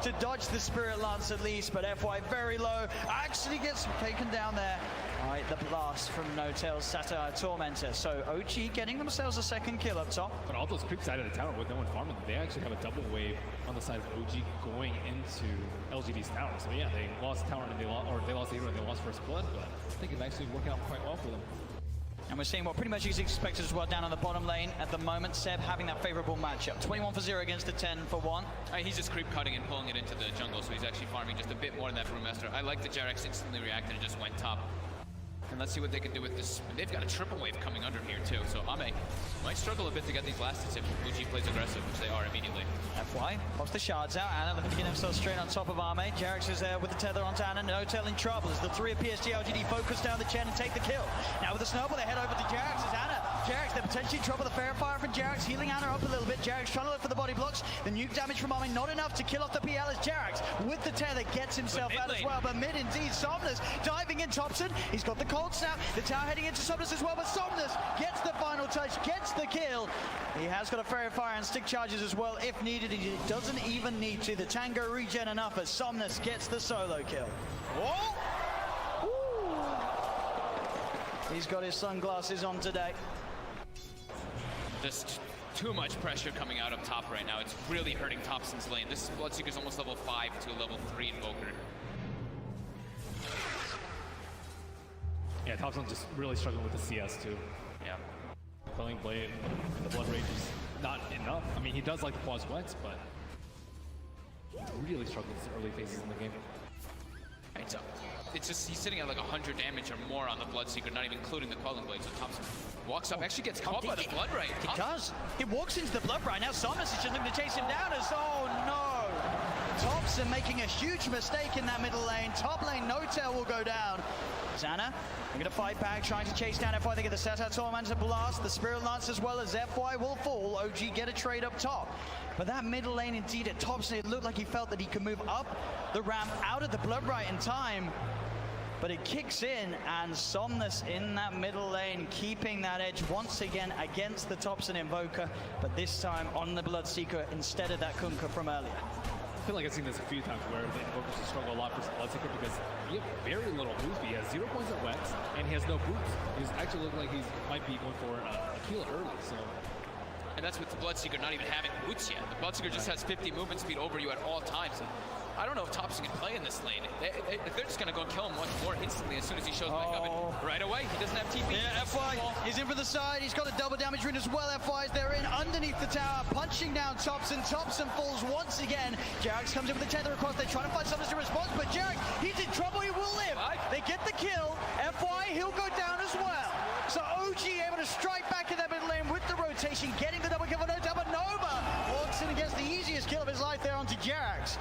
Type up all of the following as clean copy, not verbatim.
to dodge the Spirit Lance at least, but FY very low, actually gets taken down there. All right, the blast from No-Tail's Satire Tormentor. So OG getting themselves a second kill up top. But all those creeps out of the tower with no one farming, they actually have a double wave on the side of OG going into LGD's tower. So yeah, they lost tower and they lost Hero and they lost first blood, but I think it's actually working out quite well for them. And we're seeing what pretty much is expected as well down on the bottom lane at the moment. Seb having that favorable matchup. 21 for 0 against the 10 for 1. He's just creep cutting and pulling it into the jungle, so he's actually farming just a bit more than that Brewmaster. I like the Jarex instantly reacted and just went top. And let's see what they can do with this. They've got a triple wave coming under here too, so Ame might struggle a bit to get these last hits if OG plays aggressive, which they are immediately. FY pops the shards out. Anna looking to get himself straight on top of Ame. Jarex is there with the tether onto Anna. No-Tail in trouble as the three of PSG LGD focus down the Chen and take the kill. Now with the snowball, they head over to Jarex as Anna. Jarex, they're potentially in trouble. The fair fire from Jarex, healing Anna up a little bit. Jarex trying to look for the body blocks. The nuke damage from Ame not enough to kill off the PL as Jarex with the tether gets himself out as well. But mid indeed, Somnus diving in Thompson. He's got the cold snap. The tower heading into Somnus as well, but Somnus gets the final touch, gets the kill. He has got a fairy fire and stick charges as well if needed. He doesn't even need to. The Tango regen enough as Somnus gets the solo kill. Whoa! Woo! He's got his sunglasses on today. Just too much pressure coming out up top right now. It's really hurting Thompson's lane. This Bloodseeker's almost level 5 to a level 3 Invoker. Yeah, Thompson's just really struggling with the CS too. Yeah. Quelling Blade and the Blood Rage is not enough. I mean, he does like the pause Wex, but really struggles with the early phases in the game. Right, so it's just he's sitting at like 100 damage or more on the Bloodseeker, not even including the Quelling Blade. So Thompson walks up, actually gets caught by the Blood Rage. He does. He walks into the Blood Rage. Now Somnus is just looking to chase him down as, oh no! Thompson making a huge mistake in that middle lane. Top lane, No-Tail will go down. Xana, we're going to fight back, trying to chase down FY. They get the Satire Tormentor blast, the Spirit Lance as well as FY will fall. OG get a trade up top. But that middle lane indeed at Thompson, it looked like he felt that he could move up the ramp out of the Blood Right in time. But it kicks in, and Somnus in that middle lane, keeping that edge once again against the Thompson Invoker, but this time on the Bloodseeker instead of that Kunkka from earlier. I feel like I've seen this a few times where the Invokers will struggle a lot for Bloodseeker because he has very little boost. He has 0 points at Wex, and he has no boost. He's actually looking like he might be going for a kill early, so. And that's with the Bloodseeker not even having boots yet. The Bloodseeker just has 50 movement speed over you at all times. And I don't know if Thompson can play in this lane. They're just going to go kill him once more instantly as soon as he shows back up. And right away, he doesn't have TP. Yeah, FY is in for the side. He's got a double damage rune as well. FY is there in underneath the tower, punching down Thompson. Thompson falls once again. Jarex comes in with the tether across. They try to find something to response, but Jarex, he's in trouble. He will live. They get the kill. FY, he'll go down as well. So OG able to strike back in that middle lane with the rotation, getting the double kill for No-Tail, but Nova walks in and gets the easiest kill of his life there onto Jarex.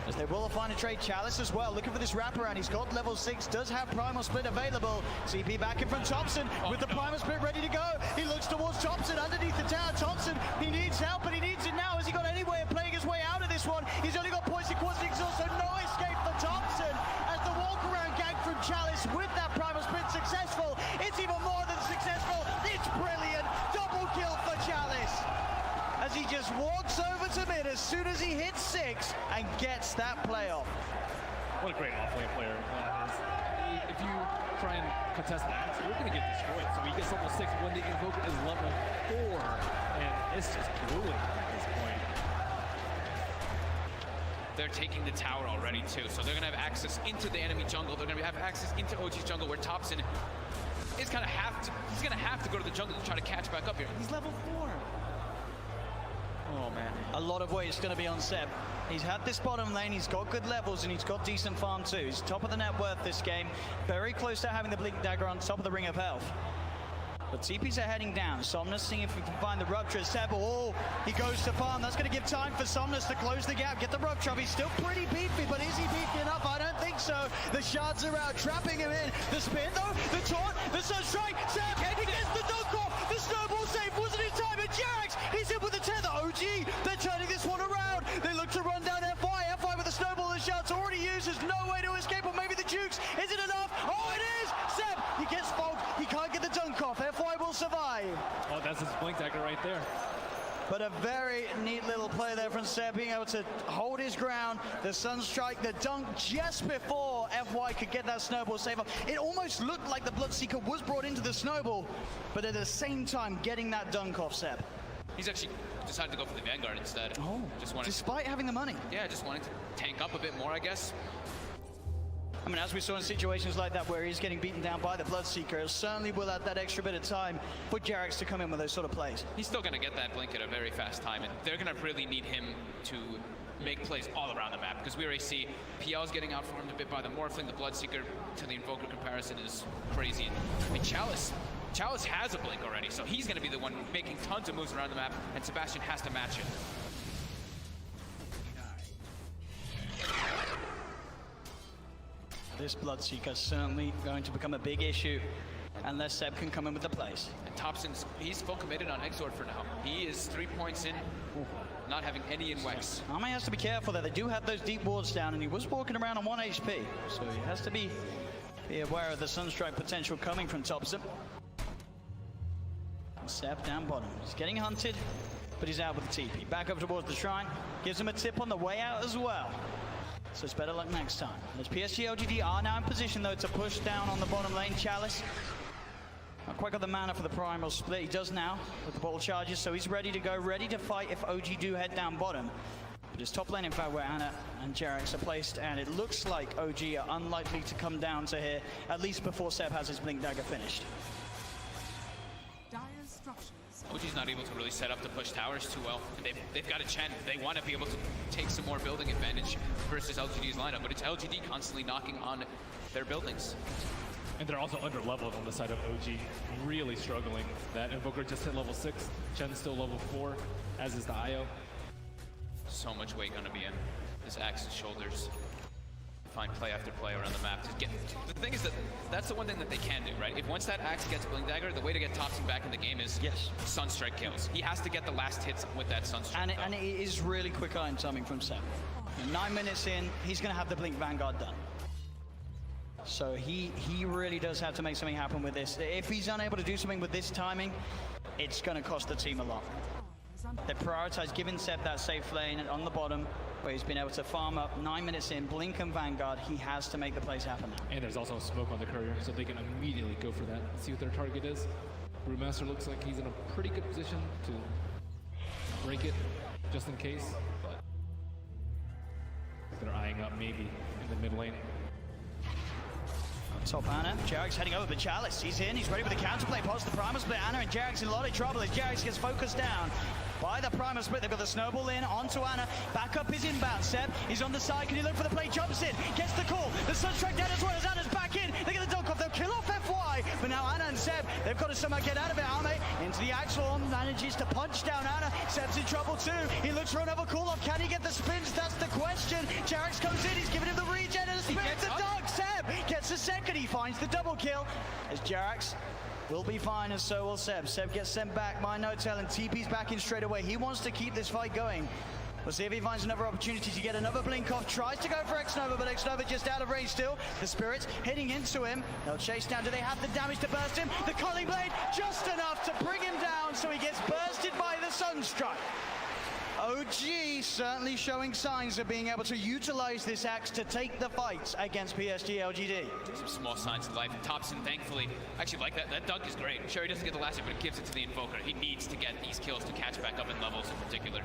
As they will find a trade Chalice as well, looking for this wraparound. He's got level 6, does have Primal Split available. CP back in from Thompson with the Primal Split ready to go. He looks towards Thompson underneath the tower. Thompson, he needs help, but he needs it now. Has he got any way of playing his way out of this one? He's only got poison quartz exhaust, so no escape for Thompson. As the walk around gang from Chalice with that Primal Split successful. It's even more than successful. It's brilliant. Double kill for Chalice. As he just walks over to mid as soon as he hits 6 and gets that playoff. What a great off-lane player. If you try and contest that, you're going to get destroyed. So he gets level 6 when the Invoker is level 4. And it's just grueling at this point. They're taking the tower already too, so they're going to have access into the enemy jungle. They're going to have access into OG's jungle where Thompson is going to have to go to the jungle to try to catch back up here. He's level 4. Oh man, a lot of weight is going to be on Seb. He's had this bottom lane, he's got good levels, and he's got decent farm too. He's top of the net worth this game, very close to having the Blink Dagger on top of the Ring of Health. But TPs are heading down. Somnus seeing if we can find the Rupture. Seb, oh, he goes to farm. That's going to give time for Somnus to close the gap, get the Rupture. He's still pretty beefy, but is he beefy enough? I don't think so. The shards are out, trapping him in. The spin though, the taunt, the sun strike. Seb, he gets the dunk off. The snowball save wasn't in time. And Jarex, he's in with the tether. OG, they're turning this one around. They look to run down FI. FI with the snowball, the shards already used. There's no way to escape, or maybe the Jukes. Is it enough? Oh, it is. Seb, he gets fogged. He can't get the dunk off. FI will survive. Oh, that's his Blink Dagger right there. But a very neat little play there from Seb, being able to hold his ground. The Sunstrike, the dunk just before FY could get that snowball save up. It almost looked like the Bloodseeker was brought into the snowball, but at the same time getting that dunk off Seb. He's actually decided to go for the Vanguard instead. Oh, just wanted despite having the money. Yeah, just wanting to tank up a bit more, I guess. I mean, as we saw in situations like that where he's getting beaten down by the Bloodseeker, it certainly will add that extra bit of time for Jarex to come in with those sort of plays. He's still going to get that blink at a very fast time, and they're going to really need him to make plays all around the map, because we already see PL's getting outfarmed a bit by the Morphling. The Bloodseeker to the Invoker comparison is crazy. And I mean, Chalice has a blink already, so he's going to be the one making tons of moves around the map, and Sebastian has to match it. This Bloodseeker certainly going to become a big issue unless Seb can come in with the plays. And Thompson's, he's full committed on Exord for now. He is 3 points in, not having any in Wex. Ame has to be careful there. They do have those deep wards down, and he was walking around on 1 HP, so he has to be aware of the Sunstrike potential coming from Thompson. Seb down bottom. He's getting hunted, but he's out with the TP. Back up towards the shrine. Gives him a tip on the way out as well. So it's better luck next time. As PSG LGD are now in position, though, to push down on the bottom lane. Chalice not quite got the mana for the primal split. He does now with the bottle charges, so he's ready to go, ready to fight if OG do head down bottom. But it's top lane, in fact, where Ana and Jarex are placed, and it looks like OG are unlikely to come down to here, at least before Seb has his Blink Dagger finished. OG's not able to really set up to push towers too well. They've got a Chen. They want to be able to take some more building advantage versus LGD's lineup, but it's LGD constantly knocking on their buildings. And they're also under-leveled on the side of OG, really struggling. That Invoker just hit level 6, Chen's still level 4, as is the IO. So much weight going to be in this Axe's shoulders. Find play after play around the map to get. The thing is that that's the one thing that they can do, right? If once that Axe gets Blink Dagger, the way to get Thompson back in the game is Sunstrike kills. He has to get the last hits with that Sunstrike. And it is really quick iron timing from Seb. 9 minutes in, he's going to have the Blink Vanguard done. So he really does have to make something happen with this. If he's unable to do something with this timing, it's going to cost the team a lot. They prioritize giving Seb that safe lane on the bottom, where he's been able to farm up 9 minutes in, Blink and Vanguard. He has to make the plays happen now. And there's also a smoke on the courier, so they can immediately go for that. See what their target is. Brewmaster looks like he's in a pretty good position to break it, just in case. But they're eyeing up maybe in the mid lane. Top Ana, Jarex heading over, but Chalice, he's in, he's ready with the counterplay, past the primal split. Ana and Jarex in a lot of trouble as Jarex gets focused down by the primal split. They've got the snowball in, onto Ana, back up his inbound. Seb, he's on the side, can he look for the play, jumps in, gets the call, the Sunstrike down as well as Ana's back in, they get the dunk off, they'll kill off FY, but now Ana and Seb, they've got to somehow get out of it. Ame into the axe form, manages to punch down Ana, Seb's in trouble too, he looks for another call off, can he get the spins, that's the question. Jarex comes in, he's giving him the regen and the spins, the dunk, Seb gets a second, he finds the double kill, as Jarex will be fine, and so will Seb. Seb gets sent back by No-Tail, and TP's back in straight away. He wants to keep this fight going. We'll see if he finds another opportunity to get another blink off. Tries to go for X-Nova, but X-Nova just out of range still. The Spirits hitting into him. They'll chase down. Do they have the damage to burst him? The Culling Blade just enough to bring him down, so he gets bursted by the Sunstrike. OG certainly showing signs of being able to utilize this axe to take the fights against PSG LGD. Some small signs of life. Thompson, thankfully, actually like that. That dunk is great. Sure, he doesn't get the last hit, but it gives it to the Invoker. He needs to get these kills to catch back up in levels in particular.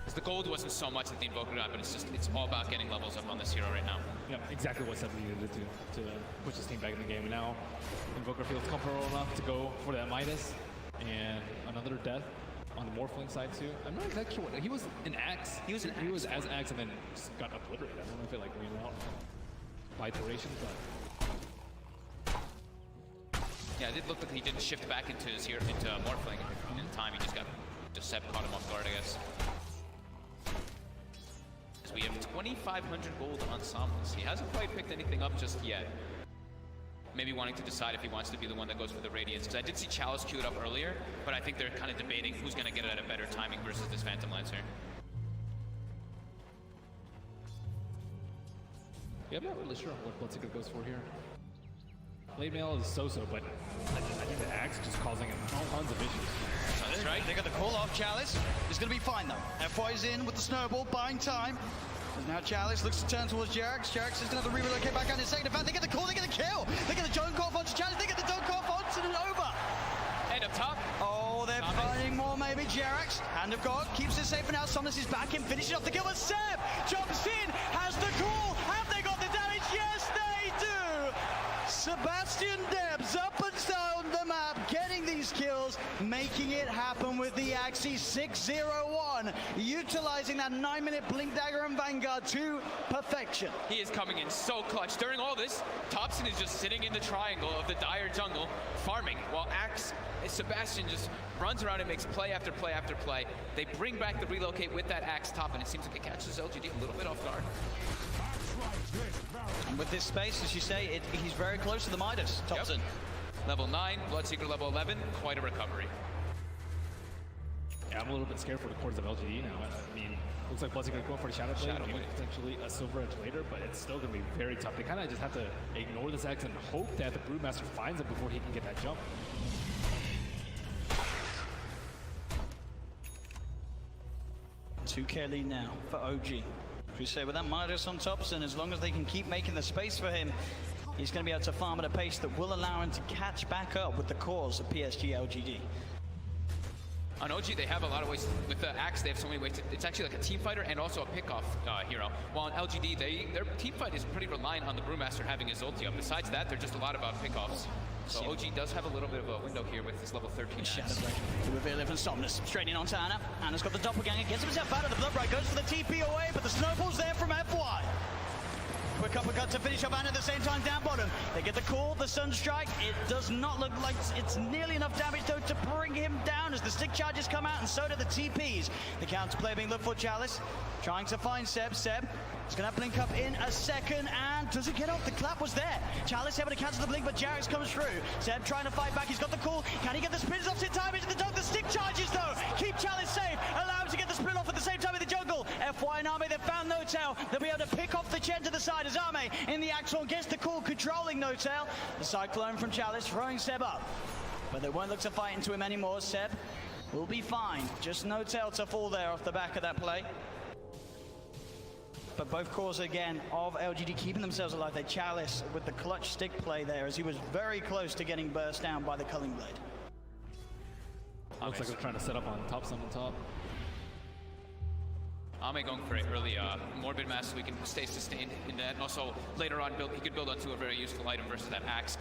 Because the gold wasn't so much that the Invoker got, but it's all about getting levels up on this hero right now. Yep, exactly what Seb needed to push his team back in the game. And now Invoker feels comfortable enough to go for that Midas and another death on the Morphling side too. I'm not exactly sure what he was an Axe. He was as Axe and then just got obliterated. I don't know if it like ran out by duration, but yeah, it did look like he didn't shift back into his into Morphling in time. He just got Seb caught him off guard, I guess. As we have 2,500 gold on Somnus. He hasn't quite picked anything up just yet. Maybe wanting to decide if he wants to be the one that goes for the Radiance. Because I did see Chalice queued up earlier, but I think they're kind of debating who's going to get it at a better timing versus this Phantom Lancer. Yeah, I'm not really sure what Bloodseeker goes for here. Blade Mail is so-so, but I the Axe just causing him tons of issues. That's right. They got the call off. Chalice is going to be fine though. FY's in with the snowball, buying time. And now Chalice looks to turn towards Jerax. Jerax is going to have to relocate back out in a second. In fact, they get the call, they get the kill. They get the dunk off onto Chalice, they get the dunk off onto the Nova. And up top. Oh, they're finding more maybe. Jerax, hand of God, keeps it safe for now. Somnus is back in, finishing off the kill. But Seb jumps in, has the call. Have they got the damage? Yes, they do. Sebastian Debs up and down the map, getting these kills, making it happen with the Axie 6-0-1, utilizing that 9-minute Blink Dagger and Vanguard to perfection. He is coming in so clutch. During all this, Thompson is just sitting in the triangle of the dire jungle, farming, while Sebastian just runs around and makes play after play after play. They bring back the relocate with that Axe top, and it seems like it catches LGD a little bit off guard. And with this space, as you say, he's very close to the Midas, Thompson. Yep. Level 9, Bloodseeker level 11, quite a recovery. Yeah, I'm a little bit scared for the cores of LGD now. I mean, looks like Bloodseeker going for the Shadow Blade, potentially a Silver Edge later, but it's still going to be very tough. They kind of just have to ignore this Axe and hope that the Brewmaster finds him before he can get that jump. 2K lead now for OG. We say with that Midas on Thompson, as long as they can keep making the space for him, he's going to be able to farm at a pace that will allow him to catch back up with the cores of PSG LGD. On OG, they have a lot of ways. With the Axe, they have so many ways. It's actually like a team fighter and also a pickoff hero. While on LGD, their team fight is pretty reliant on the Brewmaster having his ulti up. Besides that, they're just a lot about pickoffs. So OG does have a little bit of a window here with this level 13 Axe. To reveal it from Somnus, straight in onto Anna. Anna's got the doppelganger, gets himself out of the blood right, goes for the TP away, but the snowball's there from FY. Quick uppercut to finish off Anna at the same time down bottom. They get the call, the Sunstrike. It does not look like it's nearly enough damage though to bring him down as the stick charges come out, and so do the TPs. The counterplay being looked for Chalice, trying to find Seb. Seb is going to blink up in a second, and does it get off? The clap was there. Chalice able to cancel the blink, but Jerax comes through. Seb trying to fight back, he's got the call. Can he get the sprint off in time into the dunk? The stick charges though, keep Chalice safe, allow him to get the sprint off at the same time in the jungle. FY and Ame, they've found No-Tail. They'll be able to pick off the Chen to the side as Ame in the Axel gets the call, controlling No-Tail. The Cyclone from Chalice throwing Seb up, but they won't look to fight into him anymore. Seb will be fine, just No-Tail to fall there off the back of that play. But both cores again of LGD keeping themselves alive. They Chalice with the clutch stick play there as he was very close to getting burst down by the Culling Blade. Looks like they're trying to set up on top, some on top. Ame going for it early, Morbid Mass so he can stay sustained in that, and also later on he could build onto a very useful item versus that Axe.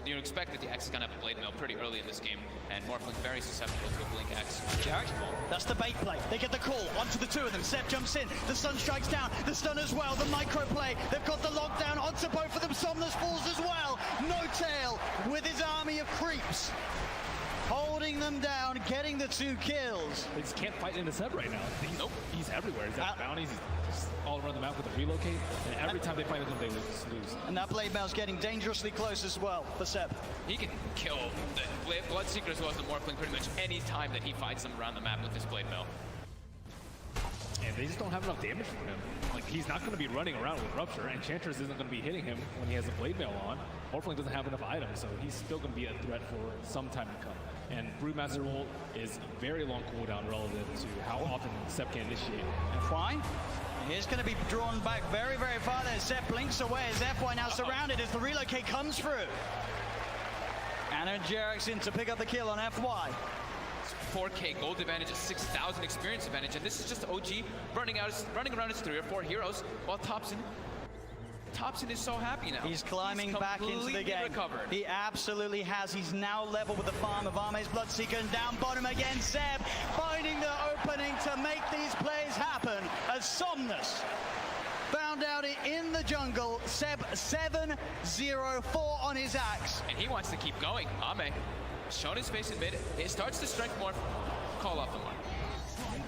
You expect that the Axe is going to have a Blade Mail pretty early in this game, and Morphling very susceptible to a Blink Axe. Jerax, that's the bait play. They get the call onto the two of them. Seb jumps in, the Sun strikes down, the stun as well, the micro play. They've got the lockdown onto both of them. Somnus falls as well. No-Tail with his army of creeps, holding them down, getting the 2 kills. They just can't fight into Seb right now. He's everywhere. He's got bounties, he's just all around the map with the relocate, and every time they fight into him, they lose. And that Blade Mail's getting dangerously close as well for Seb. He can kill the Bloodseeker as well as the Morphling pretty much any time that he fights them around the map with his Blade Mail. And they just don't have enough damage for him. Like, he's not going to be running around with Rupture, and Enchantress isn't going to be hitting him when he has a Blade Mail on. Morphling doesn't have enough items, so he's still going to be a threat for some time to come. And Brewmaster ult is very long cooldown relative to how often Seb can initiate. FY, he's going to be drawn back very, very far there. Seb blinks away as FY now surrounded as the relocate comes through. Anna and Jerax in to pick up the kill on FY. 4K gold advantage, a 6,000 experience advantage, and this is just OG running around his 3 or 4 heroes, while Thompson is so happy now. He's climbing back into the game. Recovered. He absolutely has. He's now level with the farm of Ame's Bloodseeker, and down bottom again, Seb finding the opening to make these plays happen as Somnus found out in the jungle. Seb 7-0-4 on his Axe. And he wants to keep going. Ame shown his face in mid. It starts to strike more. Call off the mark.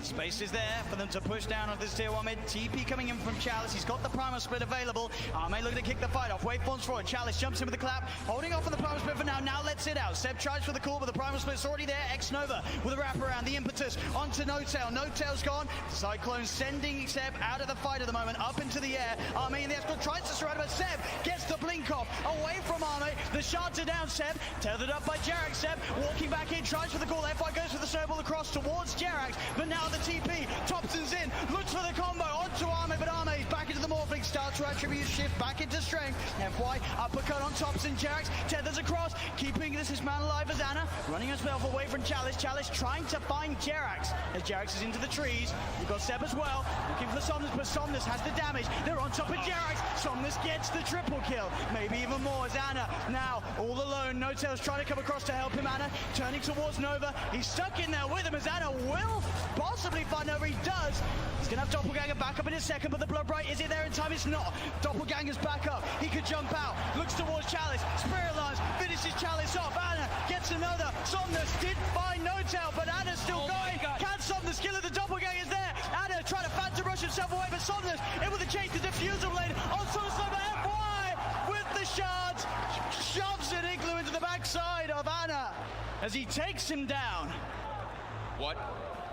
Space is there for them to push down on this tier 1 mid. TP coming in from Chalice. He's got the primal split available. Arme looking to kick the fight off. Wave forms forward. Chalice jumps in with the clap. Holding off on the primal split for now. Now lets it out. Seb tries for the call, but the primal split's already there. X-Nova with a wraparound. The impetus onto No-Tail. No-Tail's gone. Cyclone sending Seb out of the fight at the moment. Up into the air. Arme in the escort tries to surround, but Seb gets the blink off. Away from Arme. The shards are down. Seb tethered up by Jerax. Seb walking back in. Tries for the call. FI goes for the snowball across towards Jerax. But now the TP. Thompson's in. Looks for the combo onto Arme, but Arme is back into the morphing. Starts to attribute shift back into strength. FY uppercut on Thompson. Jerax tethers across. Keeping this man alive as Anna. Running herself away from Chalice. Chalice trying to find Jerax. As Jerax is into the trees. You've got Seb as well. Looking for Somnus, but Somnus has the damage. They're on top of Jerax. Somnus gets the triple kill. Maybe even more as Anna now all alone. No-Tail's trying to come across to help him. Anna turning towards Nova. He's stuck in there with him as Anna will possibly find Nova. He does. He's going to have Doppelganger back up in a second, but the Blood Bright, is it there in time? It's not. Doppelganger's back up. He could jump out. Looks towards Chalice. Spirit Lines finishes Chalice off. Anna gets another. Somnus did find No-Tail, but Anna's still going. Can Somnus kill it? The Doppelganger's there. Anna trying to phantom rush himself away, but Somnus able to change the diffusal lane on Somnus over FY with the shards. Shoves an igloo into the backside of Anna as he takes him down. What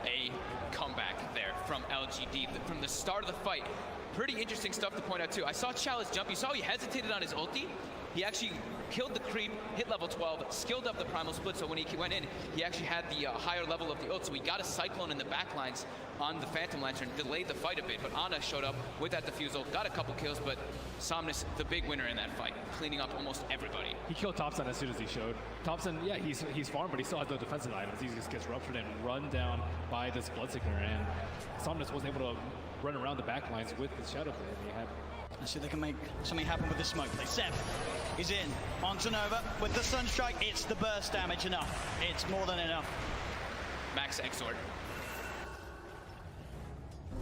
a comeback there from LGD from the start of the fight. Pretty interesting stuff to point out too. I saw Chalice jump. You saw he hesitated on his ulti. He actually killed the creep, hit level 12, skilled up the primal split, so when he went in, he actually had the higher level of the ult, so he got a Cyclone in the backlines on the Phantom Lantern, delayed the fight a bit, but Ana showed up with that defusal, got a couple kills, but Somnus, the big winner in that fight, cleaning up almost everybody. He killed Thompson as soon as he showed. Thompson, yeah, he's farmed, but he still has no defensive items. He just gets ruptured and run down by this Bloodseeker, and Somnus wasn't able to run around the backlines with the Shadow Blade. He had Let's see if they can make something happen with this smoke play. Seb is in onto Nova with the Sunstrike. It's the burst damage enough. It's more than enough. Max Exort.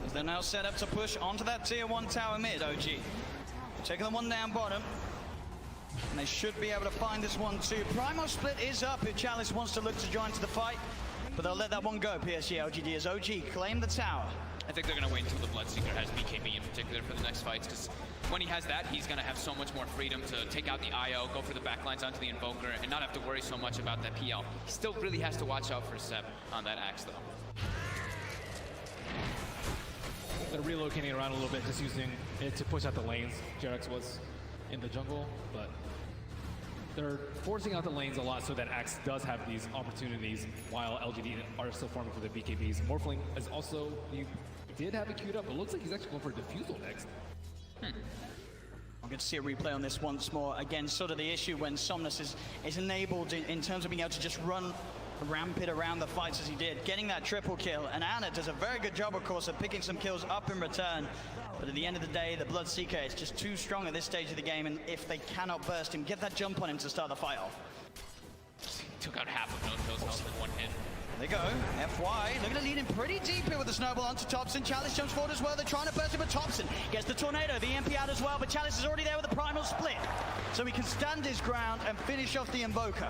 As they're now set up to push onto that tier 1 tower mid, OG. Taking the one down bottom. And they should be able to find this one too. Primal split is up if Chalice wants to look to join to the fight. But they'll let that one go, PSG LGD, as OG claim the tower. I think they're going to wait until the Bloodseeker has BKB in particular for the next fights, because when he has that, he's going to have so much more freedom to take out the IO, go for the backlines onto the Invoker, and not have to worry so much about that PL. He still really has to watch out for Seb on that Axe, though. They're relocating around a little bit, just using it to push out the lanes. Jerax was in the jungle, but they're forcing out the lanes a lot so that Axe does have these opportunities while LGD are still farming for the BKBs. Morphling is also, he did have it queued up, but it looks like he's actually going for a defusal next. I'm going to see a replay on this once more. Again, sort of the issue when Somnus is enabled in terms of being able to just run rampant around the fights as he did, getting that triple kill. And Anna does a very good job, of course, of picking some kills up in return. But at the end of the day, the Bloodseeker is just too strong at this stage of the game, and if they cannot burst him, get that jump on him to start the fight off. He took out half of No-Tail's health in one hit. There they go. FY looking to lead him pretty deep here with the snowball onto Thompson. Chalice jumps forward as well. They're trying to burst him, but Thompson gets the tornado, the MP out as well. But Chalice is already there with the primal split, so he can stand his ground and finish off the Invoker.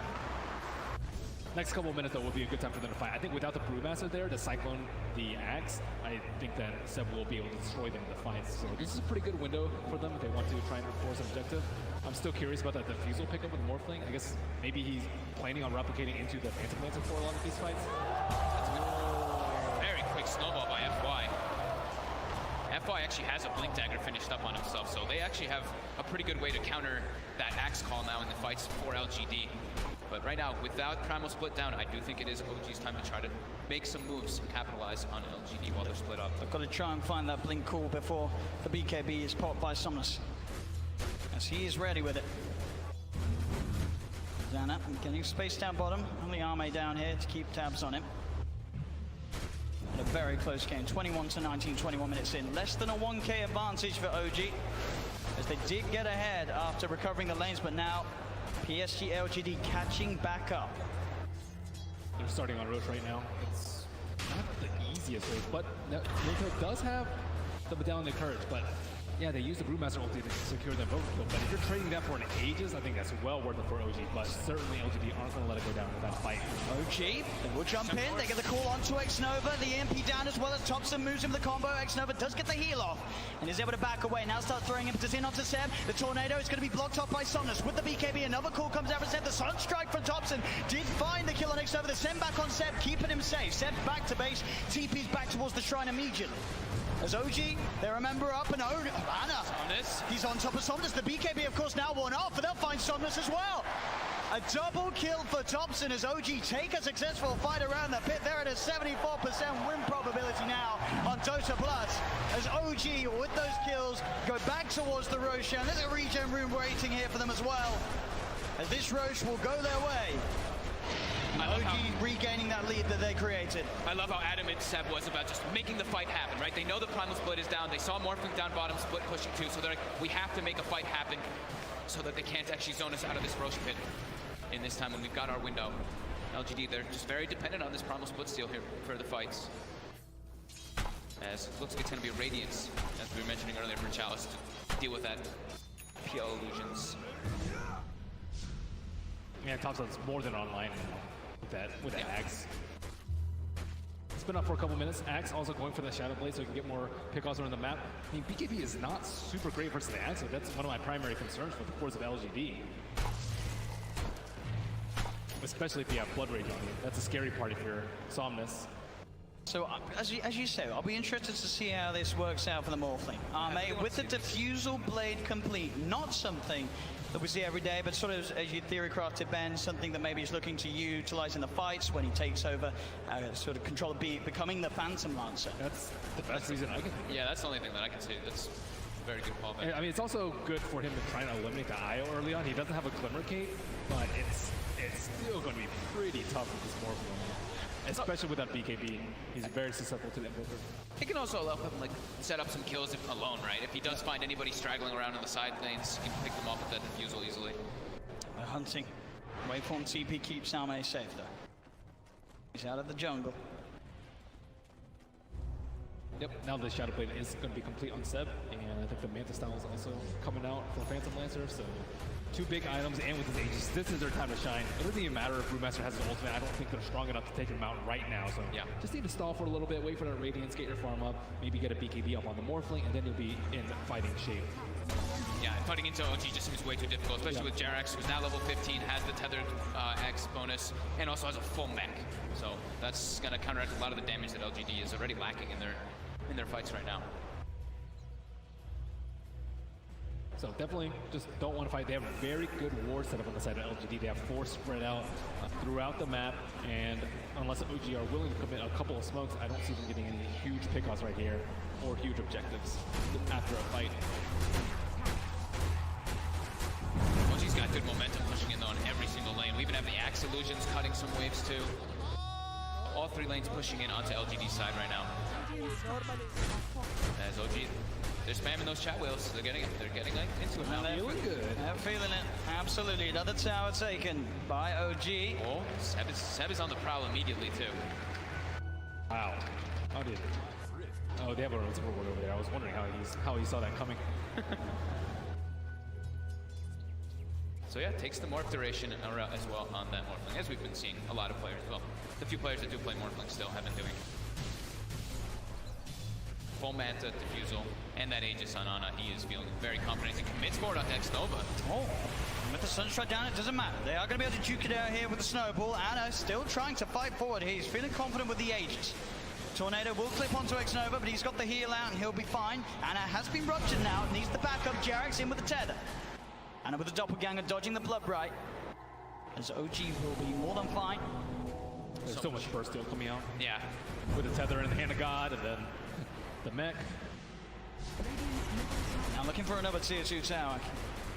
Next couple of minutes, though, will be a good time for them to fight. I think without the Brewmaster there, the Cyclone, the Axe, I think that Seb will be able to destroy them in the fights. So this is a pretty good window for them if they want to try and force an objective. I'm still curious about that defusal pickup with Morphling. I guess maybe he's planning on replicating into the Phantom Lantern for a lot of these fights. Very quick snowball by FY. FY actually has a Blink Dagger finished up on himself, so they actually have a pretty good way to counter that Axe call now in the fights for LGD. But right now, without Primal split down, I do think it is OG's time to try to make some moves and capitalize on LGD while they're split up. I've got to try and find that blink call before the BKB is popped by Somnus, as he is ready with it. Zana getting space down bottom, only Arme down here to keep tabs on him. And a very close game, 21-19, 21 minutes in. Less than a 1K advantage for OG, as they did get ahead after recovering the lanes, but now PSG LGD catching back up. They're starting on Roche right now. It's not the easiest race, but No-Tail does have the Medallion of Courage, but yeah, they use the Brewmaster ulti to secure the Invoker kill, but if you're trading that for an Aegis, I think that's well worth it for OG, but certainly LGD aren't going to let it go down with that fight. OG, they will jump in, they get the call onto X-Nova, the EMP down as well as Thompson moves him the combo. X-Nova does get the heal off and is able to back away. Now start throwing impetus in onto Seb. The Tornado is going to be blocked off by Somnus. With the BKB, another call comes out from Seb. The Sunstrike from Thompson did find the kill on X-Nova. The send back on Seb, keeping him safe. Seb back to base, TP's back towards the shrine immediately. As OG, they remember up and Anna. Somnus. He's on top of Somnus. The BKB, of course, now one off, but they'll find Somnus as well. A double kill for Thompson as OG take a successful fight around the pit. They're at a 74% win probability now on Dota Plus. As OG, with those kills, go back towards the Roshan. There's a regen room waiting here for them as well. As this Rosh will go their way. OG regaining that lead that they created. I love how adamant Seb was about just making the fight happen, right? They know the Primal Split is down. They saw Morphling down bottom, Split pushing too, so they're like, we have to make a fight happen so that they can't actually zone us out of this Rosh pit in this time when we've got our window. LGD, they're just very dependent on this Primal Split steal here for the fights. As it looks like it's going to be Radiance, as we were mentioning earlier, for Chalice to deal with that PL illusions. Yeah, Thompson's more than online with that Axe. It's been up for a couple minutes. Axe also going for the Shadow Blade so he can get more pickoffs around the map. I mean, BKB is not super great versus the Axe, so that's one of my primary concerns with the cores of LGD. Especially if you have Blood Rage on you. That's a scary part if you're Somnus. So, as you say, I'll be interested to see how this works out for the Morphling. With the Diffusal Blade complete, not something that we see every day, but sort of, as you theory crafted, Ben, something that maybe he's looking to utilize in the fights when he takes over, sort of control of becoming the Phantom Lancer. That's the best reason I can think of. Yeah, that's the only thing that I can see. That's a very good call back. I mean, it's also good for him to try and eliminate the IO early on. He doesn't have a Glimmer Cape, but it's still going to be pretty tough with this Morphling. Especially with that BKB, he's very susceptible to the Invoker. It can also help him like set up some kills if alone, right? If he does find anybody straggling around in the side lanes, he can pick them off with that Diffusal easily. They're hunting. Waveform TP keeps Ame safe though. He's out of the jungle. Yep, now the Shadow Blade is going to be complete on Seb, and I think the Manta Style is also coming out for Phantom Lancer, so two big items, and with his Aegis, this is their time to shine. It doesn't even matter if Brewmaster has his ultimate. I don't think they're strong enough to take him out right now, so yeah, just need to stall for a little bit, wait for that Radiance, get your farm up, maybe get a BKB up on the Morphling, and then you'll be in fighting shape. Yeah, fighting into OG just seems way too difficult, especially with Jerax, who's now level 15, has the tethered X bonus, and also has a full mech. So that's going to counteract a lot of the damage that LGD is already lacking in their fights right now. So definitely just don't want to fight. They have a very good war setup on the side of LGD. They have 4 spread out throughout the map, and unless OG are willing to commit a couple of smokes, I don't see them getting any huge pickoffs right here or huge objectives after a fight. OG's got good momentum pushing in on every single lane. We even have the Axe Illusions cutting some waves too. All 3 lanes pushing in onto LGD's side right now. As OG, they're spamming those chat wheels. They're getting like, into it now. They're feeling good. They're feeling it. Absolutely. Another tower taken by OG. Oh, Seb is on the prowl immediately too. Wow. How did? Oh, they have a Rose Reward over there. I was wondering how he saw that coming. So yeah, takes the Morph duration as well on that Morphling, as we've been seeing a lot of players. Well, the few players that do play Morphling still have been doing. Full Manta, Diffusal, and that Aegis on Ana. He is feeling very confident. He commits forward on X-Nova. Oh, with the Sunstrike down, it doesn't matter. They are going to be able to duke it out here with the Snowball. Ana still trying to fight forward. He's feeling confident with the Aegis. Tornado will clip onto X-Nova, but he's got the heal out and he'll be fine. Ana has been ruptured now, needs the backup. Jerax in with the tether. Ana with the Doppelganger dodging the Blood Bright. As OG will be more than fine. There's so much burst steal coming out. Yeah. With the tether in the hand of God, and then the mech. Now looking for another tier 2 tower.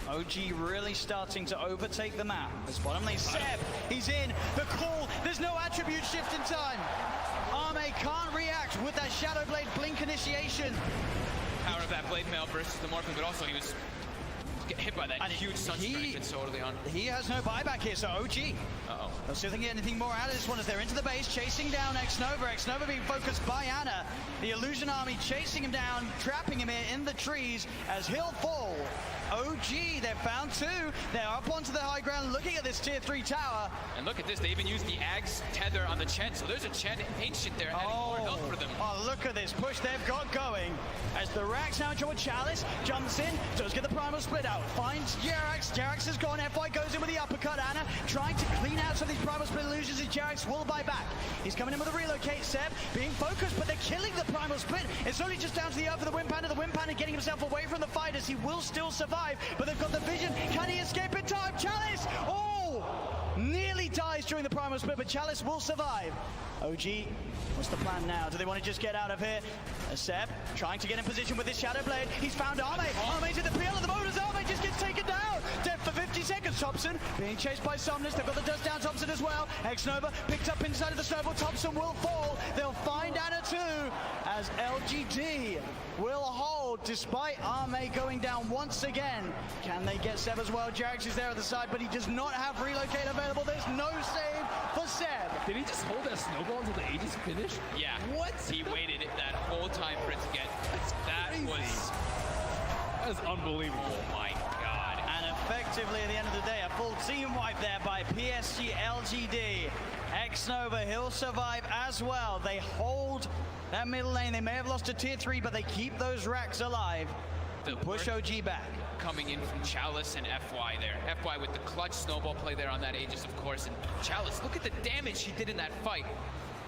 OG really starting to overtake the map. As bottom lane, Seb, he's in. The call, there's no attribute shift in time. Ame can't react with that Shadow Blade blink initiation. Power of that Blade Mail versus the Morphling, but also he was get hit by that huge sunstrike that's so early on. He has no buyback here, so OG. Uh-oh. Let's see if they can get anything more out of this one as they're into the base, chasing down X-Nova. X-Nova being focused by Ana. The Illusion Army chasing him down, trapping him here in the trees as he'll fall. OG, they've found two. They're up onto the high ground looking at this tier 3 tower. And look at this, they even used the Ag's tether on the Chen, so there's a Chen Ancient there adding more health for them. Oh, look at this push they've got going. As the Rax now join Chalice, jumps in, does get the primal split out, finds Jerax. Jerax has gone, FY goes in with the uppercut. Ana trying to clean out some of these primal split illusions as Jerax will buy back. He's coming in with a relocate. Seb being focused, but they're killing the primal split. It's only just down to the earth for the Wind Panda. The Wind Panda getting himself away from the fighters. He will still survive, but they've got the vision. Can he escape in time? Chalice! Oh! Nearly dies during the primal split, but Chalice will survive. OG, what's the plan now? Do they want to just get out of here? Seb trying to get in position with his Shadow Blade. He's found Arme. Arme's in the PL at the moment as Arme just gets taken down. Dead for 50 seconds. Thompson being chased by Somnus. They've got the dust down Thompson as well. X-Nova picked up inside of the snowball. Thompson will fall. They'll find Ana too as LGD will hold despite Arme going down once again. Can they get Seb as well? Jerax is there at the side, but he does not have relocate available. There's no save for Seb. Did he just hold that snowball until the Aegis finished? Yeah. What? He waited that whole time for it to get. That was unbelievable. Oh my god. And effectively at the end of the day, a full team wipe there by PSG LGD. X-Nova, he'll survive as well. They hold that middle lane. They may have lost to tier 3, but they keep those racks alive. The Push OG back. Coming in from Chalice and FY there. FY with the clutch snowball play there on that Aegis, of course. And Chalice, look at the damage he did in that fight.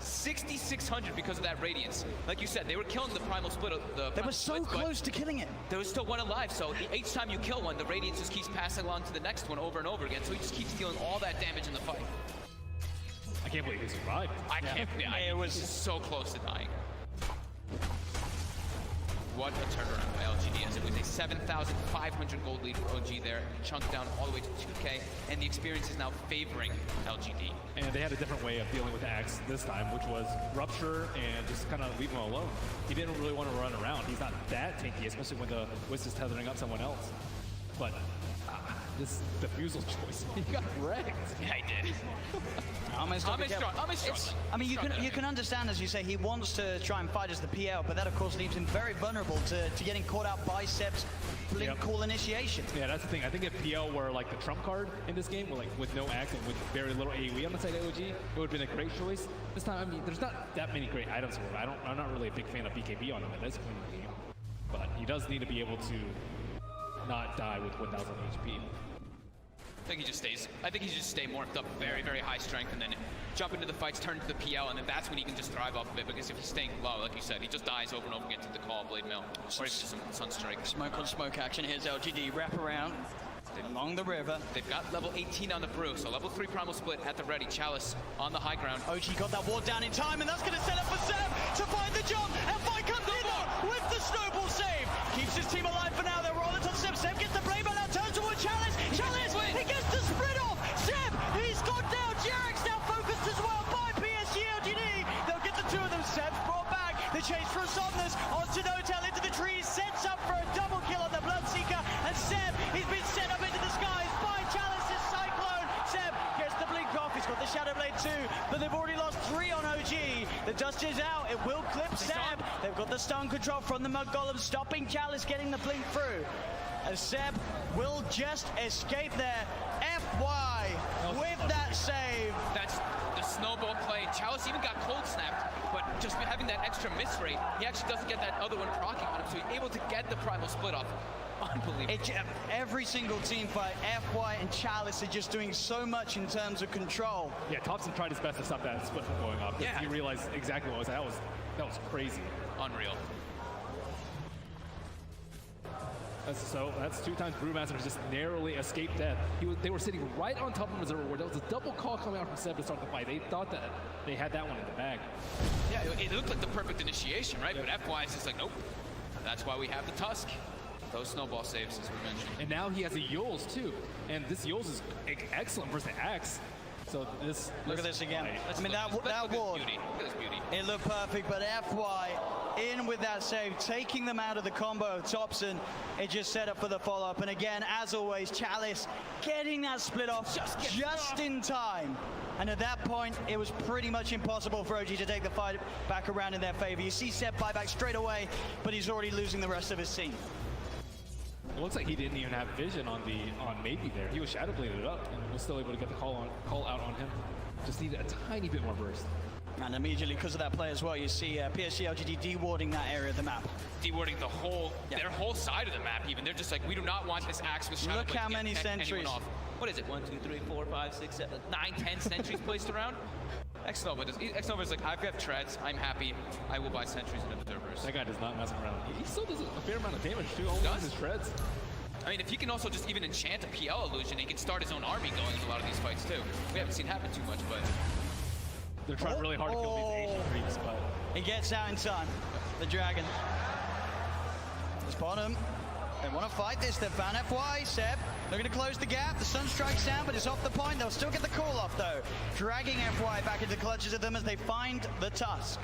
6,600 because of that Radiance. Like you said, they were killing the Primal Split. They were so close to killing it. There was still one alive, so each time you kill one, the Radiance just keeps passing along to the next one over and over again. So he just keeps dealing all that damage in the fight. I can't believe he survived. I can't. Yeah, it was just so close to dying. What a turnaround by LGD, as it was a 7,500 gold lead for OG there, chunked down all the way to 2K, and the experience is now favoring LGD. And they had a different way of dealing with the Axe this time, which was Rupture and just kind of leave him alone. He didn't really want to run around. He's not that tanky, especially when the Wisp is tethering up someone else. But this defusal choice, he got wrecked. Yeah, he did. I'm strong. I mean, you can understand, as you say, he wants to try and fight as the PL, but that of course leaves him very vulnerable to getting caught out by Seb's blink call initiation. Yeah, that's the thing. I think if PL were like the trump card in this game, with no Axe and with very little AoE on the side of OG, it would have been a great choice. This time, I mean, there's not that many great items for him. I'm not really a big fan of BKB on him at this point in the game, but he does need to be able to not die with 1,000 HP. I think he just stay morphed up very, very high strength and then jump into the fights, turn to the PL, and then that's when he can just thrive off of it, because if he's staying low, like you said, he just dies over and over again to the call, Blade Mail, or even just some Sunstrike. Smoke on smoke action. Here's LGD, wrap around along the river. They've got level 18 on the brew, so level 3 Primal Split at the ready. Chalice on the high ground. OG got that ward down in time, and that's going to set up for Seb to find the jump, and Fight comes in with the snowball save. Keeps his team alive for now. They're rolling on Seb. Seb gets the Blade Mail, now turns towards Chalice. Chalice, he gets the split off. Seb, he's got down. Jerax now focused as well by PSG LGD. They'll get the two of them. Seb's brought back. The chase from Somnus onto Notel into the trees, sets up for a double kill on the Bloodseeker, and Seb, he's been set up into the skies by Chalice's Cyclone. Seb gets the blink off. He's got the Shadow Blade too, but they've already lost 3 on OG. The dust is out. It will clip Seb. They've got the stun control from the Mud Golem, stopping Chalice getting the blink through. As Seb will just escape there. FY with that save. That's the snowball play. Chalice even got cold snapped, but just having that extra miss rate, he actually doesn't get that other one proccing on him, so he's able to get the Primal Split off. Unbelievable. Every single team fight, FY and Chalice are just doing so much in terms of control. Yeah, Thompson tried his best to stop that split from going up. Yeah. He realized exactly what was that was crazy. Unreal. That's 2 times Brewmaster just narrowly escaped death. They were sitting right on top of him as a reward. That was a double call coming out from Seb to start the fight. They thought that they had that one in the bag. Yeah, it looked like the perfect initiation, right? But FY is just like, nope. That's why we have the Tusk. Those snowball saves, as we mentioned. And now he has a Yules too. And this Yules is excellent versus the Axe. So look at this again. I mean, that ward, Look at this beauty. it looked perfect, but FY in with that save, taking them out of the combo. Thompson, it just set up for the follow-up. And again, as always, Chalice getting that split off just in time. And at that point, it was pretty much impossible for OG to take the fight back around in their favor. You see Seb buyback straight away, but he's already losing the rest of his team. It looks like he didn't even have vision on maybe there. He was shadow bladed it up and was still able to get the call out on him. Just needed a tiny bit more burst. And immediately, because of that play as well, you see PSG LGD dewarding that area of the map. Dewarding the whole, their whole side of the map even. They're just like, we do not want this axe with shadow. Look how many sentries. What is it? 1, 2, 3, 4, 5, 6, 7, 9, 10 sentries placed around? Xnova is like, I've got treads, I'm happy, I will buy sentries and observers. That guy does not mess around. He still does a fair amount of damage too, only with his treads. I mean, if he can also just even enchant a PL illusion, he can start his own army going in a lot of these fights too. We haven't seen happen too much, but... They're trying really hard to kill these ancient creeps, but... He gets out in time. The Dragon. It's bottom. They want to fight this. They've found FY, Seb. They're going to close the gap. The sun strikes down, but it's off the point. They'll still get the call off, though. Dragging FY back into the clutches of them as they find the Tusk.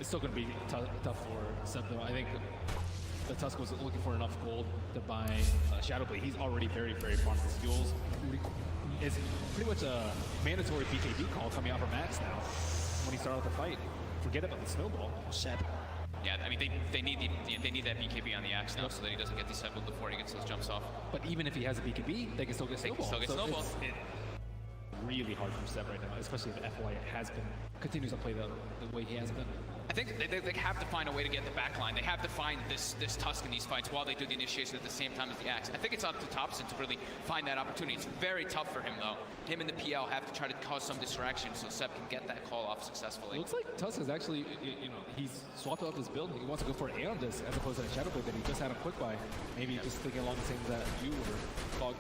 It's still going to be tough for Seb, though. I think the Tusk was looking for enough gold to buy Shadow Blade. He's already very, very far from the SIGULs. It's pretty much a mandatory BKB call coming out for Max now. When he started out the fight, forget about the snowball. Seb. Yeah, I mean they need that BKB on the axe now, so that he doesn't get disabled before he gets those jumps off. But even if he has a BKB, they can still get snowball. It's really hard for Seb right now, especially if FY continues to play the way he has been. I think they have to find a way to get the back line. They have to find this Tusk in these fights while they do the initiation at the same time as the axe. I think it's up to Thompson to really find that opportunity. It's very tough for him, though. Him and the PL have to try to cause some distraction so Seb can get that call off successfully. It looks like Tusk is actually, he's swapped up his build. He wants to go for an Aeon Disc as opposed to a Shadow Blade that he just had a quick buy. Maybe just thinking along the same that you were, Fog.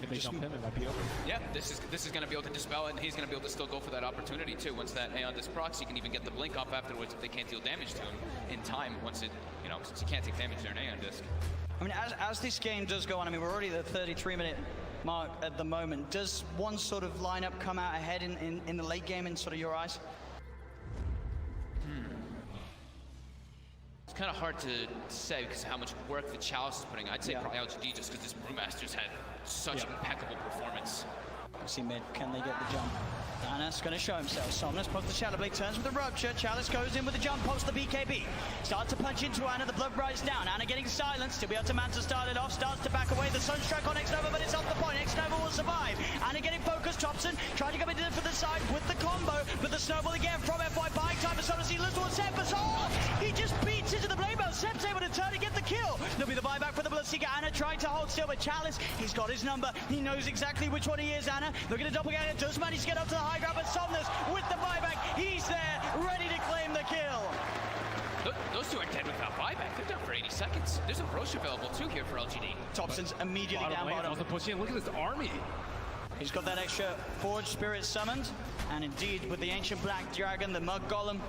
If they jump him, it might be over. Yeah, this is going to be able to dispel it, and he's going to be able to still go for that opportunity too. Once that Aeon Disc procs, he can even get the blink off afterwards if they can't deal damage to him in time. Once it, since he can't take damage there in Aeon Disc. I mean, as this game does go on, I mean, we're already at the 33-minute mark at the moment. Does one sort of lineup come out ahead in the late game in sort of your eyes? It's kind of hard to say because of how much work the Chalice is putting. I'd say probably LGD just because this Brewmaster's had such impeccable performance. See mid, can they get the jump? Anna's going to show himself. Somnus pops the Shadow Blade, turns with the Rupture. Chalice goes in with the jump, pops the BKB. Starts to punch into Anna, the blood rises down. Anna getting silenced, still be able to man to start it off. Starts to back away, the Sunstrike on Xnova, but it's off the point. Xnova will survive. Anna getting focused, Thompson trying to come into for the side with the combo, but the snowball again from FY, buying time for Somnus. He looks towards Seb, but he just beats into the blade belt. Seb's able to turn and get the kill. There'll be the buyback for the Bloodseeker. Anna trying to hold still, but Chalice, he's got his number. He knows exactly which one he is, Anna. Looking to double again, it does manage to get up to the high ground, but Somnus with the buyback, he's there, ready to claim the kill. Those two are dead without buyback. They're down for 80 seconds. There's a Roche available too here for LGD. Thompson's immediately down bottom. Also pushing in. Look at this army. He's got that extra Forge Spirit summoned, and indeed with the Ancient Black Dragon, the Mug Golem,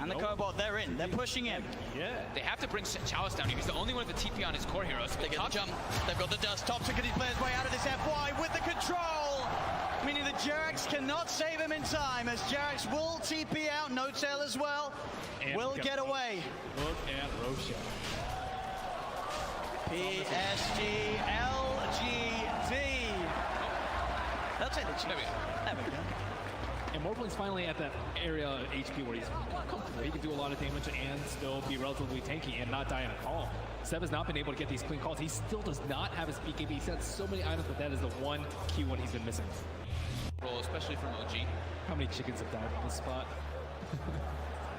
and the Cobalt, they're in. They're pushing in. Yeah. They have to bring Chalice down here. He's the only one with the TP on his core heroes. They get the jump. They've got the dust. Thompson can play his way out of this FY with the control. Meaning the Jerax cannot save him in time, as Jerax will TP out. No Tail as well. And will get away. Look at Roche. PSG, LGD. They'll take the chip. There we go. And Morplin's finally at that area of HP where he's comfortable. He can do a lot of damage and still be relatively tanky and not die in a call. Seb has not been able to get these clean calls. He still does not have his BKB. He's had so many items, but that is the one key one he's been missing. Roll, especially from OG. How many chickens have died on this spot?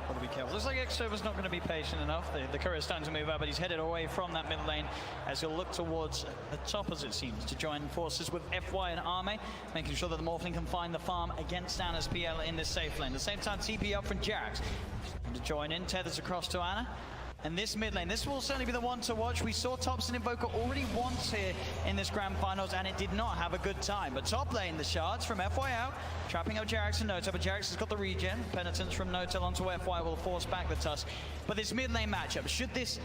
Got to be careful. Looks like Xnova's not going to be patient enough. The courier's starting to move up, but he's headed away from that mid lane as he'll look towards the top, as it seems, to join forces with FY and Arme, making sure that the Morphling can find the farm against Anna's PL in this safe lane. At the same time, TP up from Jerax to join in, tethers across to Anna. And this mid lane, this will certainly be the one to watch. We saw Thompson Invoker already once here in this grand finals, and it did not have a good time. But top lane, the shards from FY out, trapping up Jerax and Notel, but Jerax has got the regen. Penitence from Notel onto FY will force back the Tusk. But this mid lane matchup, should this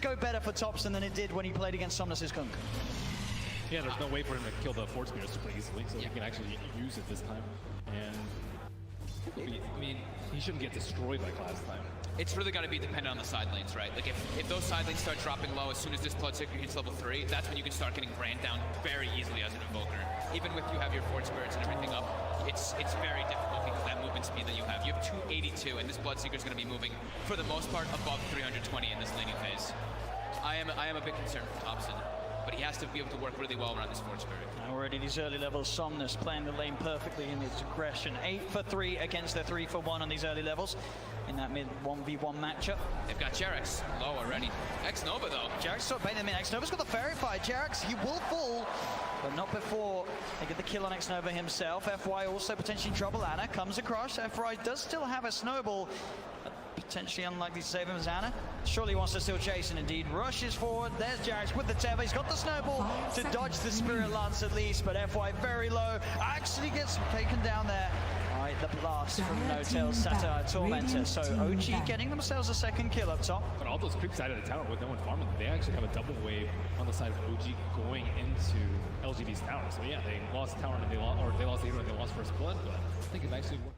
go better for Thompson than it did when he played against Somnus' Kunk? Yeah, there's no way for him to kill the Force Spear super easily, so he can actually use it this time. And I mean, he shouldn't get destroyed like last time. It's really got to be dependent on the side lanes, right? Like if those side lanes start dropping low as soon as this Bloodseeker hits level 3, that's when you can start getting ran down very easily as an Invoker. Even with you have your Fort Spirits and everything up, it's very difficult because that movement speed that you have. You have 282, and this Bloodseeker is going to be moving, for the most part, above 320 in this laning phase. I am a bit concerned for Thompson, but he has to be able to work really well around this Fort Spirit. Already these early levels, Somnus playing the lane perfectly in its aggression. 8 for 3 against their 3 for 1 on these early levels in that mid 1v1 matchup. They've got Jarex low already. X-Nova though. Jarex sort of baiting them in. X-Nova's got the fairy fire. Jarex, he will fall, but not before they get the kill on X-Nova himself. FY also potentially in trouble. Anna comes across. FY does still have a snowball. Potentially unlikely to save him as Anna. Surely wants to still chase, and indeed rushes forward. There's Jarex with the tether. He's got the snowball to dodge the Spirit Lance at least, but FY very low. Actually gets taken down there. Alright, the blast from No-Tail's Satire Tormentor. So OG getting themselves a second kill up top. But all those creeps out of the tower with no one farming, they actually have a double wave on the side of OG going into LGB's tower. So yeah, they lost tower and they lost the hero and they lost first blood, but I think it actually worked out.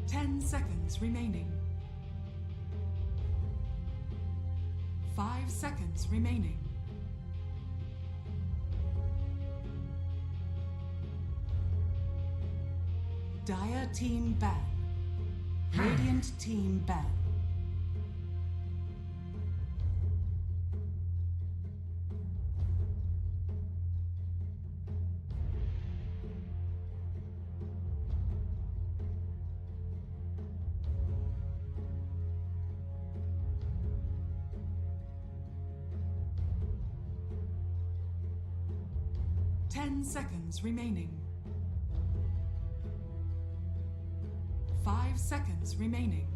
10 seconds remaining. 5 seconds remaining. Dire team ban. Radiant team ban. Seconds remaining. 5 seconds remaining.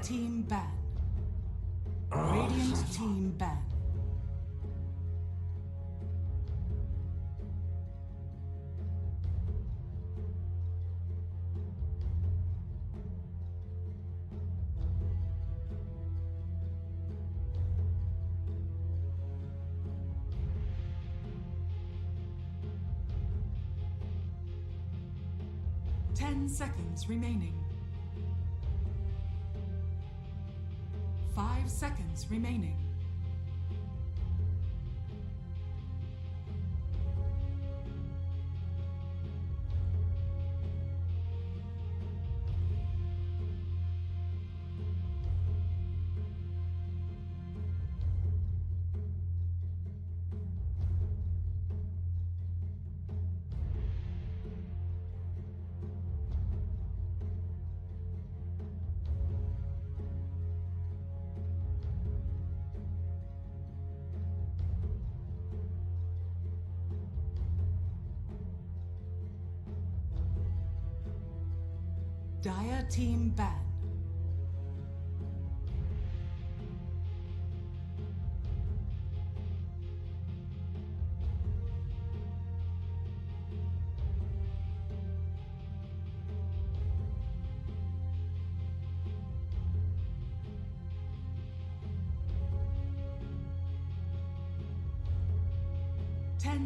Team ban. Radiant team ban. Seconds remaining. 5 seconds remaining. Dire team ban.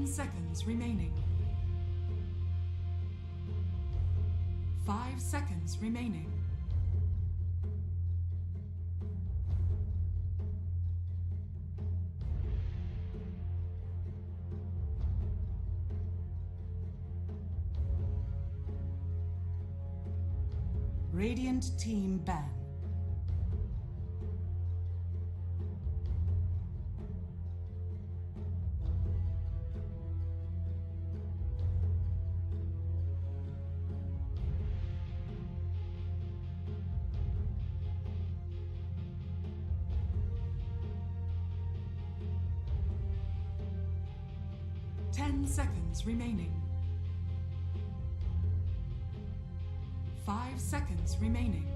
Seconds remaining. 5 seconds remaining. Radiant team ban. 10 seconds remaining. 5 seconds remaining.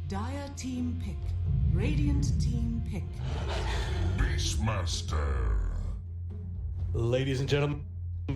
Dire team pick. Radiant team pick. Beastmaster. Ladies and gentlemen,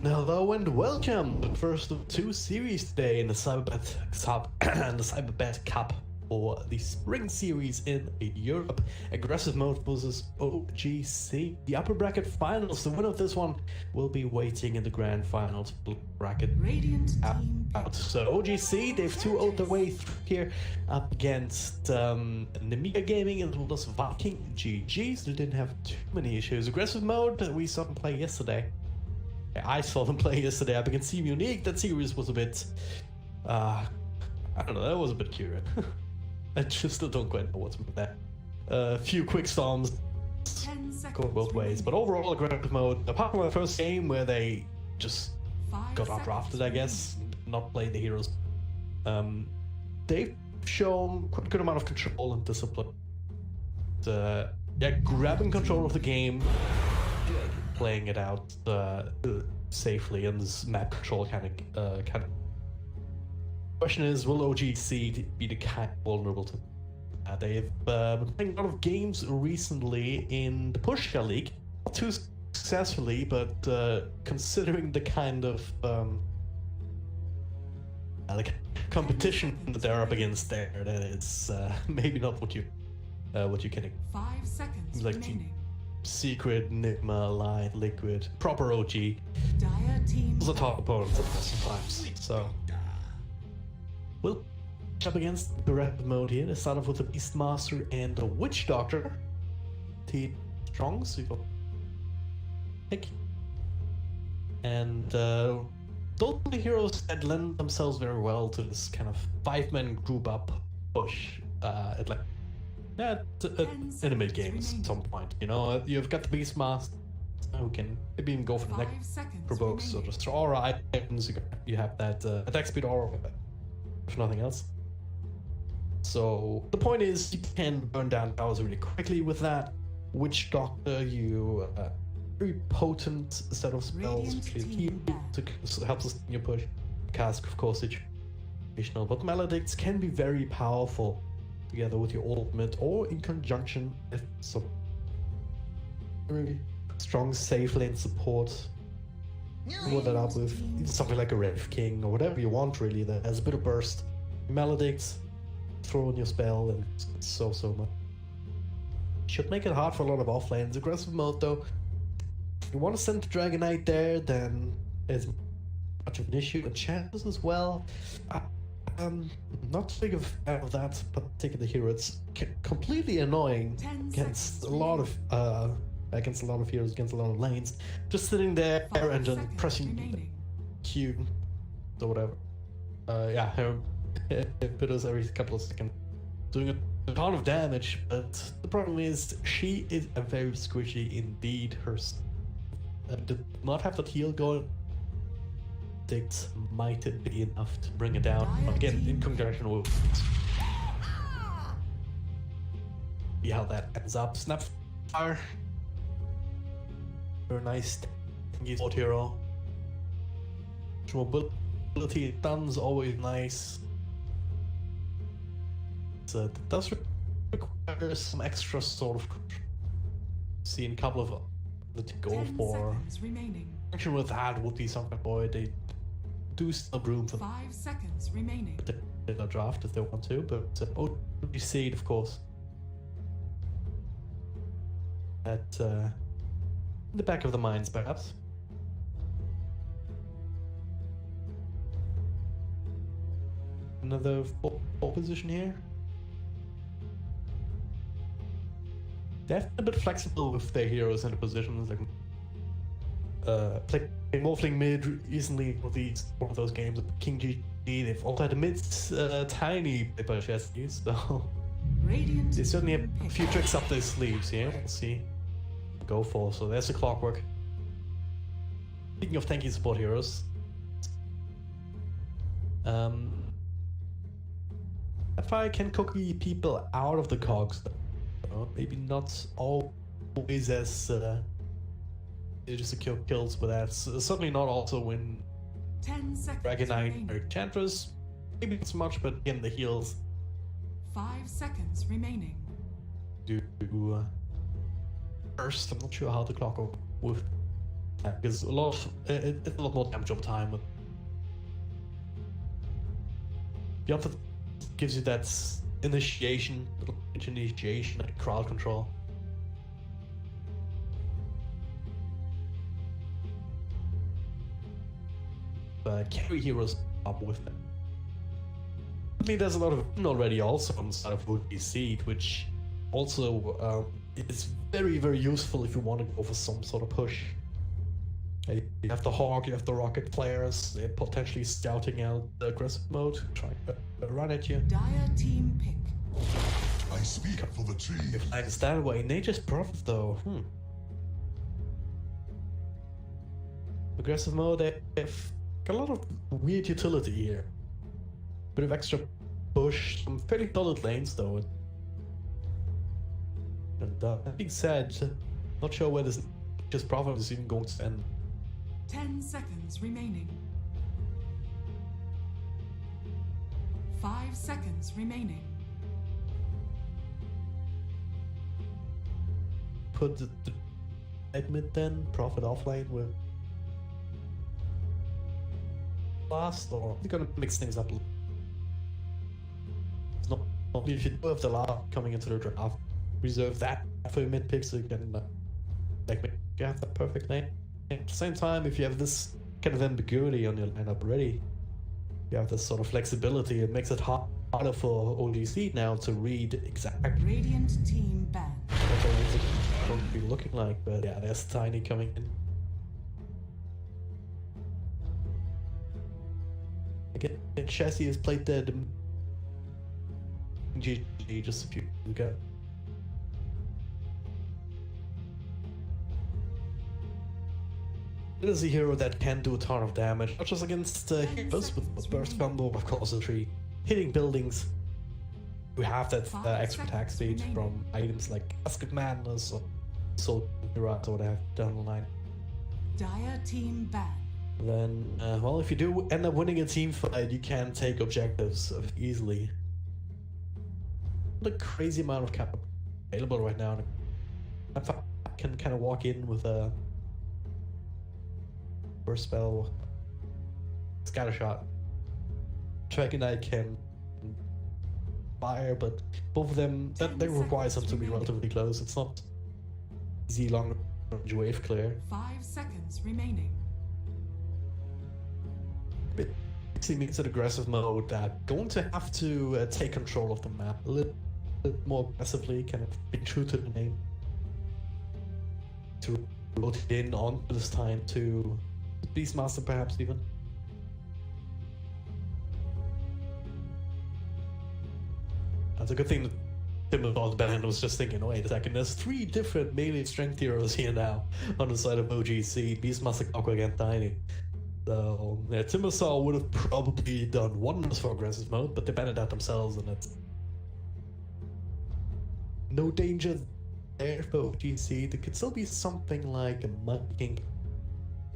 hello and welcome to the first of two series today in the Cyber.bet Cup and the Cyber.bet Cup for the spring series in Europe. Aggressive mode versus OG.Seed. The upper bracket finals. The winner of this one will be waiting in the grand finals bracket. Radiant team pick. Out. So OG.Seed, they've 2-0'd their way through here up against Nemiga Gaming and thus Viking GGs. They didn't have too many issues. Aggressive mode, we saw them play yesterday. I saw them play yesterday up against Team Unique. That series was a bit, I don't know, that was a bit curious. I just still don't quite know what's with that. A few quick storms go both ways, but overall aggressive mode, apart from the first game where they just got outdrafted, I guess, not playing the heroes, they've shown quite a good amount of control and discipline. Yeah, grabbing control of the game, playing it out safely, and this map control kind of. Question is, will OG.Seed be the kind vulnerable to? They've been playing a lot of games recently in the Pushka League, not too successfully, but considering the kind of like competition that they're up against there, that it's maybe not what you can. 5 seconds like remaining. Secret, Nigma, Light, Liquid, proper OG. Dire team. Those are top opponents at the best of times. So we'll up against the rapid mode here. They start off with the Beastmaster and the Witch Doctor. T strong, so you got pick. And those are the heroes that lend themselves very well to this kind of 5-man group up push at like in the mid games at some point. You know, you've got the Beastmaster who can maybe even go for the next provokes, so just aura items. You have that attack speed aura, if nothing else. So the point is, you can burn down towers really quickly with that. Witch Doctor, you very potent set of spells which is key to help sustain your push. Cask, of course, situational, but Maledicts can be very powerful together with your ultimate or in conjunction with some very strong safe lane support. What that up with something like a Rev King or whatever you want, really, that has a bit of burst. Maledicts, throw in your spell, and so much. Should make it hard for a lot of offlanes. Aggressive mode though, if you want to send the Dragon Knight there, then it's much of an issue. And chances as well. Not too big of a fan of that particular hero. It's completely annoying against a lot of heroes, against a lot of lanes. Just sitting there and then pressing Q or whatever. It piddles every couple of seconds, doing a ton of damage. But the problem is, she is a very squishy indeed. Her did not have that heal going. Might it be enough to bring it down again in conjunction with see how that ends up. Snapfire, very nice support hero. Mobility stuns always nice. So it does require some extra sort of seeing a couple of to go for. Conjunction with that would be something, boy, they do still have room for 5 seconds remaining. a draft if they want to, but OG.Seed, of course, at in the back of the minds, perhaps. Another four position here. They're a bit flexible with their heroes in the positions. Like play Morphling mid recently, one of those games with King GG. They've also had a mid tiny paper chesty, so they certainly have a few tricks up their sleeves here. We'll see. Go for. So there's the clockwork. Speaking of tanky support heroes, if I can cookie people out of the cogs, Maybe not always as just secure kills, but that's certainly not also when 10 seconds Dragon Knight remaining. or Enchantress. Maybe not so much, but again, the heals 5 seconds remaining. do first. I'm not sure how the clock will with because it's a lot more damage over time. But Beyond that gives you that initiation, like crowd control. Carry heroes up with them. I mean, there's a lot of already also on the side of OG.Seed, which also is very, very useful if you want to go for some sort of push. You have the Hawk, you have the Rocket players, they're potentially scouting out the aggressive mode, trying to run at you. Dire team pick. I speak for the team. If I understand way, Nature's Prophet though, Aggressive mode, they have got a lot of weird utility here. Bit of extra push, some fairly solid lanes though. And that being said, not sure where this Nature's Prophet is even going to end. 10 seconds remaining. 5 seconds remaining. Put the admit then, Prophet offlane with last, or you're gonna mix things up a little. It's not if you do have the last coming into the draft, reserve that for your mid pick so you can like you have that perfect lane. At the same time, if you have this kind of ambiguity on your lineup already, you have this sort of flexibility. It makes it harder for OG.Seed now to read exactly Radiant team ban. what their lanes are going to be looking like. But yeah, there's Tiny coming in. Again, Chassis has played dead. GG just a few ago. It is a hero that can do a ton of damage, not just against heroes, with the burst combo, of course, the 3 hitting buildings. You have that extra attack speed from items like Basket Madness or Soul Mirage or whatever down the line. Dire team ban. Then, well, if you do end up winning a team fight, you can take objectives easily. What a crazy amount of cap available right now. I can kind of walk in with a burst spell, scatter shot. Dragon Knight can fire, but both of them they require them to be relatively close. It's not easy long range wave clear. 5 seconds remaining. It actually makes it aggressive mode that going to have to take control of the map a little bit more aggressively, kind of be true to the name. To rotate in on this time to Beastmaster perhaps even. That's a good thing that Tim about Ben was just thinking, wait a second, there's 3 different melee strength heroes here now on the side of OG.Seed, Beastmaster, Aqua, and Tiny. So, yeah, Timbersaw would have probably done wonders for aggressive mode, but they banned that themselves, and it's no danger there for OG.Seed. It could still be something like a Mud King.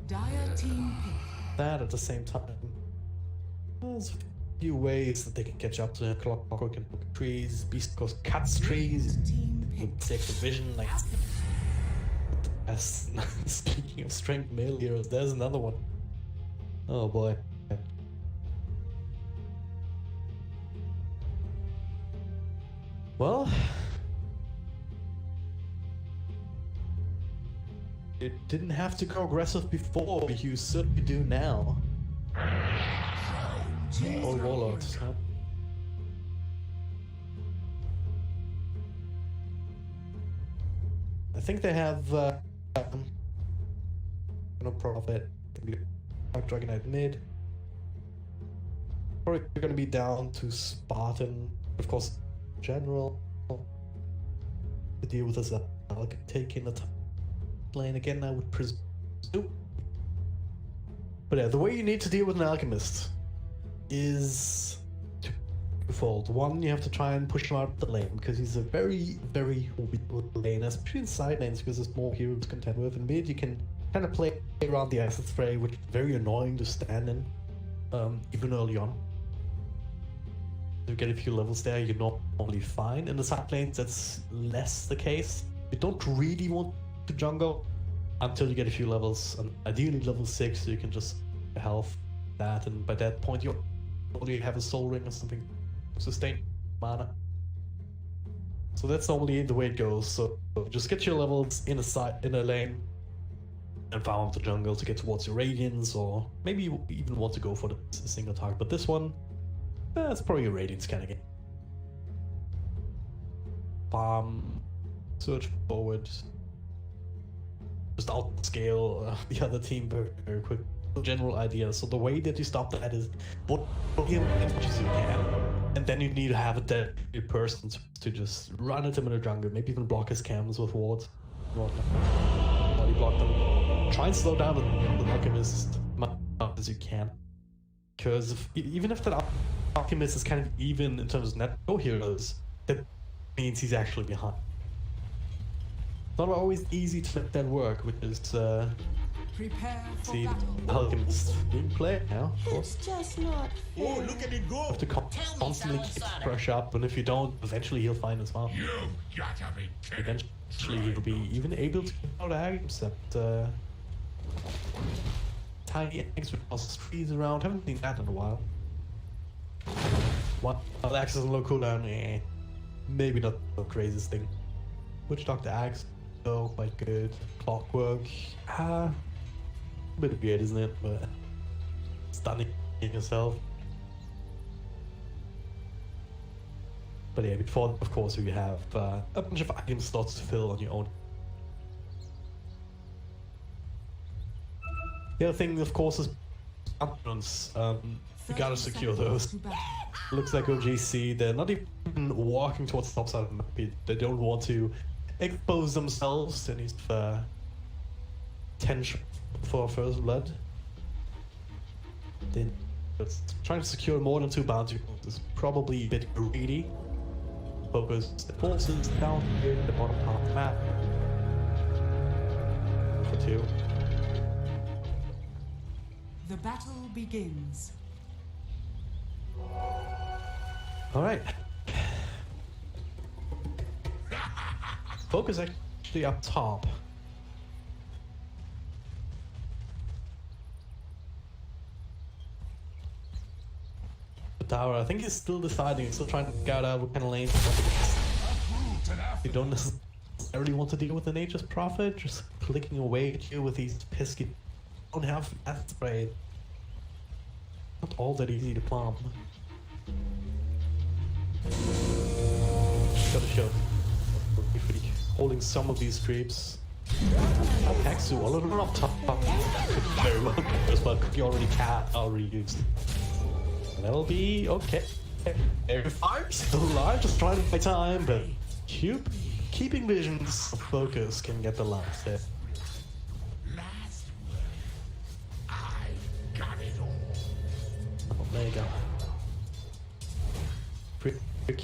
Dire team pick. That at the same time. There's a few ways that they can catch up to the Clockwork can hook trees, Beast Coast cuts trees, Team pick. take the vision, like as speaking of strength male heroes, there's another one. Oh boy. Well, it didn't have to go aggressive before, but you certainly do now. All warlords, huh? I think they have no profit. Dragon Knight mid. Probably going to be down to Spartan, of course. General to deal with this. I'll take in the top lane again. I would presume. But yeah, the way you need to deal with an alchemist is to twofold. One, you have to try and push him out of the lane, because he's a very, very weak laner, especially in side lanes, because there's more heroes to contend with. In mid, you can kind of play around the acid spray, which is very annoying to stand in, even early on. You get a few levels there, you're not normally fine. In the side lanes, that's less the case. You don't really want to jungle until you get a few levels, and ideally level 6, so you can just health that, and by that point you probably have a soul ring or something to sustain mana. So that's normally the way it goes. So just get your levels in a lane and farm the jungle to get towards your radiance, or maybe you even want to go for the single target. But this one, it's probably a radiance kind of game. Farm, search forward, just outscale the other team very, very quick. General idea. So the way that you stop that is put him as much as you can, and then you need to have a dedicated person to just run at him in the jungle, maybe even block his cams with wards. Body block them. Try and slow down the alchemist as much as you can, because even if that alchemist is kind of even in terms of net heroes, that means he's actually behind. It's not always easy to make that work, which is Prepare for see battle. alchemist being played now, of course. It's just not fair. Oh, look at it go! You have to constantly keep pressure up, and if you don't, eventually he'll find as well. You gotta be kidding. Eventually he'll be even able to get out items that tiny eggs with lots of trees around. Haven't seen that in a while. What? Axe doesn't low cooldown, maybe not the craziest thing. Witch Doctor Axe, though, quite good. Clockwork, a bit weird, isn't it? But stunning yourself. But yeah, before, of course, we have a bunch of item slots to fill on your own. The other thing, of course, is champions. You gotta secure those. Looks like OG.Seed, they're not even walking towards the top side of the map. They don't want to expose themselves to any tension for first blood. Then trying to secure more than 2 bounty is probably a bit greedy. Focus the forces down here in the bottom half of the map. For 2. The battle begins. Alright. Focus actually up top. The tower, I think he's still deciding, he's still trying to figure out what kind of lanes you don't necessarily want to deal with the Nature's Prophet, just clicking away at you with these pesky don't have that spray. Not all that easy to farm. Gotta show. Holding some of these creeps. Hexu, a little bit up top. Very well, but you already already used. That'll be okay. Every fire still alive, just trying to buy time, but keeping visions of focus can get the last hit. Oh, there you go. Quick.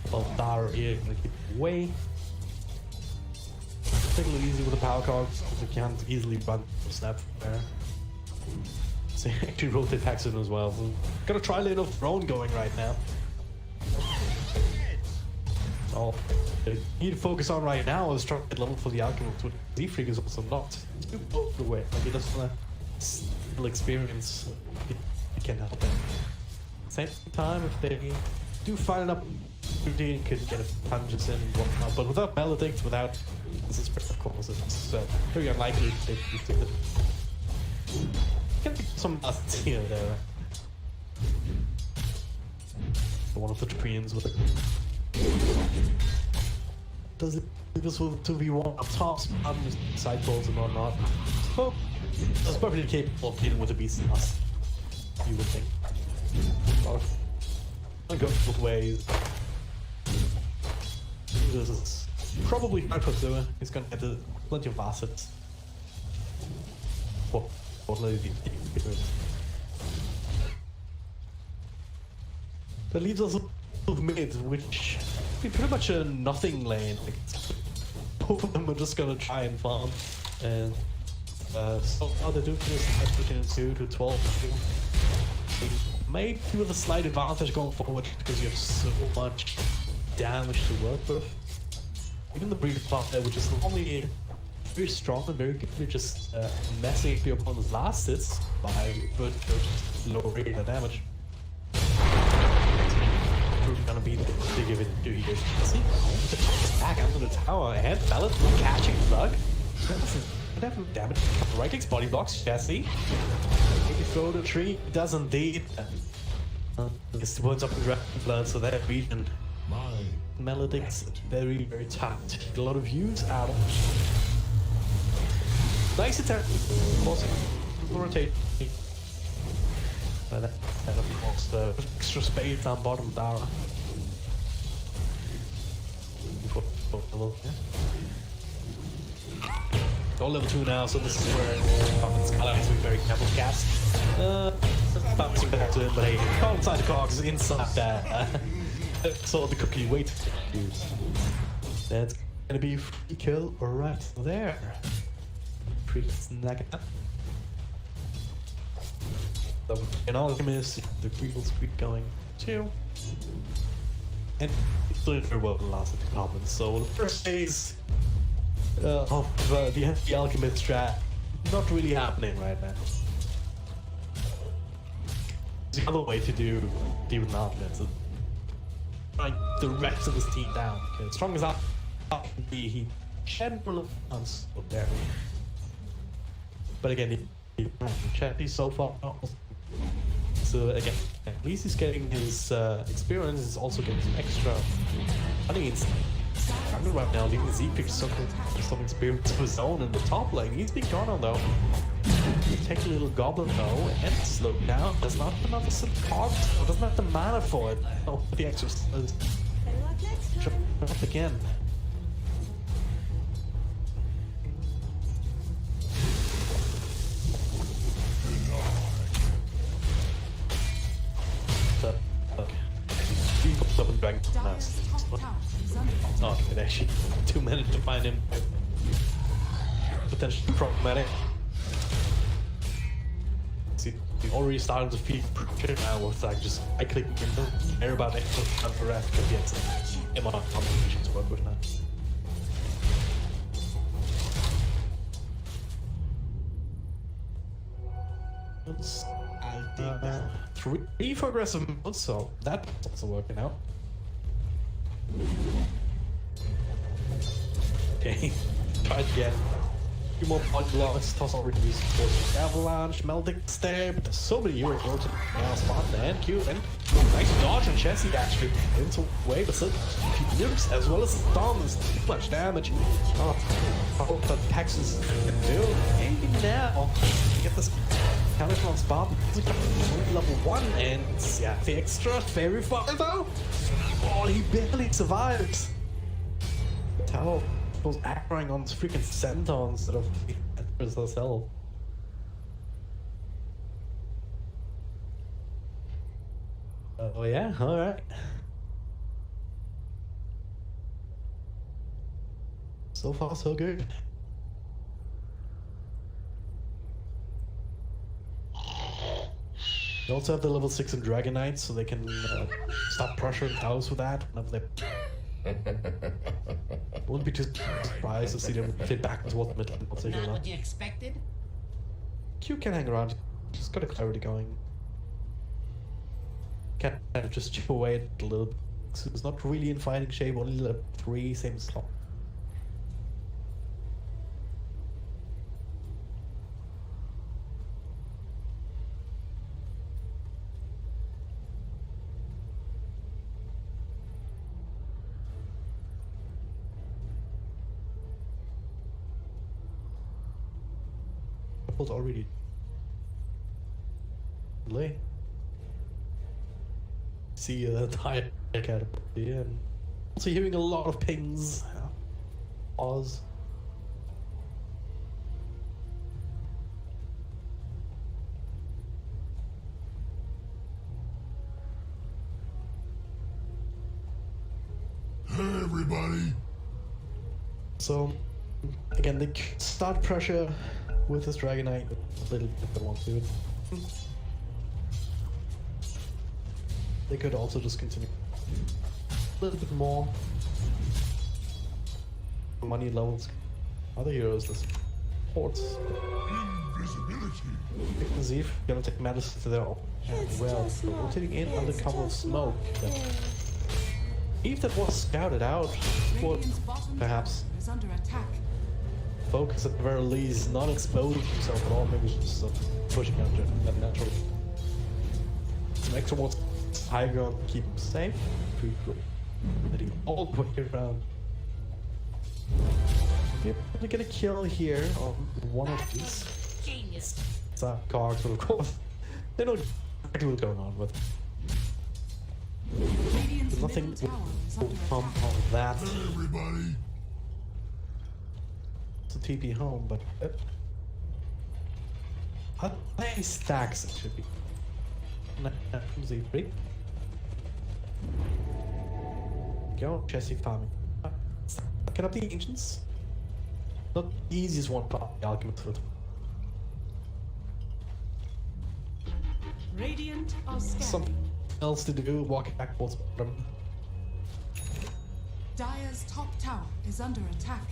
Bo3 here, gonna keep it away. Take it easy with the power cards, because you can't easily run the snap from there. So you actually rotate Hexen as well. So got a tri-lane of drone going right now. All they need to focus on right now is trying to get level for the Alchemist, with Z-Freak is also not too both the way. Like he doesn't want to still experience, it can help him. Same time, if they do find an opportunity, could get a punches in and whatnot, but without Maledict, without this is of course, it's very unlikely to take it. Can be some busts here there. For one of the Treants with it. Does it leave us with 2v1 up top, side balls and whatnot? So, it's perfectly capable of dealing with a beast in us, you would think. I'll go both ways. This is probably not pursuer. He's gonna get plenty of assets. That leaves us with mid, which be pretty much a nothing lane. Like, both of them are just gonna try and farm. And so how they do this is 2 to 12. Maybe with a slight advantage going forward because you have so much damage to work with. Even the breeder part there, which is normally very strong and very good, you're just messing up your opponent's last hits by lowering the damage. Probably gonna be the big event to here. See, back onto the tower and Ballot catching Bug. Definitely damage. Right clicks, body blocks, chassis. Maybe throw the tree. Does indeed. Gets the points up in dragon blood, so that region. Melodic's very, very tapped. A lot of views out of. Nice attack. Also, rotate. That of course the extra space on bottom tower. All level 2 now, so this is where Skylar has to be very careful to cast. Bouncing back to him, but hey, call inside the cogs, inside that. So the cookie, wait. That's gonna be free kill right there. Free snag it. So, an Alchemist, the Greeble Squeak going too. And it's doing very well in the last department. So the first phase of the Alchemist strat not really happening right now. The other way to do Demon Alchemist is trying the rest of his team down. Okay, as strong as that can be, he can rely on so there. But again, he's so far. So again, at least he's getting his experience. He's also getting some extra money. I'm right now leaving Z pick some experience of his own in the top lane. He's been gone on though. Take a little goblin though and slow down. There's not enough of some cards. Doesn't have the mana for it. Oh, the extra up again. Double dragon. Nice. Oh, it actually 2 minutes to find him. Potentially problematic. See, he already started to feed pressure now with like just I click into care about extra time for rest because he has him on combinations to work with now. I'll take that. 3 for aggressive mode, so that's also working out. Okay, try again. 2 more point blocks, toss already used for avalanche, melting stare, but there's so many heroes go to now spot and Q and nice dodge and chassis actually into way, but still nukes as well as stuns, too much damage. Oh, I hope that Texas can do maybe now. Get this counter on spot. Level 1 and yeah, the extra very far though. Oh, he barely survives. Tower was aggroing on this freaking centaur instead of herself. Oh yeah, alright. So far so good. They also have the level 6 in Dragon Knights, so they can stop pressuring towers with that whenever they... Wouldn't be too surprised to see them play back towards the middle. Not what you expected? Q can hang around, just got a clarity going. Can kind of just chip away at a little bit. So it's not really in fighting shape, only level 3, same slot. Already lay. See the entire cat and also hearing a lot of pings. Oz. Hey, everybody. So, again, they start pressure with this Dragon Knight a little bit if they want to. They could also just continue a little bit more. Money levels. Other heroes, the supports. Invisibility. Zef gonna take matters to their own as well. So rotating in under cover of smoke. If that was scouted out, would Radiant's bottom perhaps tower is under attack. focus at the very least, not exposing himself at all, maybe just pushing out that natural. Some extra towards high ground, keep him safe. Pretty cool. Letting all the way around. We're gonna get a kill here on one of these. Genius. Cards, but of course, they know exactly what's going on with. Radiant's There's nothing middle tower is will under come attack. of that. Hey, everybody. It's a TP home, but how many stacks it should be? Z3. Go, Jesse farming. Can up the ancients? Not the easiest one, but the alchemist foot. Radiant are scanning. Something else to do, walking back towards bottom. Dire's top tower is under attack.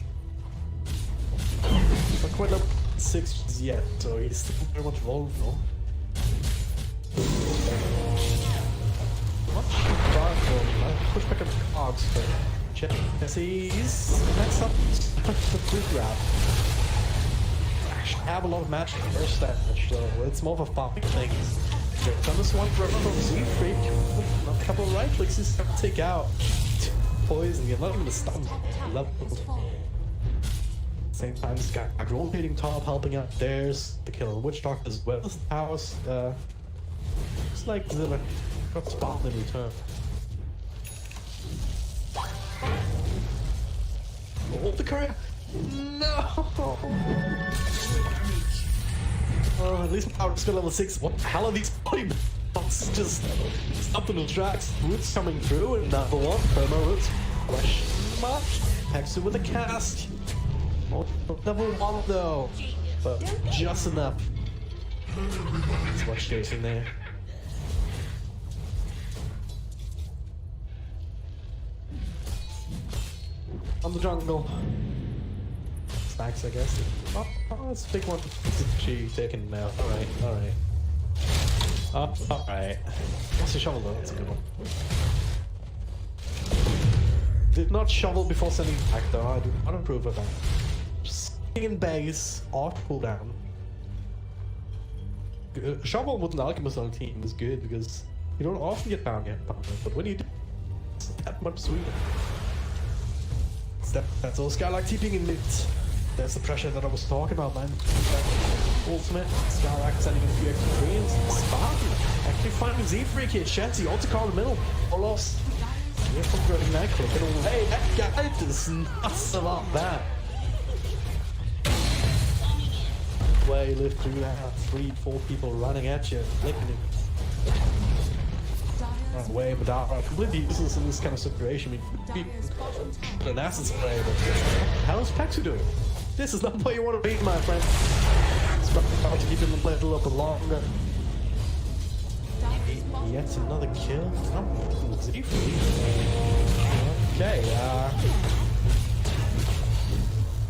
Not quite up 6 yet, so he's still very much vulnerable. Much far from push back on the cards, but Jesse's next up the blue grab. Actually have a lot of match in the first damage, so it's more of a farming thing. On this one from Z-Freak, a couple of right clicks he's gonna take out. Poison, you're not gonna stun levels. Same time, this guy rotating top, helping out theirs to kill Witch Doctor as well as the house. It's like Zilla got spot in return. Oh, the courier! No! Oh, at least power skill level 6. What the hell are these body bots? Just stopping the tracks. Roots coming through, and number one, Perma Roots. Question mark. Hexer with a cast. Oh, level 1 though. But just enough. Let's watch Jason there. On the jungle. Stacks, I guess. Oh, let's pick one. She taken him out. Alright. Alright. What's the shovel though? That's a good one. Did not shovel before sending back though. I do not approve of that. Just sitting in base, off cooldown. Shovel with an alchemist on the team is good because you don't often get bound yet, but when you do, it's that much sweeter. That's all Skylark TPing in mid. There's the pressure that I was talking about, man. Ultimate, Skylark sending in a few extra greens. Spartan actually finding Z-Freak here. Shanty, Ulticar in the middle. All lost. Yeah, from Dragon Knight clicking away. That guy is nuts about that. Way live through that. 3-4 people running at you, flicking it. Run away, but are completely useless in this kind of situation. I mean, put an acid spray, but how's Paxu doing? This is not what you want to beat, my friend. It's about to keep him in play a little bit longer. Yet another kill. Okay,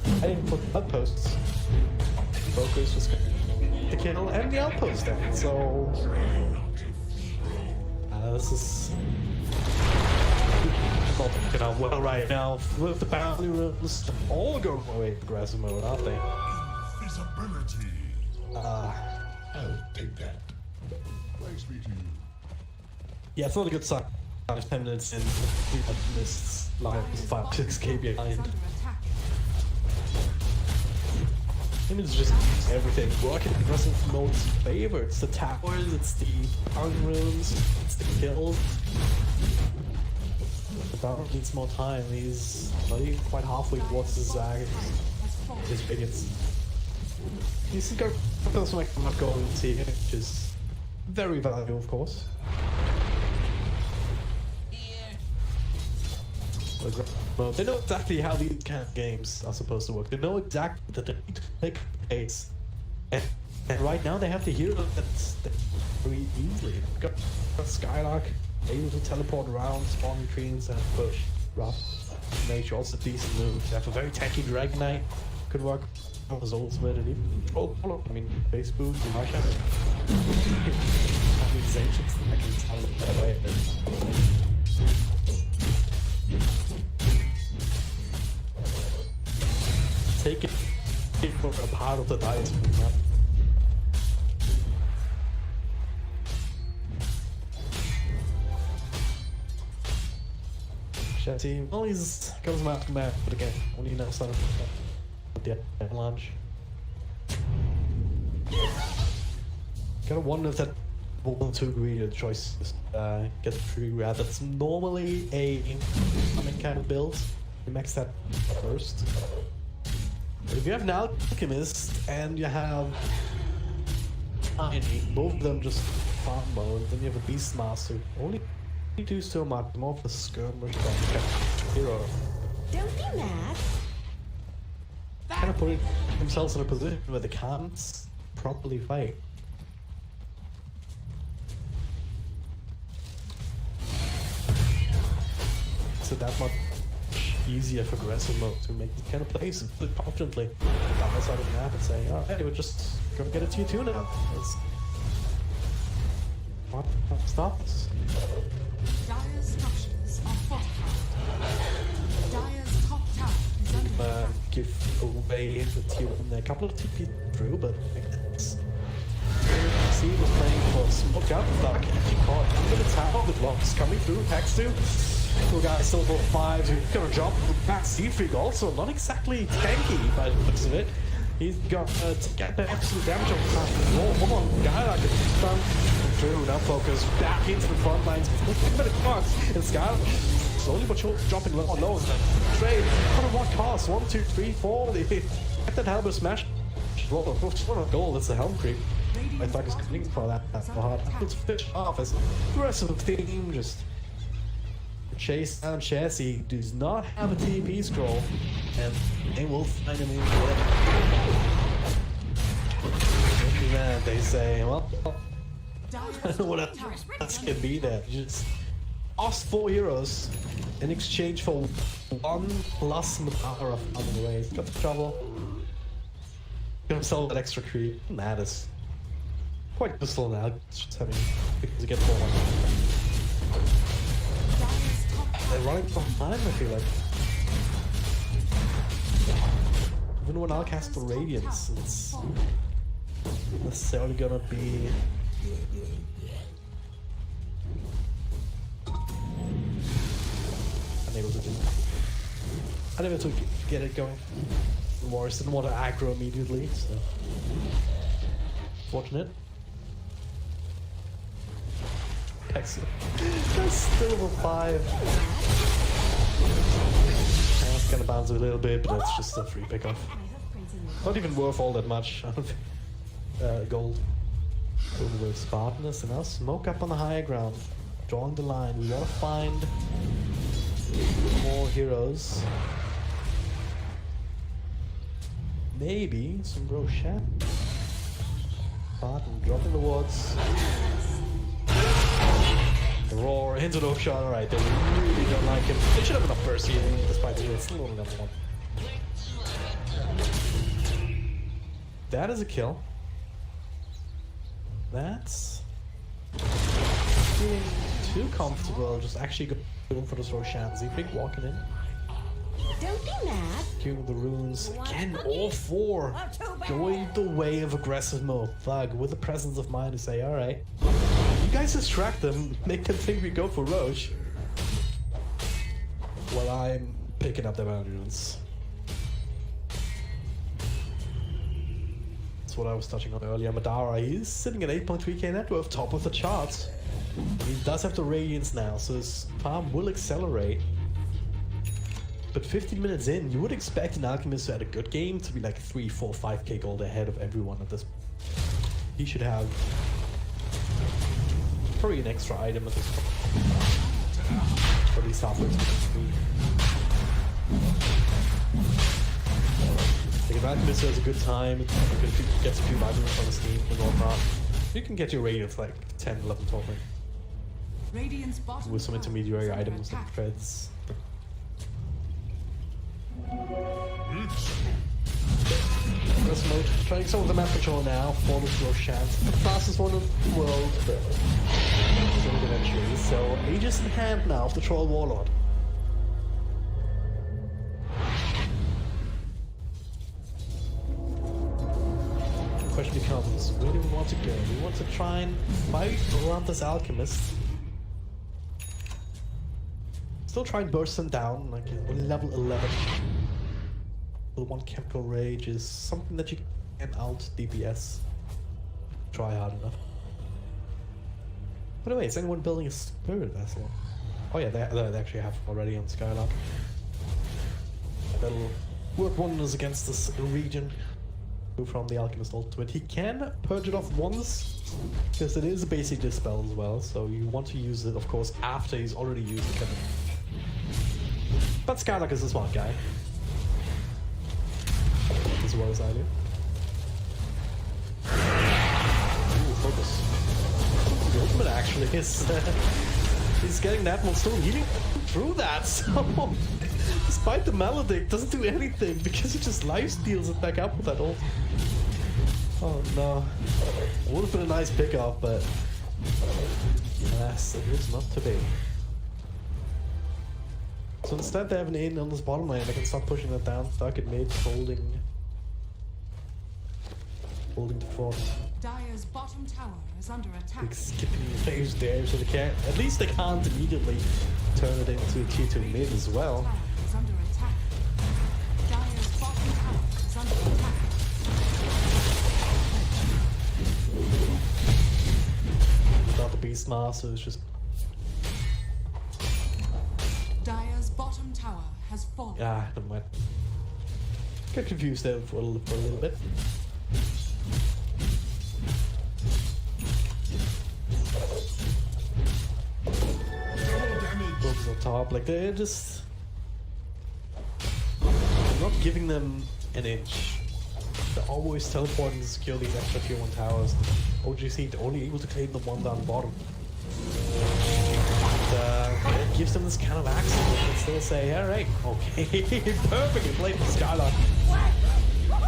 I didn't put outposts. Focus was the kill and the outpost down, so this is not working out well right now. With the bounty rules all going away aggressive mode, aren't they? Invisibility. I'll take that. Thanks be to you. Yeah, it's not a good sign. 10 minutes in, we have missed like 5-6k behind. Under attack. I mean, it's just everything working in aggressive mode's favor. It's the towers, it's the pound rooms, it's the kills. The Baron needs more time. He's not even quite halfway towards his bigots. He's got some like not golden tea, which is very valuable, of course. Well, they know exactly how these kind of games are supposed to work. They know exactly that they need to take pace. And right now they have the hero that's very easily. They've got Skylark able to teleport around, spawn trees and push. Rough. Mage also decent move. They have a very tanky Dragon Knight. Could work on his ultimate and even follow. I mean, base boost and Marsha. I mean, Zacians, I can tell it that way. Take it for a part of the dice. Shetty, well, he's got his map to map, but again, only now son of the avalanche. Gotta wonder if that wasn't too greedy a choice. Get the free grab. That's normally a coming kind of build. You max that first. But if you have an Alchemist and you have Tiny, both of them just farm mode, then you have a Beastmaster. Only do so much, more of a skirmish hero. Don't be mad. Kind of putting themselves in a position where they can't properly fight. So that much easier for aggressive mode to make these kind of plays and flip confidently down the side of the map and saying, oh, hey, we're just gonna get a tier 2 now. What? Stop this. Dire's structures are fortified. Dire's top tower is under Give away the tier 1 a couple of TP through, but it's C was playing for smoke up, Dark actually caught under the tower with locks coming through, hacks to. Poor guy still got 5, he's gonna jump back. Seafreak also not exactly tanky by the looks of it. He's got to get the absolute damage on the top. Come on, guy like a stun through, now focus back into the front lines. But it works. And Sky slowly but surely dropping low on low. Trade, what what cost? 1, 2, 3, 4. They get that Helmet smash. What a goal, that's the helm creep. My thug is coming for that hard. It's fish off as the rest of the team just chase down Chassis does not have a TP scroll, and they will find him in the end. They say, well, I don't know what else can be there. You just lost 4 heroes in exchange for 1 plus Madara of other ways. Got the trouble. Got himself that extra creep. That is quite useful now. Just having to get forward. They're running behind, I feel like. Even when I'll cast the Radiance, it's necessarily gonna be unable to get it going. Morris didn't want to aggro immediately, so fortunate. Excellent. That's still over 5. That's gonna bounce a little bit, but that's just a free pickoff. Not even worth all that much. Gold. Over with Spartanus, and now smoke up on the higher ground. Drawing the line. We want to find more heroes. Maybe some Roshan. Spartan dropping the wards. The roar into the shot. Alright, they really don't like him. They should have enough Percy despite the it's still only number 1. That is a kill. That's feeling too comfortable. Just actually going for this Roshan. Zephyr walking in. Don't be mad. Queuing the runes. Again, all 4 going the way of aggressive mode. Thug with the presence of mind to say, alright. You guys distract them, make them think we go for Roche. While I'm picking up the runes. That's what I was touching on earlier. Madara, he's sitting at 8.3k net worth, top of the charts. He does have the Radiance now, so his farm will accelerate. But 15 minutes in, you would expect an Alchemist who had a good game to be like 3, 4, 5k gold ahead of everyone at this point. He should have probably an extra item at this point. Or at least halfway to 3. Like if Alchemist has a good time, because he gets a few items on his team and whatnot, you can get your Radiant like 10, 11, 12 ring. Radiant's bottom With some tower intermediary is under items like attack. treads. First mode, trying some of the map control now for the slow chance. The fastest one in the world, but eventually. So Aegis in hand now of the Troll Warlord. The question becomes, where do we want to go? We want to try and fight around this Alchemist. Still try and burst them down, like on level 11. The one chemical rage is something that you can out DPS. Try hard enough. By the way, is anyone building a spirit vessel? Oh yeah, they actually have already on Skylark. That'll work wonders against this region. From the Alchemist ultimate. He can purge it off once, because it is a basic dispel as well, so you want to use it, of course, after he's already used it. But Skylark is a smart guy. As well as I do. Ooh, focus. The ultimate actually is he's getting that one, still healing through that, so despite the Maledict, doesn't do anything because he just lifesteals it back up with that ult. Oh no. Would have been a nice pickoff, but alas, it was not to be. So instead they have an in on this bottom lane, they can start pushing that down, stuck at mid, holding the fort. Dire's bottom tower is under attack. Like skipping phase there, so they can't, at least they can't immediately turn it into a tier 2 mid as well. Tower is under attack. Dire's bottom tower is under attack. Without the Beastmaster, it's just... Dire's bottom tower has fallen. never mind. Got confused there for a little bit. Focus on top, like they're just not giving them an inch. They're always teleporting to secure these extra tier 1 towers. OG.Seed only able to claim the one down the bottom. And, it gives them this kind of access. They can still say, alright, okay, perfectly played for Skylark.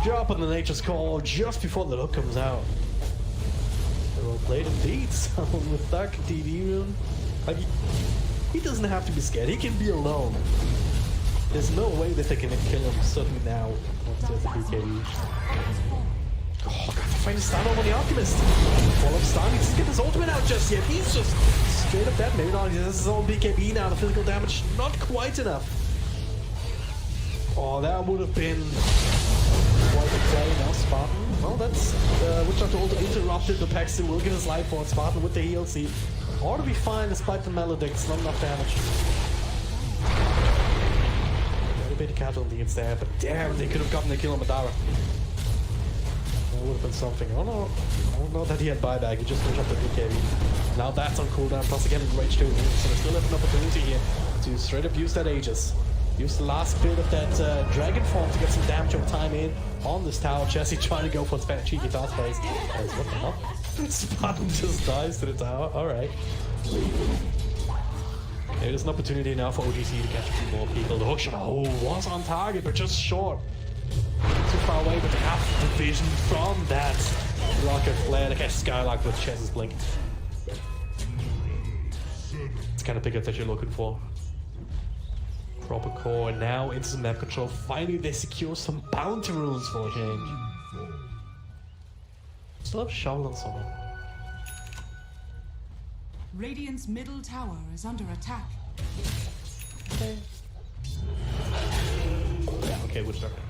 Drop on the Nature's Call just before the hook comes out. They're well played indeed. So with that DD rune, like, he doesn't have to be scared, he can be alone. There's no way that they can kill him suddenly now once there's a BKB. Oh god, they're trying to stand up on the Alchemist. Fall up stun, he doesn't get his ultimate out just yet. He's just straight up dead. Maybe not, he has his own BKB now, the physical damage not quite enough. Oh, that would have been quite a play now, Spartan. Well, that's Witch Doctor ult interrupted the Paxton, will get his life for Spartan with the heal seed. Ought to be fine despite the Maledicts, not enough damage. A bit of casualty instead, but damn, they could have gotten the kill on Madara. That would have been something. Oh no, I don't know that he had buyback, he just finished up the BKB. Now that's on cooldown, plus again in Rage 2, so they still have an opportunity here to straight up use that Aegis. Use the last bit of that Dragon Form to get some damage over time in on this tower. Jesse trying to go for its cheeky fast face. What the hell? Spartan just dies to the tower, alright. There's an opportunity now for OG.Seed to catch a few more people. The hookshot, was on target, but just short. Too far away, but they have the vision from that rocket flare to catch Skylark with Chess's blink. It's the kind of pickup that you're looking for. Proper core, now into some map control. Finally, they secure some bounty rules for a change. Still have a shovel on someone. Radiant's middle tower is under attack. Okay. Yeah, okay, Witch Doctor.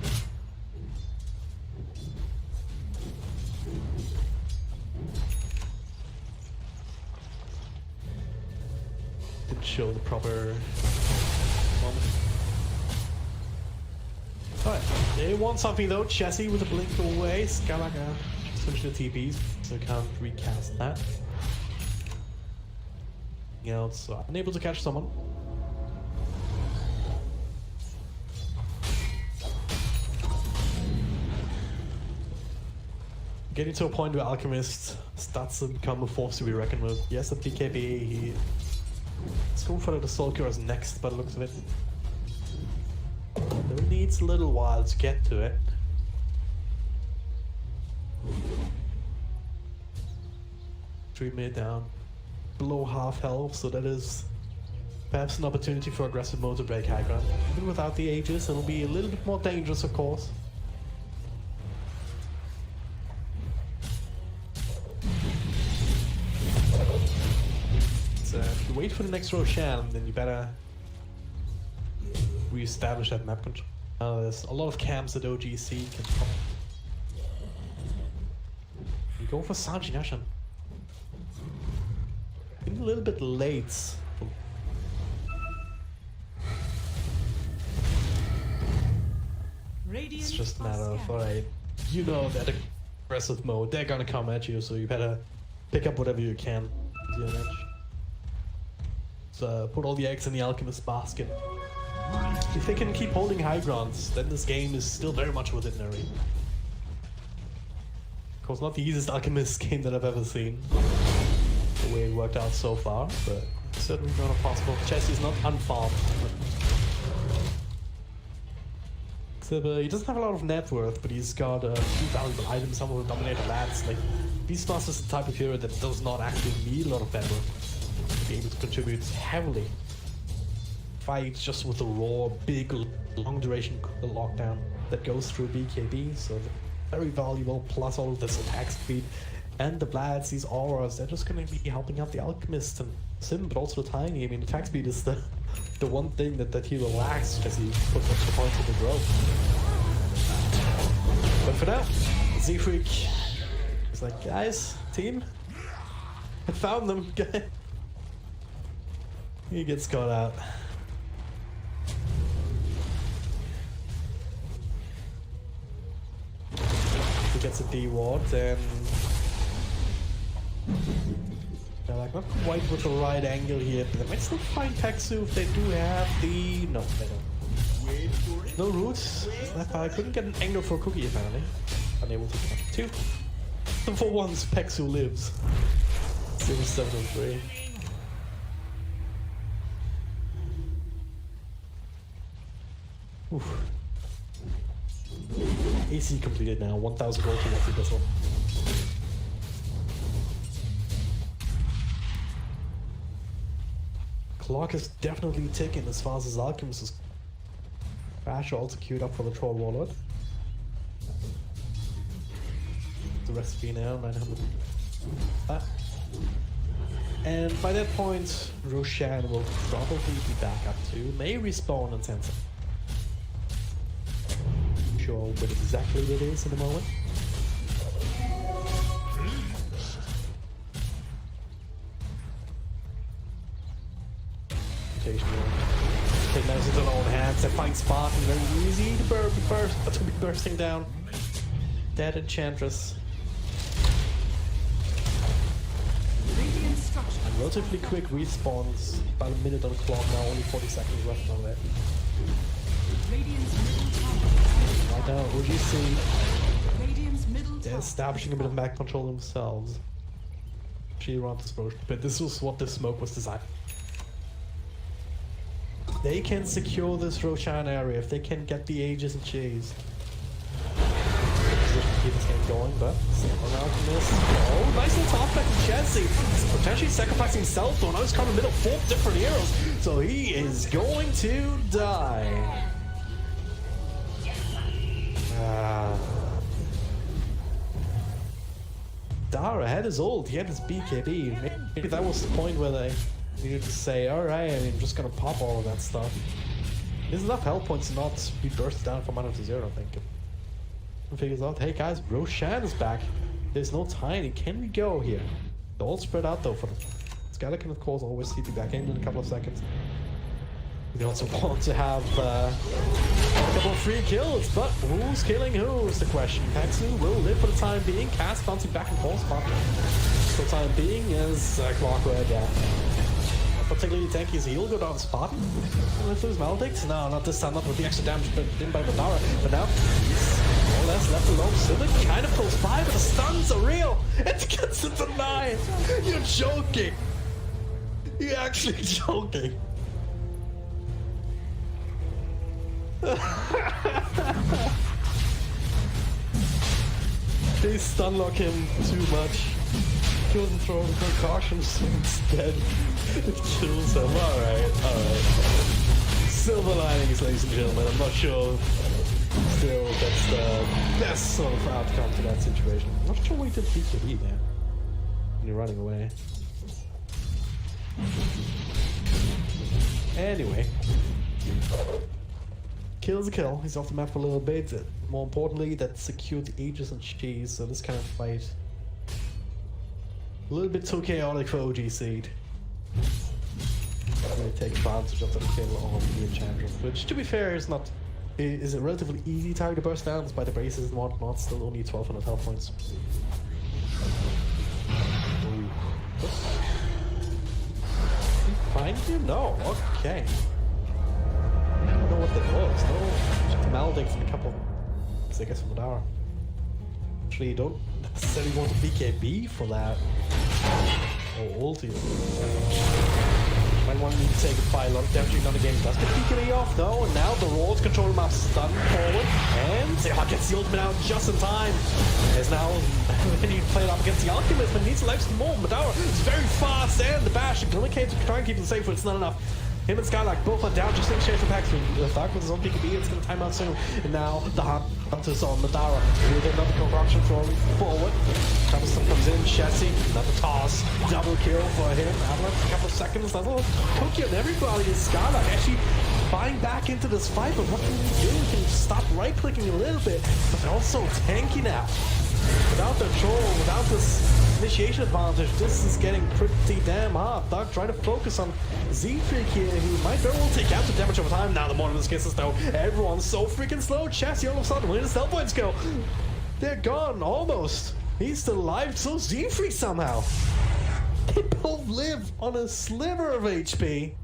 Didn't show the proper moment. Alright, they want something though. Chessie with a blink away. Skylark just finished the TPs, so can't recast that. Else, so unable to catch someone. Getting to a point where Alchemist starts to become a force to be reckoned with. Yes, at BKB, he's going for the Soul Cures next by the looks of it. It needs a little while to get to it. Three mid down, below half health, so that is perhaps an opportunity for aggressive mode to break high ground. Even without the Aegis, it'll be a little bit more dangerous, of course. So if you wait for the next Roshan, then you better re-establish that map control. There's a lot of camps that OG.Seed can come. You go for Sanji Nashan. Been a little bit late. It's just a matter of, alright, you know that aggressive mode, they're gonna come at you, so you better pick up whatever you can. So put all the eggs in the Alchemist basket. If they can keep holding high grounds, then this game is still very much within their reach. Of course, not the easiest Alchemist game that I've ever seen. The way it worked out so far, but certainly not impossible. Chelsea's not unfarmed. Except he doesn't have a lot of net worth, but he's got a few valuable items, some of the dominator lads. Like, Beastmaster is the type of hero that does not actually need a lot of net worth to be able to contribute heavily. Fights just with a raw, big, long duration lockdown that goes through BKB, so very valuable, plus all of this attack speed. And the Vlads, these auras, they're just going to be helping out the Alchemist and Sim, but also Tiny. I mean, attack speed is the one thing that hero lacks, because he puts extra points into growth. But for now, Z-Freak is like, guys, team, I found them. He gets caught out. He gets a D-ward, and they're like, not quite with the right angle here, but they might still find Peksu if they do have the... No, they don't. No roots. I couldn't get an angle for Cookie apparently. Unable to catch two. And for once, Peksu lives. 7-3. Oof. AC completed now. 1,000 gold to Lucky this one. Clock is definitely ticking as far as Alchemist is. Crash also queued up for the Troll Warlord. The recipe now, 900. And by that point, Roshan will probably be back up too. May respawn in 10 seconds. Not sure what exactly it is in a moment. Take matters into their own hands. They find spot and very easy to be bursting down. Dead Enchantress. And relatively quick respawns. About a minute on the clock now. Only 40 seconds left on that. Right now, OG.Seed. They're establishing a bit of map control themselves. She around this road, but this was what the smoke was designed. They can secure this Roshan area if they can get the Aegis and Chase. Keep this game going, but around this. Oh, nice little top back from Chelsea. Potentially sacrificing himself, though. Now he's caught in the middle, 4 different heroes. So he is going to die. Dara had his ult, he had his BKB. Maybe that was the point where they needed to say, alright, I'm just gonna pop all of that stuff. There's enough health points to not be burst down from 1 to 0, I think. And figures out, hey guys, Roshan is back. There's no Tiny. Can we go here? They're all spread out though for them. Skylar can of course always TP back in a couple of seconds. They also want to have a couple of free kills, but who's killing who is the question. Peksu will live for the time being. Cass bouncing back and forth spot for the time being is Clockwork, yeah. particularly tanky as he'll go down spot. Let's lose Maledict. No, not this time, not with the extra damage but in by Madara. But now he's more or less left alone. Simic kind of close by, but the stuns are real. It gets it to 9. You're joking. You're actually joking. They stun lock him too much. Couldn't throw the concussions instead. It kills him. Alright. Silver linings, ladies and gentlemen. I'm not sure. Still, that's the best sort of outcome to that situation. I'm not sure why he did BKB there. When you're running away. Anyway. Kills a kill. He's off the map for a little bit. More importantly, that secured the Aegis and Cheese, so this kind of fight a little bit too chaotic for OG.Seed. Really take advantage of the kill on the Enchantress, which to be fair is a relatively easy target to burst down despite the braces and whatnot, still only 1200 health points. Ooh. Find you? No, okay. I don't know what that was. No, just Maledict and a couple, I guess, from Madara. Actually, you don't necessarily want to BKB for that. Or ulti. Might want to take a fight. A lot of damage on the game. Does get BKB off though, and now the Rolls control map stun forward, and Seha gets the ultimate out just in time. As now when he played up against the Alchemist, but needs to life some more. Madara is very fast, and the bash and Glimmercade to try and keep him safe, but it's not enough. Him and Skylark both went down just in exchange for packs. Dark with his own BKB, it's going to time out soon. And now the Hunters on Madara with another concoction thrown forward. Troublesome comes in, Chassis, another toss. Double kill for him. Avalanche, a couple of seconds. That'll hook you and everybody. And Skylark actually buying back into this fight, but what can you do? You can stop right clicking a little bit, but they're also tanky now. Without the troll, without this initiation advantage, this is getting pretty damn hard. Dark trying to focus on Z-Freak here, who might very well take out the damage over time. Now the more of this kisses though, everyone's so freaking slow. Chassis all of a sudden, where does Hell points go? They're gone, almost. He's still alive, so Z-Freak somehow. They both live on a sliver of HP.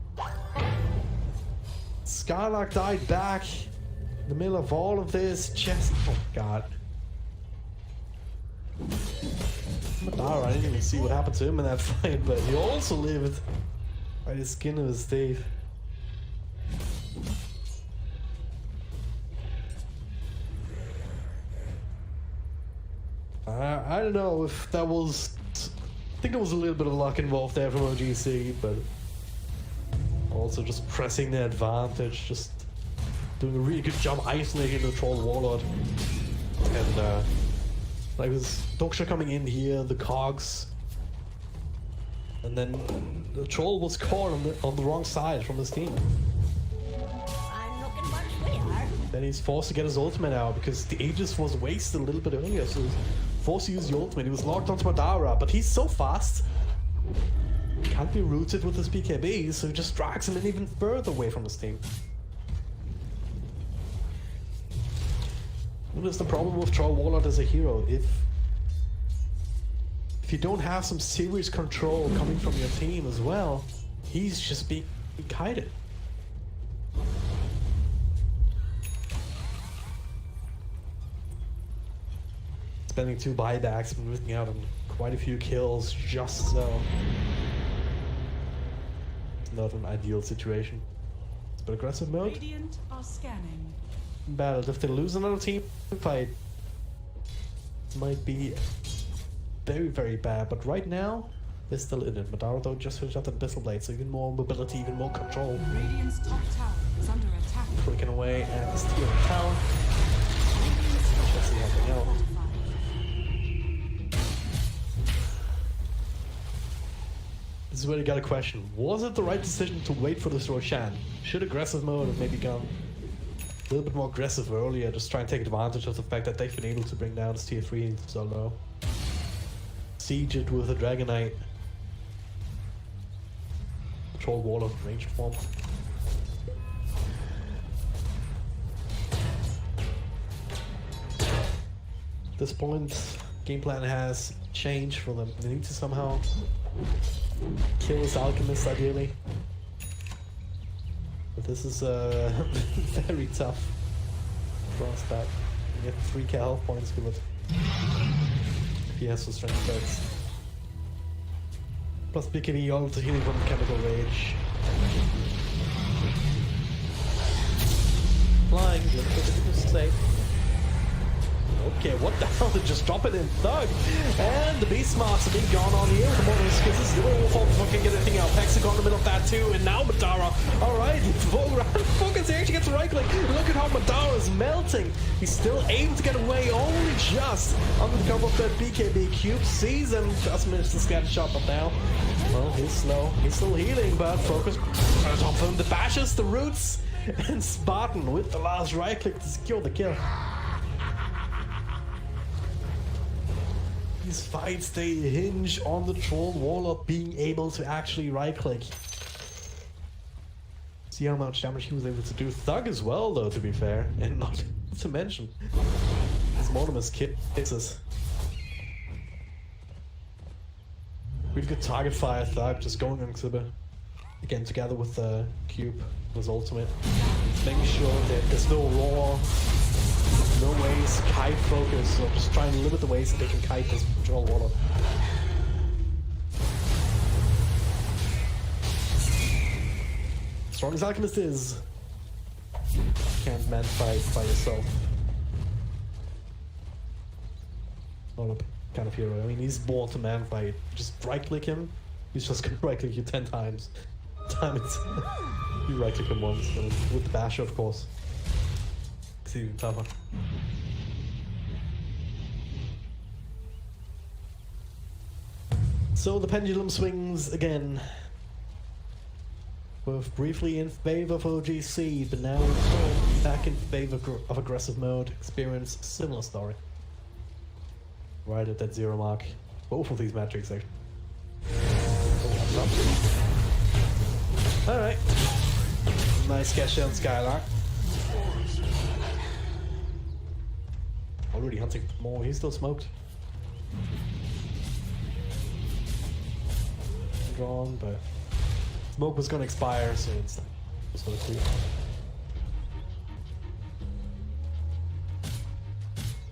Skylark died back in the middle of all of this. Chassis, oh god. Madara, I didn't even see what happened to him in that fight, but he also lived by the skin of his teeth. I don't know if that was... I think there was a little bit of luck involved there from OG.Seed, but also just pressing the advantage, just doing a really good job isolating the Troll Warlord. And like with Doksha coming in here, the cogs, and then the Troll was caught on the wrong side from his team. I'm looking much weird. Then he's forced to get his ultimate out because the Aegis was wasted a little bit earlier, so he was forced to use the ultimate. He was locked onto Madara, but he's so fast, can't be rooted with his BKB, so he just drags him in even further away from his team. What is the problem with Troll Warlord as a hero? If you don't have some serious control coming from your team as well, he's just being kited. Spending 2 buybacks and missing out on quite a few kills just so. It's not an ideal situation. But aggressive mode? Radiant are scanning. Battle. If they lose another team fight, it might be very, very bad. But right now, they're still in it. Madara though just finished out the Abyssal Blade, so even more mobility, even more control. Radiant's top tower is under attack. Clicking away at the steel tower. Let's see how they go. This is where you got a question. Was it the right decision to wait for this Roshan? Should aggressive mode have maybe gone a little bit more aggressive earlier, just try and take advantage of the fact that they've been able to bring down this tier 3 so low. Siege it with a Dragon Knight. Troll Warlord range form. At this point, game plan has changed for them. They need to somehow kill this alchemist ideally. But this is very tough. Cross that. You get 3k health points with it. If he has some strength stats. Plus BKB also healing from chemical rage. Flying, looks safe. Okay, what the hell did just drop it in Thug? And the Beastmaster being gone on here with the more risk because the Wolf fucking get anything out. Hexagon in the middle of that too, and now Madara. Alright, focus here, she gets a right click. Look at how Madara is melting. He's still able to get away only just under the cover of that BKB cube. Sees him, just managed to get a shot, but now, well, he's slow. He's still healing, but focus. Trying to top him, the bashes, the roots, and Spartan with the last right click to secure the kill. These fights, they hinge on the Troll Warlock being able to actually right-click. See how much damage he was able to do. Thug as well, though, to be fair. And not to mention, his Mortimer's kisses. Really good target fire, Thug, just going on Xibber. Again, together with the Cube, his ultimate. Making sure that there's no raw. No ways, kite focus, so just trying to limit the ways that they can kite this Troll Warlock. Strong as Alchemist is, can't man fight by yourself. Not a kind of hero. I mean, he's born to man fight. Just right click him, he's just gonna right click you 10 times. Damn it. You right click him once, and with the basher, of course. It's even tougher. So the pendulum swings again. Both briefly in favor of OG.Seed, but now back in favor of aggressive mode. Experience similar story. Right at that 0 mark. Both of these metrics actually. Alright. Nice catch on Skylark. Already hunting for more, he's still smoked. Drawn, but smoke was gonna expire, so it's sort of clear.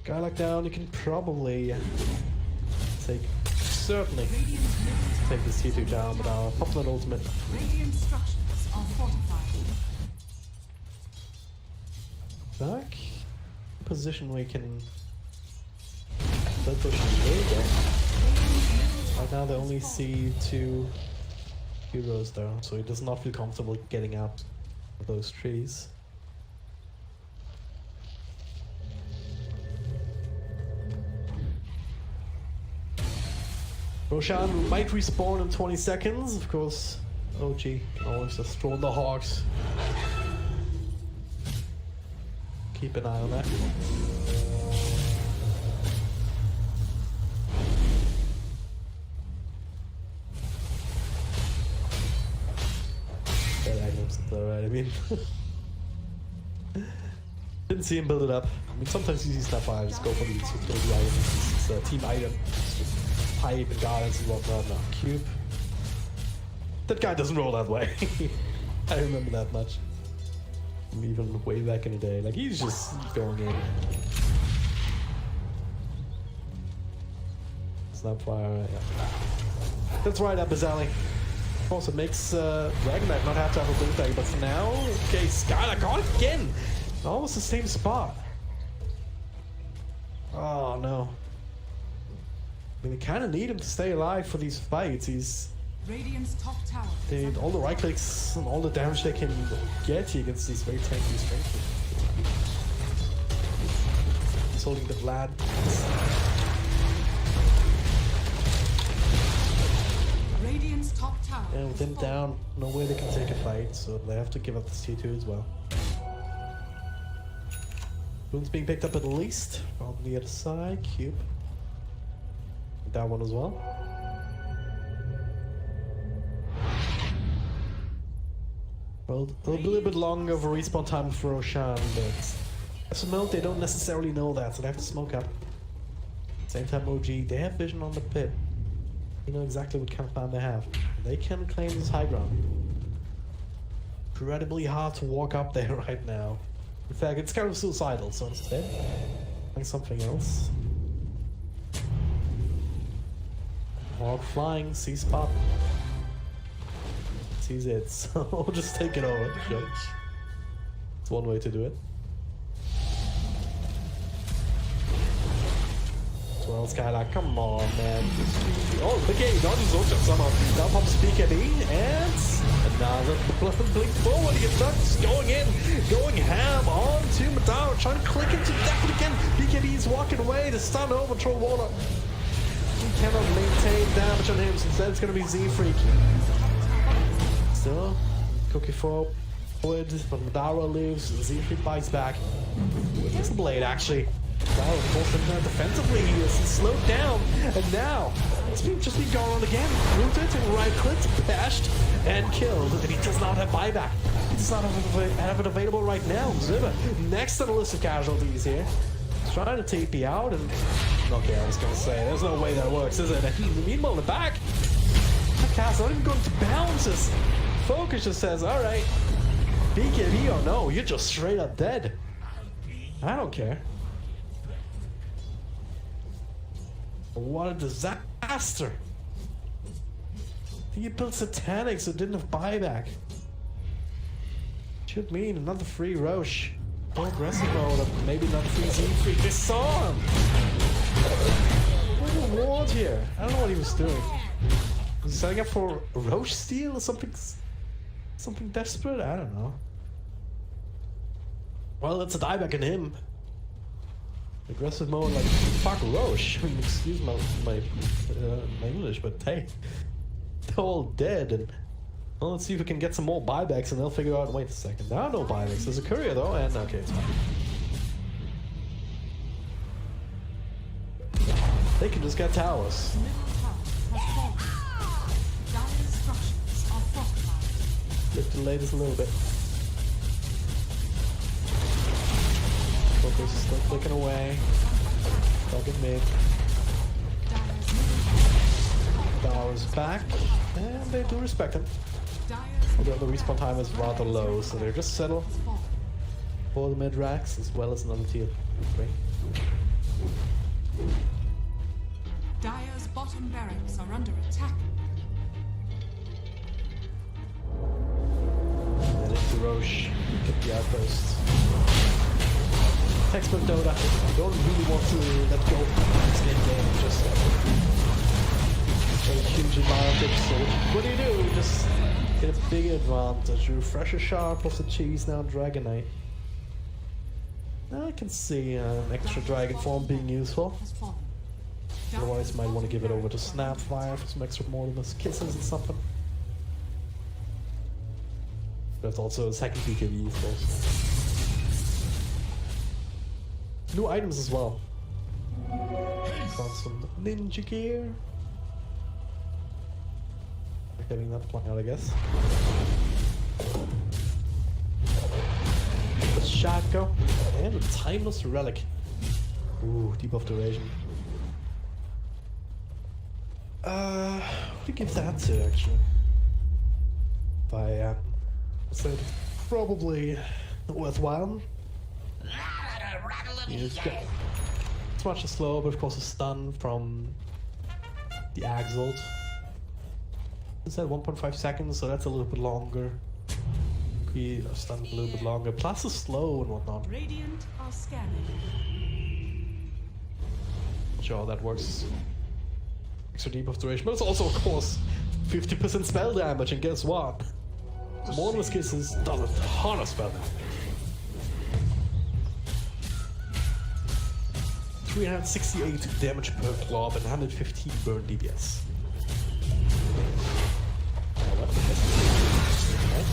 Guy like down, you can probably certainly take this T2 down, but I'll pop that ultimate. Radiant structures are fortified. Back position we can push there you go. Right now they only see 2 heroes though, so he does not feel comfortable getting out of those trees. Roshan might respawn in 20 seconds, of course. OG can always just throw in the Hawks. Keep an eye on that. Alright, I mean, didn't see him build it up. I mean, sometimes you see Snapfire just go for these items. It's a team item. Just pipe and gardens and whatnot. No, Cube. That guy doesn't roll that way. I remember that much. Even way back in the day. Like, he's just going in. Snapfire, yeah. That's right up his alley. Of course, it makes Dragon Knight not have to have a blue tag, but for now, okay, Skylar got it again! Almost the same spot. Oh no. I mean, we kind of need him to stay alive for these fights. He's. Radiant's top tower. All the right clicks and all the damage they can get against these very tanky strength. He's holding the Vlad. Radiant's top tower. And with him down, no way they can take a fight, so they have to give up this T2 as well. Rune's being picked up at least. Probably the other side. Cube. That one as well. Well, it'll be a little bit longer of a respawn time for Roshan, but as a mode, they don't necessarily know that, so they have to smoke up. Same time, OG, they have vision on the pit. You know exactly what kind of plan they have. They can claim this high ground. Incredibly hard to walk up there right now. In fact, it's kind of suicidal, so instead, find something else. Hawk flying, C-spot. Sees it, so just take it over. Sure. It's one way to do it. Well, Skylar, come on, man. Oh, the game dodges also somehow. Now pops BKB, and another blink forward. He gets nuts, going ham onto Madara, trying to click into death again. BKB is walking away. The stun overthrow water. He cannot maintain damage on him, so instead it's going to be Z-Freak. Still, Cookie forward, but Madara lives. Z-Freak bites back. Here's the blade, actually. Wow, forced him defensively. He is slowed down, and now it's just been going on again. Rooted, right-clicked, bashed, and killed. And he does not have buyback. He does not have it available right now. Zibba, next to the list of casualties here. He's trying to TP out, and okay, I was gonna say, there's no way that works, is it? And meanwhile, in the back, Cass not even going to bounces. Focus just says, all right, BKB or no, you're just straight up dead. I don't care. What a disaster! He built Satanic, so didn't have buyback. Should mean another free Roche. More aggressive mode, maybe not free Z-Freak. They saw him! What a reward here. I don't know what he was doing. Was he setting up for a Roche steal or something desperate? I don't know. Well, it's a dieback in him. Aggressive mode, like, fuck Roche. I mean, excuse my English, but hey, they're all dead, and well, let's see if we can get some more buybacks, and they'll figure out. Wait a second, there are no buybacks. There's a courier though, and okay, it's fine. They can just get towers. Just delay this a little bit. Focus is still clicking away. Fucking mid. Dollars back, and they do respect him. Although the respawn time is rather low, so they're just settle for the mid racks as well as another tier. Great. Dire's bottom barracks are under attack. And into Roche, get the outpost. Textbook Dota. I don't really want to let go of this game. Just a huge advantage. So what do? Just get a big advantage. Refresher Sharp plus the cheese now Dragonite. Now I can see an extra Dragon form being useful. Otherwise, you might want to give it over to Snapfire for some extra Mortimer's Kisses or something. There's also a second BKB, of course. New items as well. Found some ninja gear. Getting that playing out, I guess. The Shaco and a timeless relic. Ooh, debuff duration. What do you give that to, actually? If I said it's probably worthwhile. It's much slower, but of course a stun from the Exalt. It's at 1.5 seconds, so that's a little bit longer. Be stunned a little bit longer. Plus a slow and whatnot. Radiant are scanning. Sure, how that works. Extra debuff duration, but it's also, of course, 50% spell damage, and guess what? Mortimer's Kisses does a ton of spell damage. 368 damage per club and 115 burn DPS.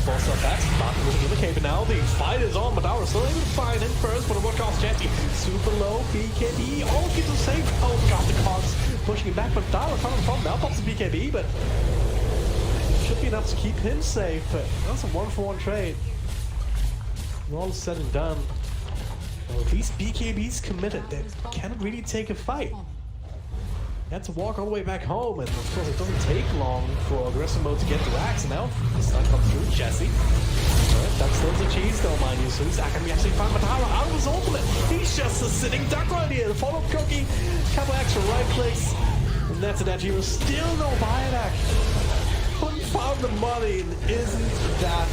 Boss up back, Martin moving in the cave, and now the fight is on. Madara still able to find him first, but a work off Jetty. Super low, BKB, all get to save. Oh god, the cogs pushing him back, but Madara coming from now pops the BKB, but it should be enough to keep him safe. But that's a 1-for-1 trade. When all is said and done, well, these BKBs committed, they can't really take a fight. had to walk all the way back home, and of course it doesn't take long for aggressive mode to get to Axe. Now the stun comes through. Jesse. Alright, that's still the cheese though, mind you. So he's not gonna be actually find Matara out of his ultimate. He's just a sitting duck right here. The follow-up cookie, couple extra right clicks, and that's a that hero. Still no buyback. Couldn't found the money, and isn't that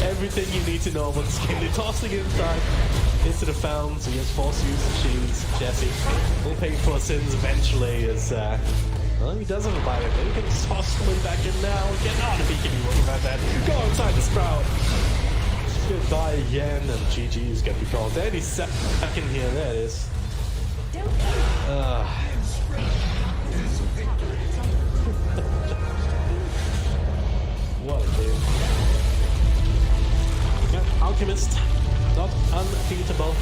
everything you need to know about this game? They tossed the inside into the fountain, so he has forced to use the cheese. Jesse will pay for his sins eventually, as well, he does have a buyback. Maybe he can toss him back in now. Get out of here, worry about that. Go outside the sprout. Goodbye again, and GG's gonna be called. 82nd here, there it is. What a game. Yeah, Alchemist, not unbeatable.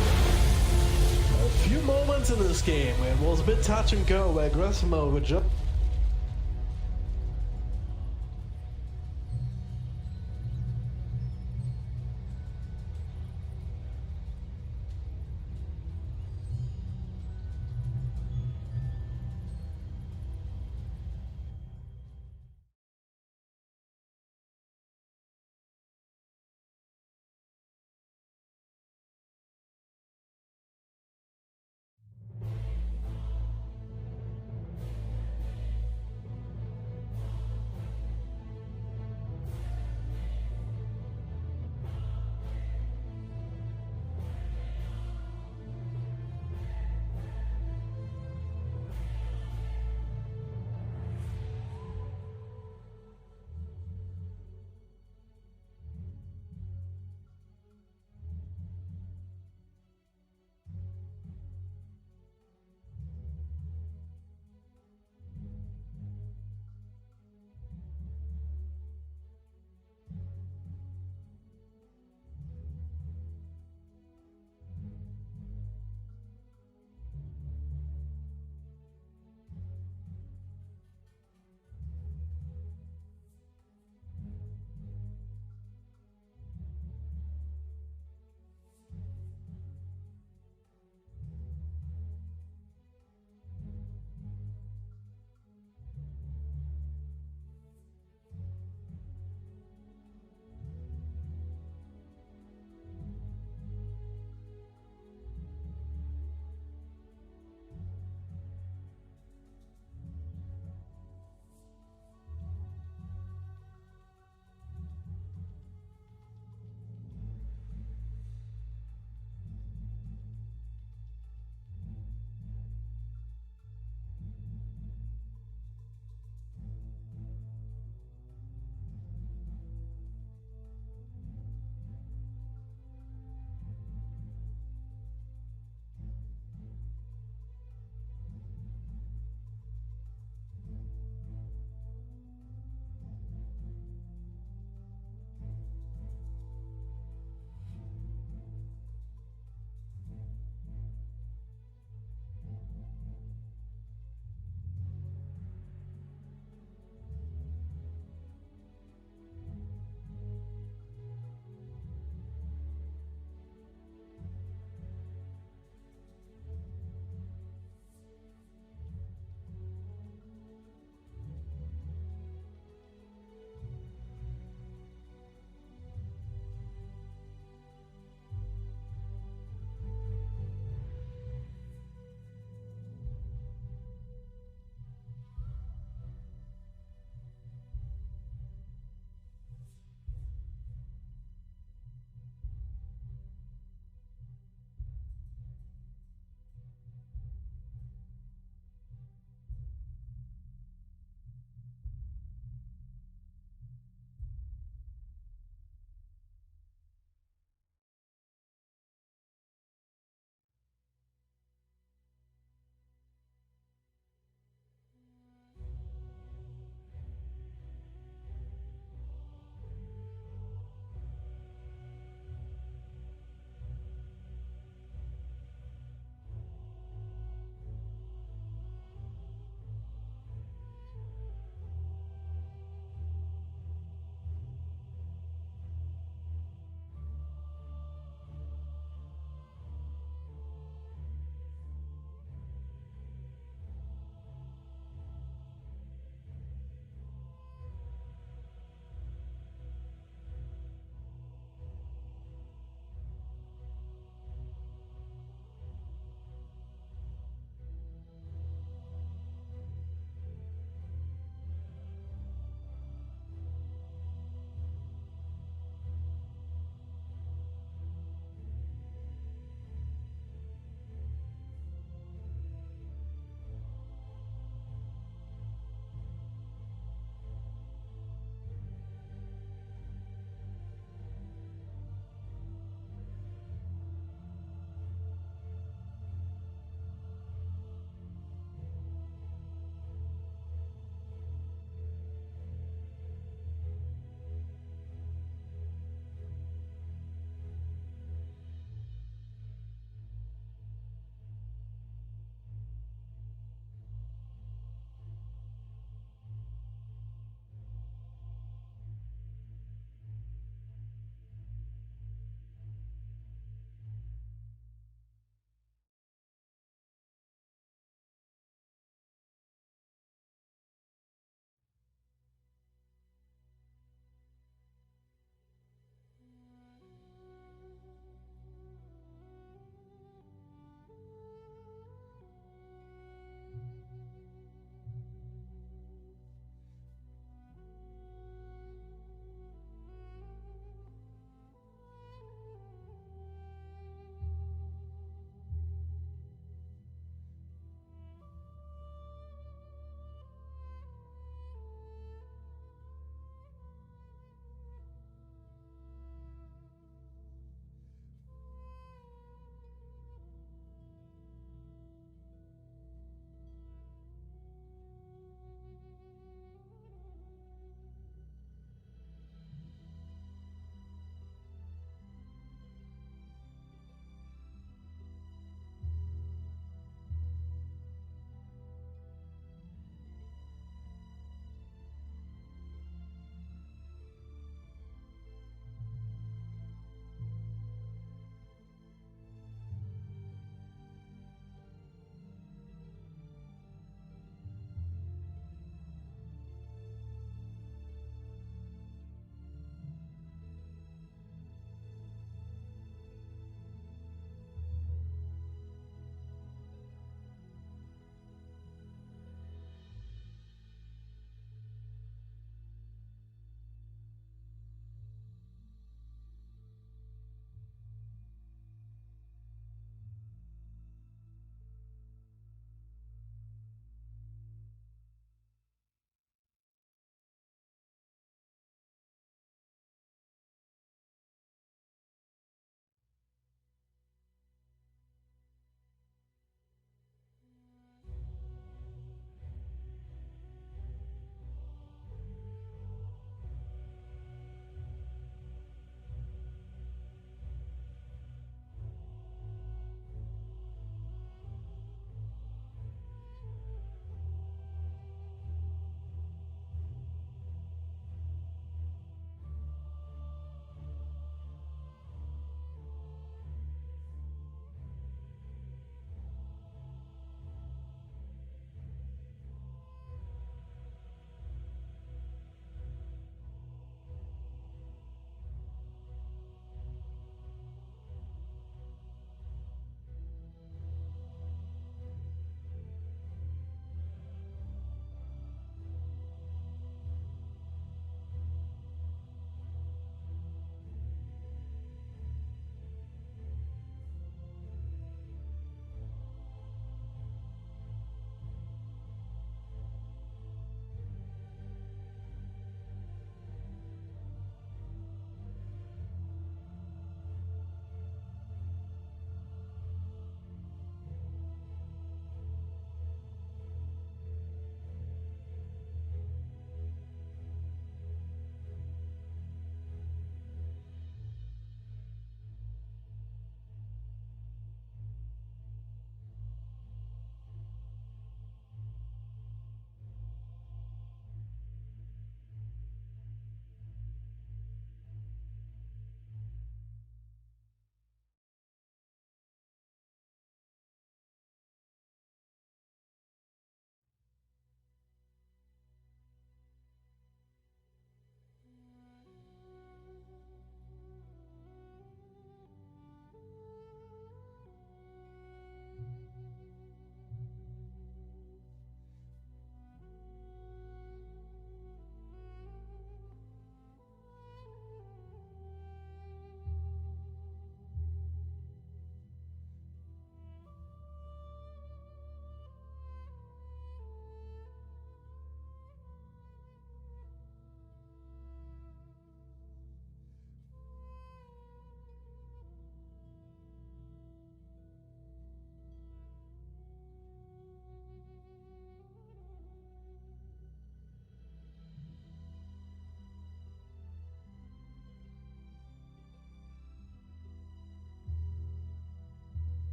A few moments in this game where it was a bit touch and go, where aggressive mode would just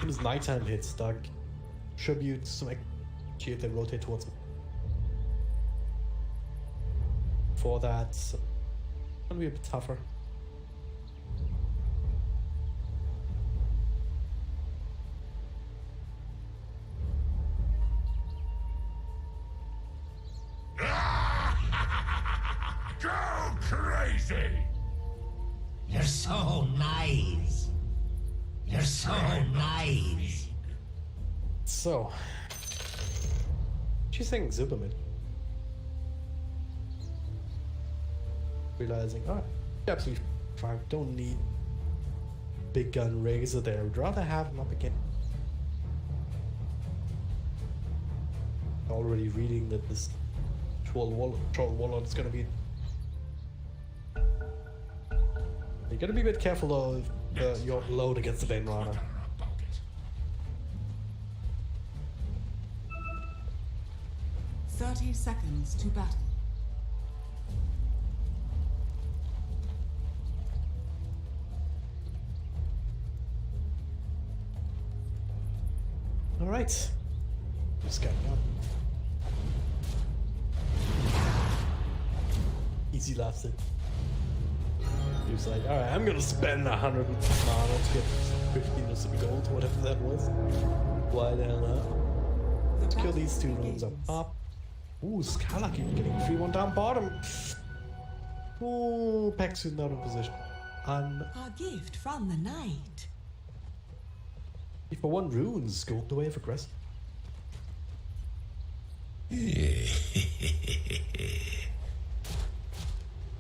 When his nighttime hits, Doug tribute some if they rotate towards him. For that, it's gonna be a bit tougher. Go crazy! You're so nice. You're so nice. So, she's saying Superman. Realizing, alright, absolutely fine. Don't need big gun Razor there. Would rather have him up again. Already reading that this Troll Warlord is gonna be. You gotta be a bit careful though if your load against the Bane Rana. About it. 30 seconds to battle. Alright. Just getting up. Easy laughs it. He was like, alright, I'm gonna spend 100 mana to get 15 or some gold, whatever that was. Why the hell not? Let's kill these two rooms up top. Ooh, Skylark even getting 3-1 down bottom. Ooh, Pexu not in position. A gift from the night. For one runes, go the way of aggressive.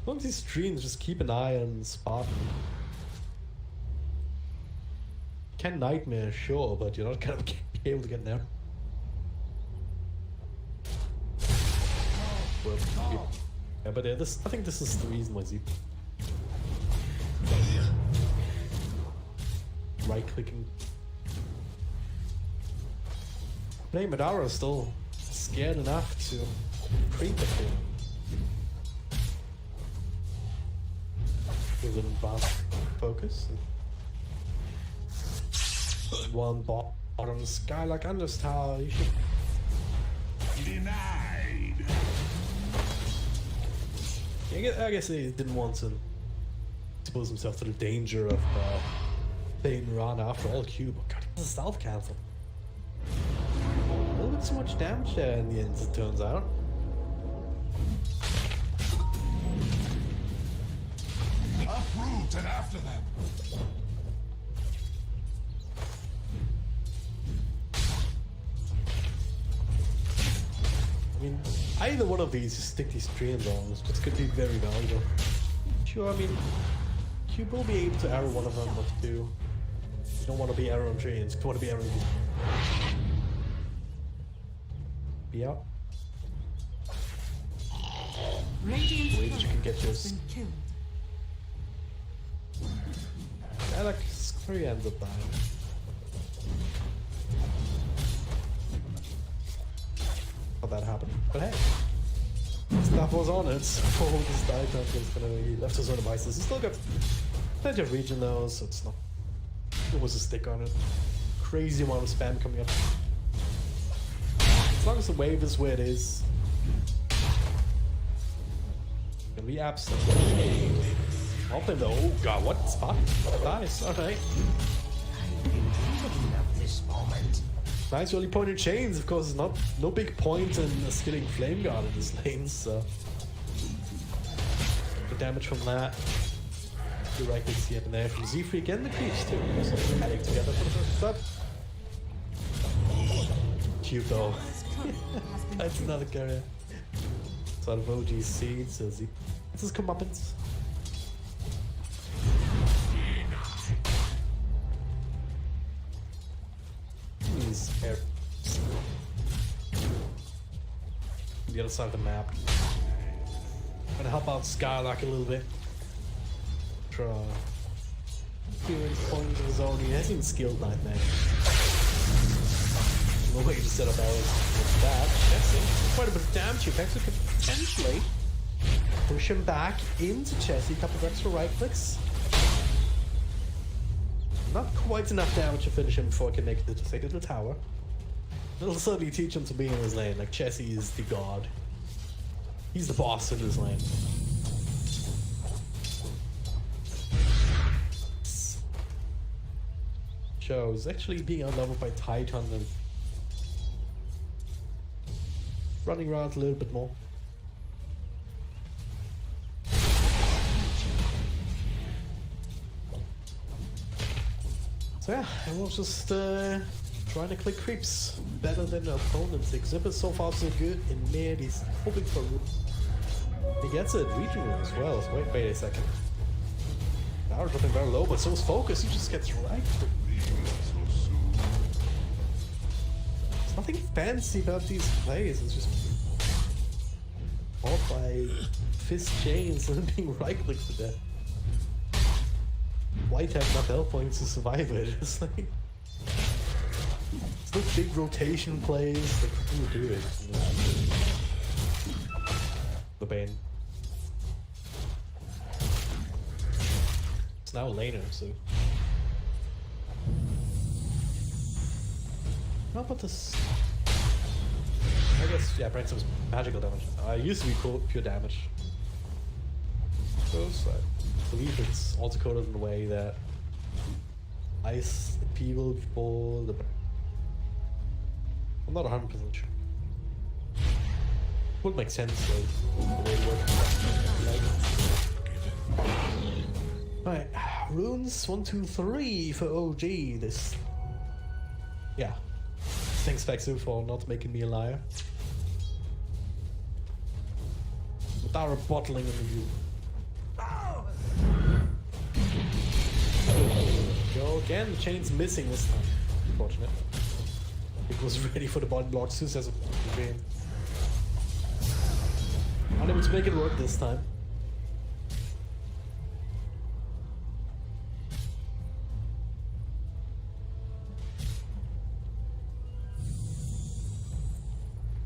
One of these streams, just keep an eye on spot. Can nightmare, sure, but you're not gonna be able to get there. Well, yeah, but I think this is the reason why Z. Right clicking. Hey, Madara is still scared enough to creep the thing. With an advanced focus. One bottom Skylark Anders Tower. You should. Denied. I guess he didn't want to expose himself to the danger of Bane Rana after all. Cube. Oh god, it's a stealth cancel. A little bit too much damage there in the end, it turns out. Uproot and after them. I mean, either one of these, you stick these trains on, this could be very valuable. Sure, I mean, Cube will be able to arrow one of them, but two. You don't want to be arrowing trains, you want to be arrowing these. Be out. Radiant's Wait, you can get turret yours. has been killed. Alex Scurry ends up dying. How that happened. But hey, stuff was on it. For this die time is gonna be left his own devices. He's still got plenty of region though, so it's not. There was a stick on it. Crazy amount of spam coming up. As long as the wave is where it is. Gonna be absent. Open though. Oh god, what spot? Nice, alright. This moment. Nice early point in chains, of course, no big point in skilling Flame Guard in this lane, so. The damage from that. The right clicks here and there from Z3 again, the creeps too. So adding together for the first step. Cube though. That's another carrier. Sort of OG.Seed, so Z. This is comeuppance. Air. The other side of the map. Gonna help out Skylark a little bit. Try feeling point of his own. He hasn't even skilled Nightmare. No way to set up arrows with that. Chessie. Quite a bit of damage. Pexu could potentially push him back into Chessie. Couple of extra right clicks. Not quite enough damage to finish him before I can make it to take it to the tower. It'll certainly teach him to be in his lane, like Chessie is the god. He's the boss in his lane. Shows actually being outleveled by Titan and running around a little bit more. So yeah, and we'll just trying to click creeps better than the opponents. Exhibit so far so good in mid. He's hoping for root. He gets it, region room as well. So wait a second. Power dropping very low, but so is focus. He just gets right. There's nothing fancy about these plays. It's just caught by fist chains and being right clicked to death. White have enough health points to survive it. It's like it's no big rotation plays. Like who would do it? The Bane. It's now a laner, so. How about this? I guess yeah, bring some magical damage. I used to be pure damage. So I believe it's also coded in a way that ice the people before the. I'm not 100% sure. Would make sense though, the way it works. Right, runes 1, 2, 3 for OG. This, yeah. Thanks Vexu for not making me a liar. Without a bottling in the view. Go again, the chain's missing this time. Unfortunate. It was ready for the body block, Zeus has a game. Unable to make it work this time.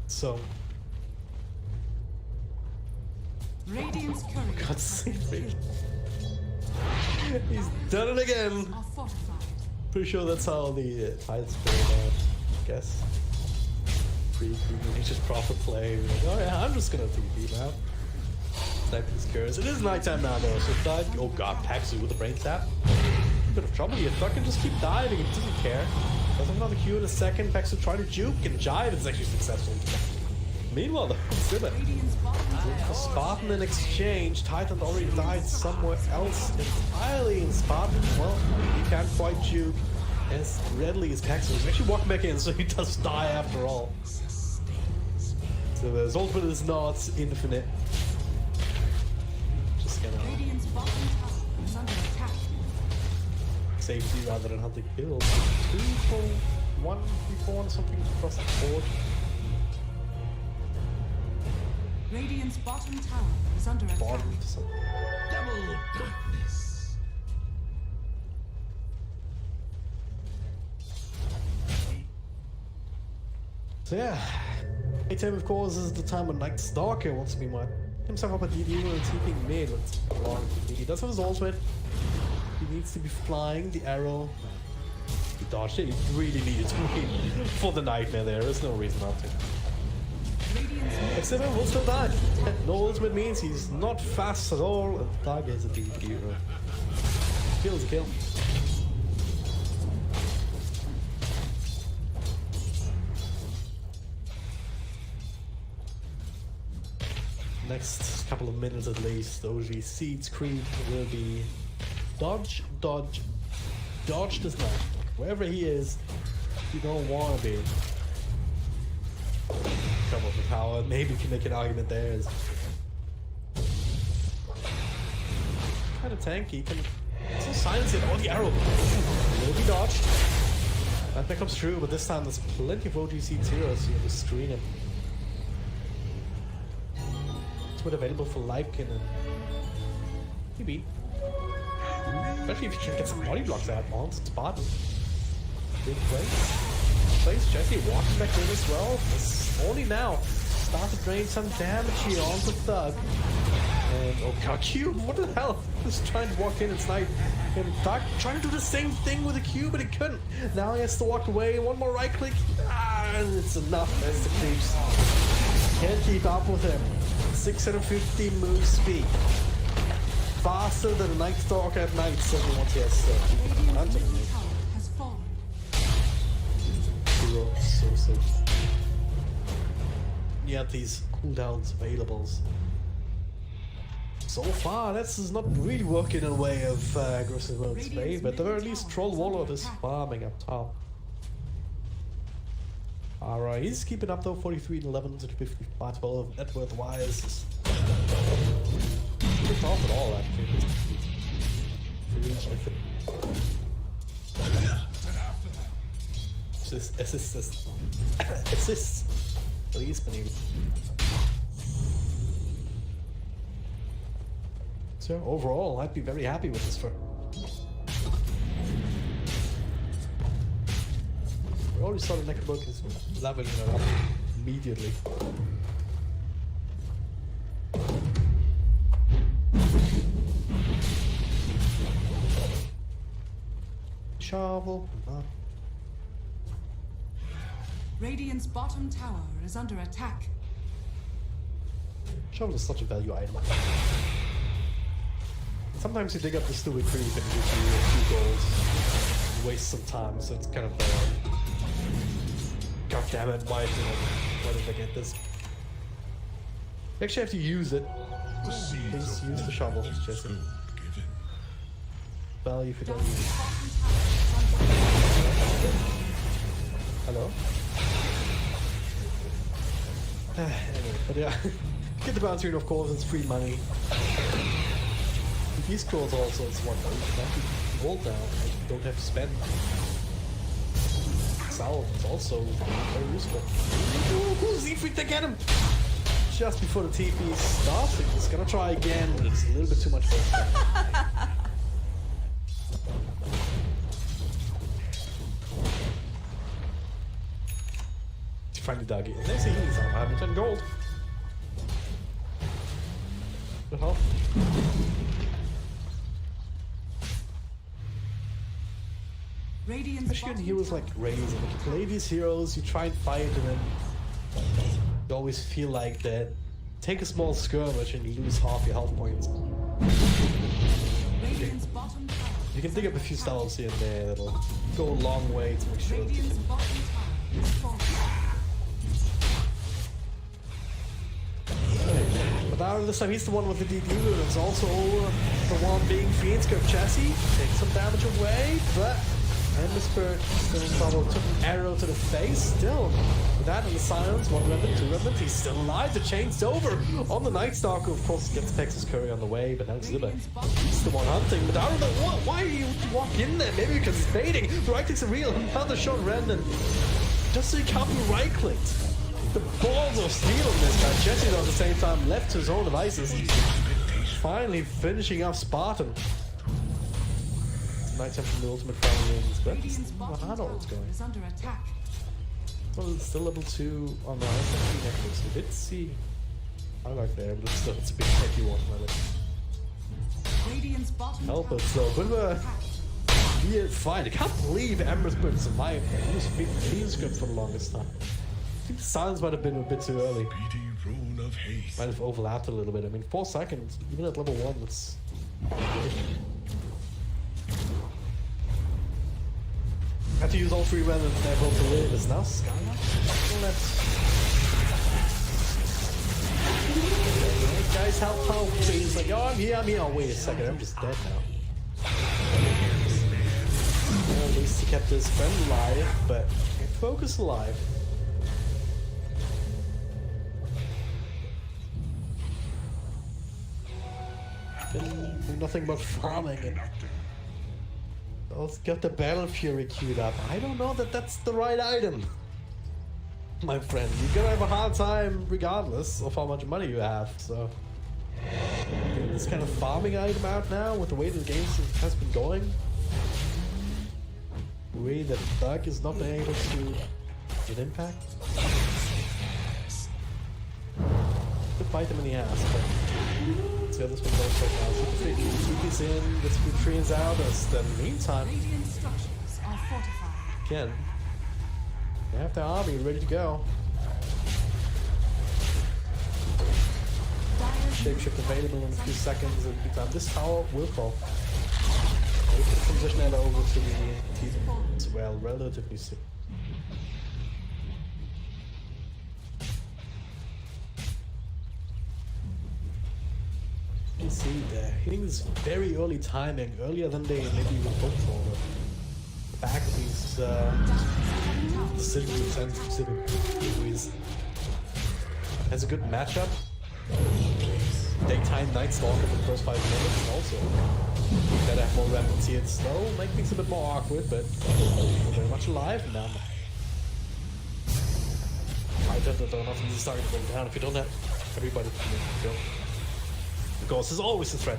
So Radiant's courier God save me. He's done it again. are fortified. Pretty sure that's how the tides play out, I guess. Pre-just proper play. Like, oh yeah, I'm just gonna TP now. Snipe his curse. It is nighttime now though, so dive. Oh god, Paxu with the brain tap. A bit of trouble here. Fucking just keep diving, it doesn't care. Doesn't have another Q in a second. Paxu trying to juke and jive, it's actually successful. Meanwhile though, Sibba. For Spartan in exchange, Titan already died somewhere else entirely in Spartan. Well, he can't quite juke as readily as Paxu. He's actually walking back in, so he does die after all. So his ultimate is not infinite. Just gonna Radiant's bottom tower is under attack. safety rather than hunting kills. 2 for 1 before and something across the board. Radiant's bottom tower is under attack. Bottom to some. Double darkness. So yeah, nighttime of course is the time when Night Stalker wants to be mine. Himself up at DD and keeping mid. Let's long. He does have his ultimate. He needs to be flying the arrow. He dodged it. He really needed to be for the nightmare there. There's no reason not to. Except he will still die. No ultimate means he's not fast at all, and the target is a DD. Kill is a kill. Next couple of minutes at least, OG.Seed's creep will be dodge, dodge, dodge this knife. Wherever he is, you don't want to be. Cover for power, maybe you can make an argument there. Is kind of tanky, can also silence it. Oh, the arrow will be dodged. That becomes true, but this time there's plenty of OG.Seed heroes, so you can just screen him. Available for Lycan and maybe. Especially if you can get some body blocks out on Spartan. Big place. Jesse walking back in as well. It's only now start to drain some damage here onto Thug. And oh god, Cube, what the hell? Just trying to walk in and snipe. And Doc trying to do the same thing with the Cube, but he couldn't. Now he has to walk away. One more right click. And it's enough as the creeps can't keep up with him. 650 move speed. Faster than a Night Stalker at night, so once he has Radiant's middle tower has fallen. so yeah, these cooldowns available. So far, this is not really working in a way of aggressive mode's way, but at the very least, Troll Warlord is farming up top. Alright, he's keeping up though, 43 and 11 to 55, 12 net worth wise. It's off at all actually. Assists. Please, Benny. So overall, I'd be very happy with this for. We already saw the Necrobook is leveling it up immediately. Shovel. Radiant's bottom tower is under attack. Shovel is such a value item. Sometimes you dig up the stupid creep and it gives you a few gold. Waste some time, so it's kind of god damn it, why did I get this? You actually have to use it. Please use the shovel, Jesse. Value if you don't use it. Hello? Anyway, but yeah. Get the bounty of course, it's free money. These scrolls also, it's one gold now, you don't have to spend. Salve is also very useful. Ooh, Siegfried, they get him! Just before the TP starts, he's gonna try again, but it's a little bit too much for him. Finally dug it. And there's a healing zone. I have 10 gold. Good health. Especially when heroes like Raze, and when you play these heroes, you try and fight, and then you always feel like that. Take a small skirmish and you lose half your health points. You can dig up a few stalls here and there that'll go a long way to make sure that you can. But now this time he's the one with the DD and it's also the one being Fiend's Curve Chassis. Takes some damage away, but Spirit still in trouble. Took an arrow to the face. Still, with that in the silence, 1 remnant, 2 remnant, he's still alive. The chain's over on the Night Stalker. Of course, gets Texas Curry on the way, but now Zibba. He's the one hunting. But I don't know why you walk in there. Maybe because he's baiting. The right click's a real. Another shot remnant. Just so he can't be right clicked. The balls of steel on this guy. Jesse, though, at the same time, left to his own devices. Finally finishing off Spartan. Night time from the ultimate final rings, but I don't know what's going. Well, it's still level 2 on the item. Necklace. A bit C. I like there, but it's a bit tricky one. Help us though. But weird fight. I can't believe Ember's been survived. He was clean script for the longest time. I think the silence might have been a bit too early. Might have overlapped a little bit. I mean, 4 seconds, even at level 1, that's. Had to use all 3 remnants and they're both to live. Is now Skylar? Guys, help. So he's like, oh, I'm here. Oh, wait a second, I'm just dead now. Well, at least he kept his friend alive, but Focus alive. Been nothing but farming and let's get the Battle Fury queued up. I don't know that that's the right item, my friend. You're gonna have a hard time regardless of how much money you have, so getting this kind of farming item out now with the way the game has been going. The way that Doug is not being able to get impact. Could bite him in the ass, but see how this one goes right now. Super in, gets good trees out. As the meantime, Radiant structures are fortified. again, they have their army ready to go. Shapeshift available in a few seconds, and meantime, this tower will fall. We can transition that over to the team as well, relatively soon. You see, they're hitting this very early timing, earlier than they maybe even hoped for. The back of these SIGUL and SIGUL has a good matchup. Daytime Night Stalker for the first 5 minutes also. Gotta have more remnants here. It's slow, make things a bit more awkward, but we're very much alive now. I don't know if this is starting to go down if you don't have everybody to kill. Because there's always a threat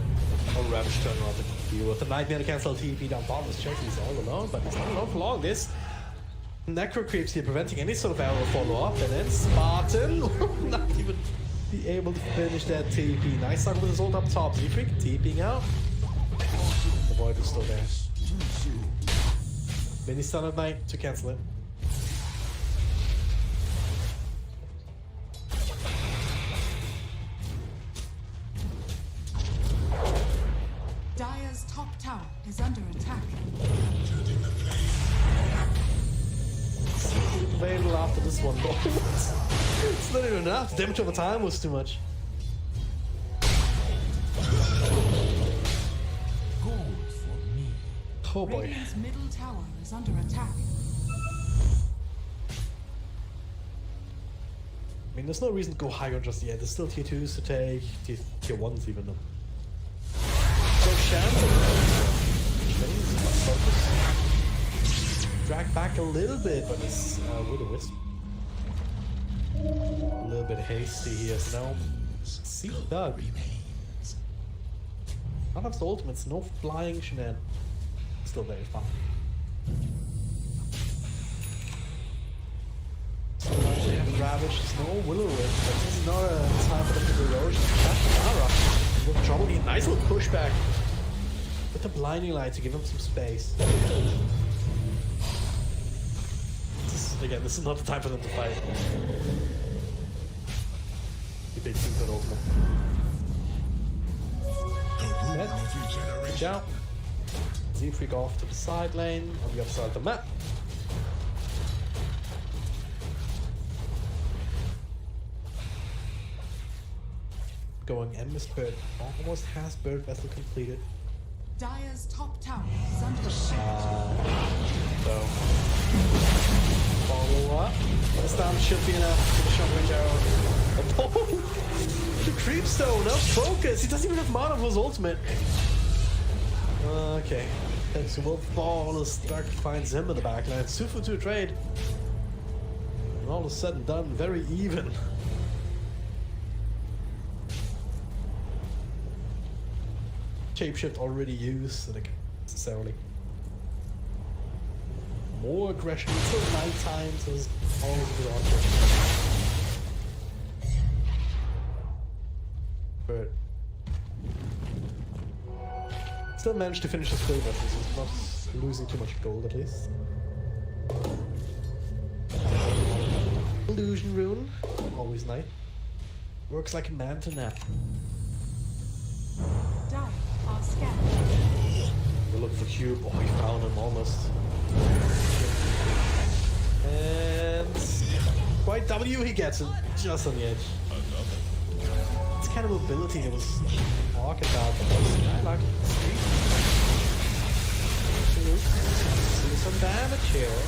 of Ravage turning around to deal with. The Nightmare to cancel TP down bottom is check, he's all alone, but he's not alone for long. This Necro creeps here preventing any sort of arrow follow-up, and then Spartan will not even be able to finish that TP. Nice start with his ult up top. Z-Freak TPing out. The void is still there. Mini stun at night to cancel it. Dire's top tower is under attack. Available after this one, though. It's not even enough. Damage over time was too much. Oh boy. Radiant's middle tower is under attack. I mean, there's no reason to go higher just yet. There's still tier 2s to take, tier 1s even though. So focus. Drag back a little bit, but it's with a wisp. A little bit hasty here, so now see Doug. Not have the ultimates, no flying shenanigans. Still very fun. So they have Ravage, there's no Willow Wisp, but this is not a time for them to do erosion. That's Nara. Trouble here, nice little pushback. With the blinding light to give him some space. Again, this is not the time for them to fight. The big team for ultimate. Reach out. Z-Freak off to the side lane on the other side of the map. Going Endless Bird. Almost has Bird Vessel completed. Dire's top tower is under attack. So follow up. This time should be enough for the short range arrow. Oh, the creepstone, no focus. He doesn't even have mana for his ultimate. Okay. So we'll fall as Dark finds him in the backline. Sufu to a trade. And all of a sudden done, very even. Shapeshift already used, so they can't necessarily. More aggression until night time, so it's always a good option. But still managed to finish his play vessel, so he's not losing too much gold at least. Illusion rune, always nice. Works like a man to nap. Dire are scattered. We're looking for Cube. Oh, we found him almost. And quite W, he gets it just on the edge. It's kind of mobility that was talking about. I like it. See some damage here.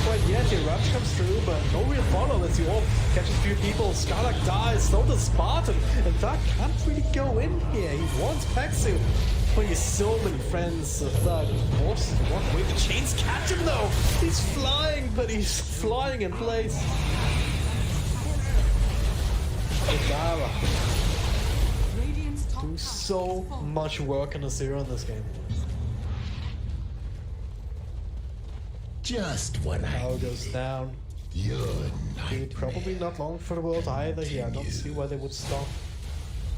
Quite yet, the rush comes through, but no real follow. Let's see, oh, catches a few people. Skarlak dies, so does Spartan. In fact, can't really go in here. He wants Pexu, but he has so many friends. So Thug forces to walk away. The chains catch him though. He's flying, but he's flying in place. Radiant's top Do tower so is falling. much work on a zero in this game. Just what I Power goes down. You're Probably not long for the world either here. I don't see why they would stop.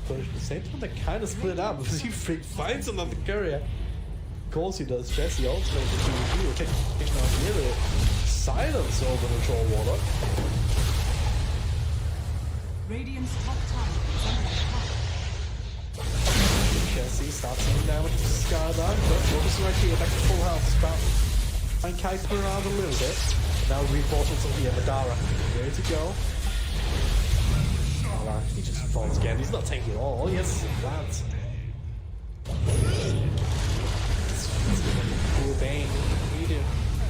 But at the same time, they kind of split up because he finds another courier. Of course he does. Jesse ultimates the PvP, taking out nearly silence over the troll water. Radiant's top tower is under attack. Jesse starts doing damage to Skyline, but Focus right here back to full health. About trying kite her around a little bit. Now reinforcements over here, Madara ready to go. He just falls again. He's not taking it all. Yes, that's poor Bane.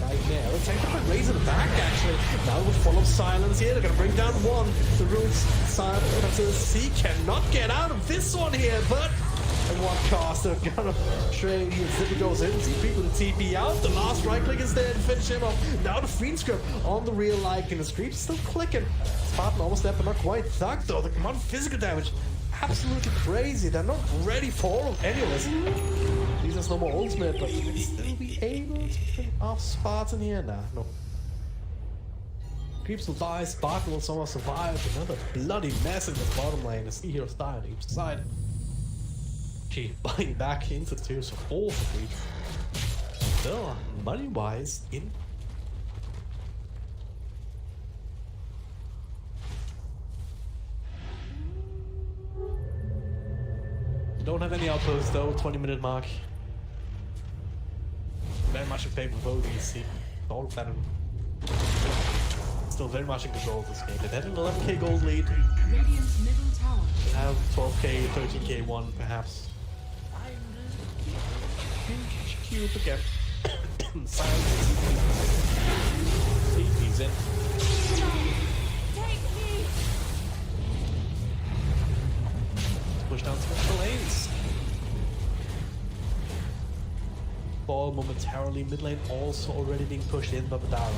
Right there. They're taking a raise in the back actually. Now with full of silence here, they're gonna bring down one. The rules silence. He cannot get out of this one here, but at what cost? They're gonna trade. Zippy goes in, TP with the TP out. The last right click is there to finish him off. Now the Fiend Script on the real like, and the creep's still clicking. Spartan almost there, but not quite. Thug though, the command physical damage. Absolutely crazy. They're not ready for any of this. These are no more ultimate, but will they still be able to finish off Spartan here? Nah, no. Creeps will die, Spartan will somehow survive. Another bloody mess in the bottom lane. The Sea Heroes die on each side. Buying back into tier so 4 for Creeps. Still, money-wise, in. Don't have any outposts though, 20-minute mark. Very much in favor of OG.Seed. All better. Still very much in control of this game. They've had an 11k gold lead. Radiant's middle tower. They have 12k, 13k one perhaps. Cute again. Silence. TP's in. Take me. Push down some lanes. Ball momentarily, mid lane also already being pushed in by Madara.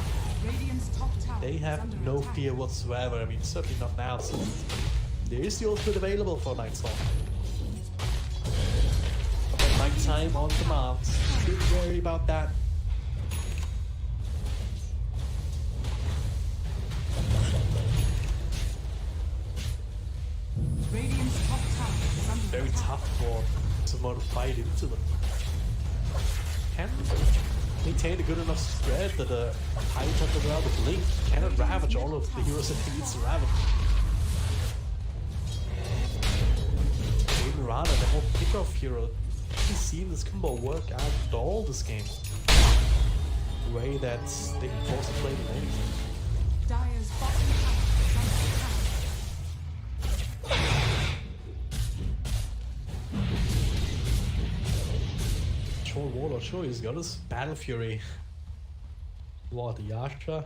Radiant's top tower. They is have under no attack. fear whatsoever. I mean, certainly not now. So there is the ultimate available for Nightstorm. But nighttime on demand. Should worry about that. Radiant's top tower is under Very attack. tough for someone to fight into them. Can maintain a good enough spread that a high tempo round with Link cannot ravage all of the heroes that he needs to ravage. Even Rana, the whole pickoff hero, we've seen this combo work out at all this game. The way that they can force to play the lane. Dire's bottom tower is under attack. Troll Warlord, sure, he's got his Battle Fury. What, Yasha?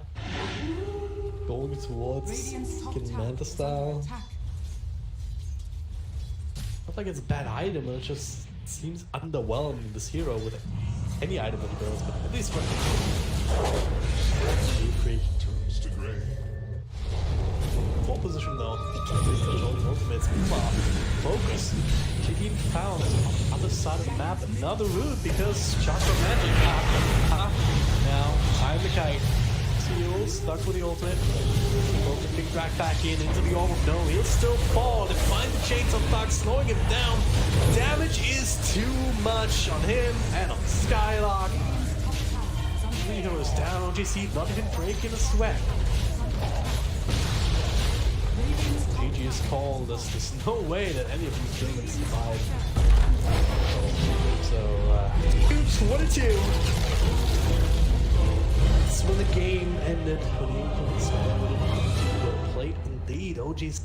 Going towards Radiant's top getting tower Manta is under style. attack. Not like it's a bad item, but it just seems underwhelming, this hero, with any item that he builds, but at least for free. turns to gray. Full position though. Ultimates. Focus. She even found on the other side of the map another route because Chakra Magic. Now, time to kite. Seal stuck with the ultimate. Both the big drag back into the orb. No, he'll still fall. They find the chains of Thug, slowing him down. Damage is too much on him and on Skylark. Three heroes down. OG.Seed not even breaking a sweat. GG is called. There's no way that any of these humans survive. So, huge 22. That's when the game ended. When the influence were played indeed. OG.Seed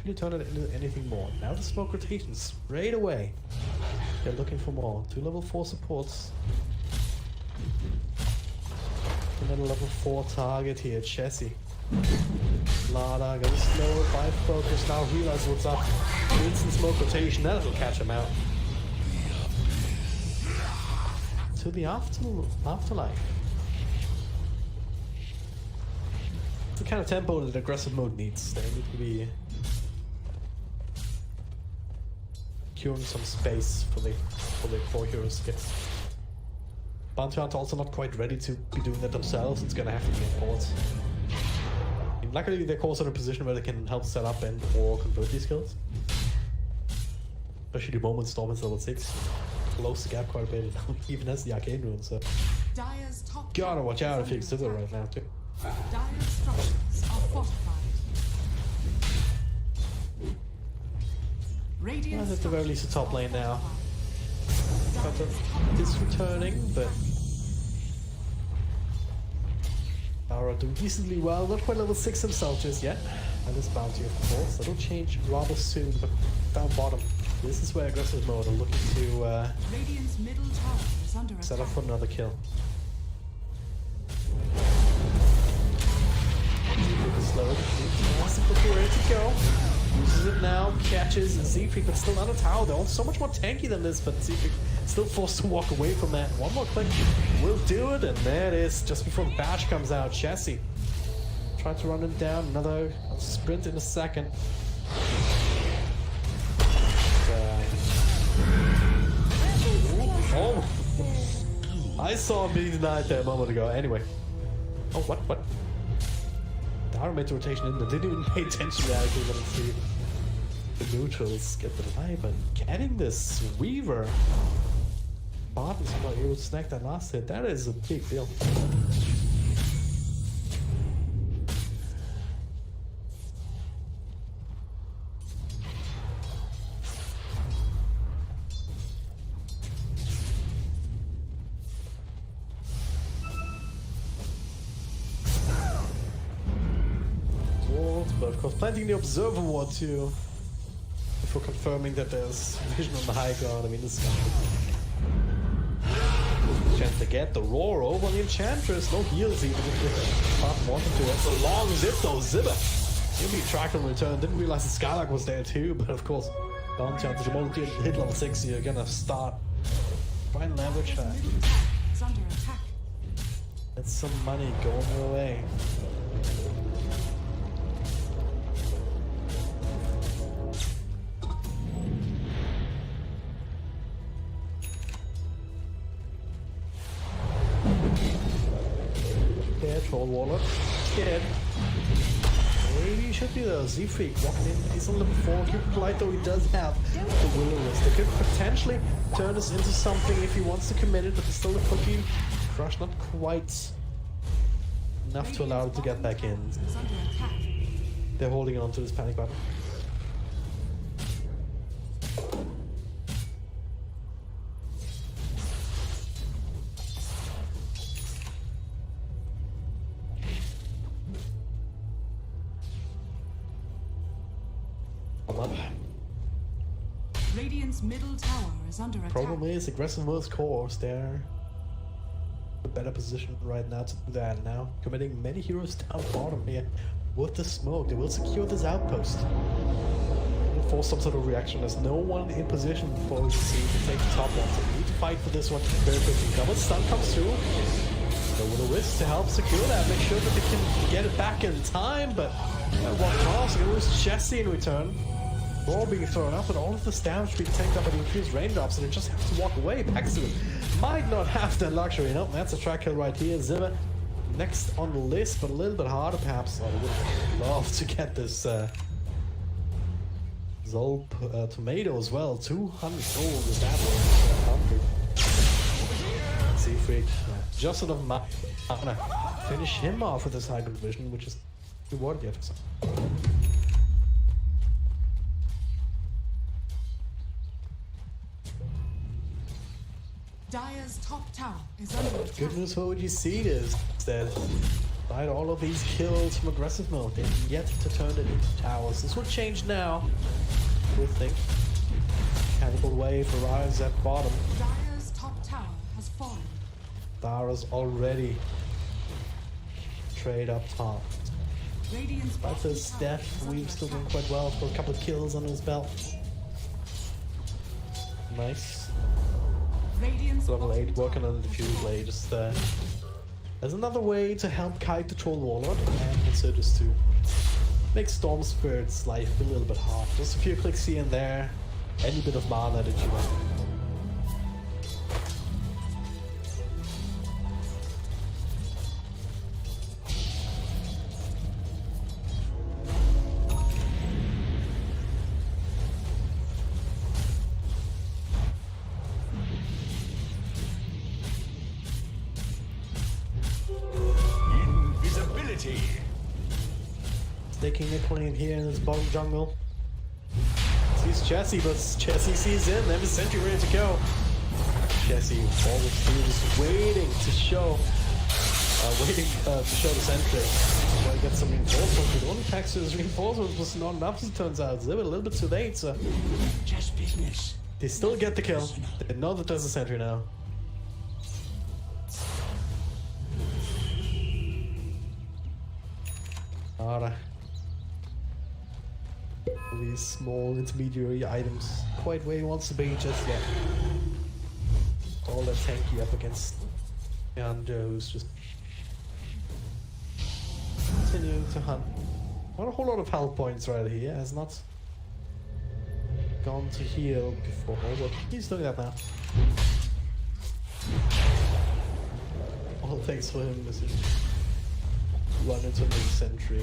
really turn it into anything more. Now the smoke rotation straight away. They're looking for more. 2 level 4 supports. Another level 4 target here, Chessie. Lada gonna slow it by focus. Now realize what's up. Instant smoke rotation, that'll catch him out. To the afterlife. It's the kind of tempo that aggressive mode needs. They need to be securing some space for the core heroes to get. Bounty Hunter also not quite ready to be doing that themselves. It's gonna have to be enforced. Luckily, their cores are in a position where they can help set up and or convert these skills. Especially the moment Storm is level 6. Close the gap quite a bit. It even has the arcane rune, so Dire's top gotta tower watch is out if under he's Cyber attack. right now too. Dire's structures are fortified. Radiant Well, at the very least, the top structures lane are now. fortified. But it's returning, but Dara doing decently well. Not quite level 6 himself just yet. And this bounty, of course, that'll change rather soon. But down bottom, this is where aggressive mode are looking to Radiant's middle tower is under set attack. up for another kill. Slow. Looking ready to go. Uses it now, catches Z-Freak, but still on a tower. They're all so much more tanky than this, but Z-Freak still forced to walk away from that. One more click will do it, and there it is. Just before Bash comes out, Chessie tried to run him down. Another sprint in a second. Oh! I saw him being denied there a moment ago. Anyway. Oh, what? Dara made the rotation in, but didn't even pay attention to that. I couldn't see the neutrals get the live, but getting this Weaver. Barton somehow able to snag that last hit. That is a big deal. But of course, planting the Observer Ward too, for confirming that there's vision on the high ground. I mean, this chance to get the roar over on the Enchantress. No heals even if they not wanted to. That's a long zip though, Zibber. He'll be tracked on return. Didn't realize the Skylark was there too, but of course, bounty hunter, the moment you hit level 6, you're gonna start trying to leverage that. Middle tower is under attack. That's some money going your way. Troll Warlock. Scared. Maybe he should be though. Z-Freak walking in. He's on level 4. Keep it light though. He does have the Will-O-Wisp. They could potentially turn this into something if he wants to commit it, but it's still a cookie. Crush not quite enough to allow him to get back in. Is under attack. They're holding on to this panic button. Radiant's middle tower is under attack. Problem is, aggressive mode's cores, they're in a better position right now to do that. Now, committing many heroes down bottom here with the smoke. They will secure this outpost. They'll force some sort of reaction. There's no one in position for OG.Seed to take the top one, so they need to fight for this one very quickly. Double stun comes through. So with a risk to help secure that, make sure that they can get it back in time, but at what cost? They're gonna lose Chessie in return. Roar being thrown up, but all of this damage being taken up by the increased raindrops, and they just have to walk away. Baxter might not have that luxury. Nope, that's a track kill right here. Zimmer next on the list, but a little bit harder perhaps. I would love to get this Zolp tomato as well. 200 gold with that one. Z-Freak, just enough mana. I'm gonna finish him off with this high vision, which is rewarded yet for some. Dire's top tower is under attack. Good news for OG.Seed is that Despite all of these kills from aggressive mode, they've yet to turn it into towers. This will change now. Good thing. Cannibal Wave arrives at bottom. Dire's top tower has fallen. Dara's already trade up top. Radiant's Despite bottom his tower death, is under Weave's still doing attack. quite well. Got a couple of kills under his belt. Nice. Radiant's Level bottom 8 working tower on the has Diffuse fallen. Blade just there. There's another way to help kite the Troll Warlord, and also just to make Storm Spirit's life a little bit hard. Just a few clicks here and there, any bit of mana that you want. Invisibility. Taking a plane here in this bottom jungle. Sees Chessie, but Chessie sees him. They have a sentry ready to go. Chessie forward through, just waiting to show the sentry. Try to get some reinforcements, but only Pax's reinforcements was not enough, as it turns out. They were a little bit too late, so Just business. they still get the kill. They know that there's a sentry now. Alright. These small intermediary items quite where he wants to be just yet. All that tanky up against Yanda, who's just continuing to hunt. Not a whole lot of health points right here, has not gone to heal before, but he's doing that now. All it takes for him is run into the sentry.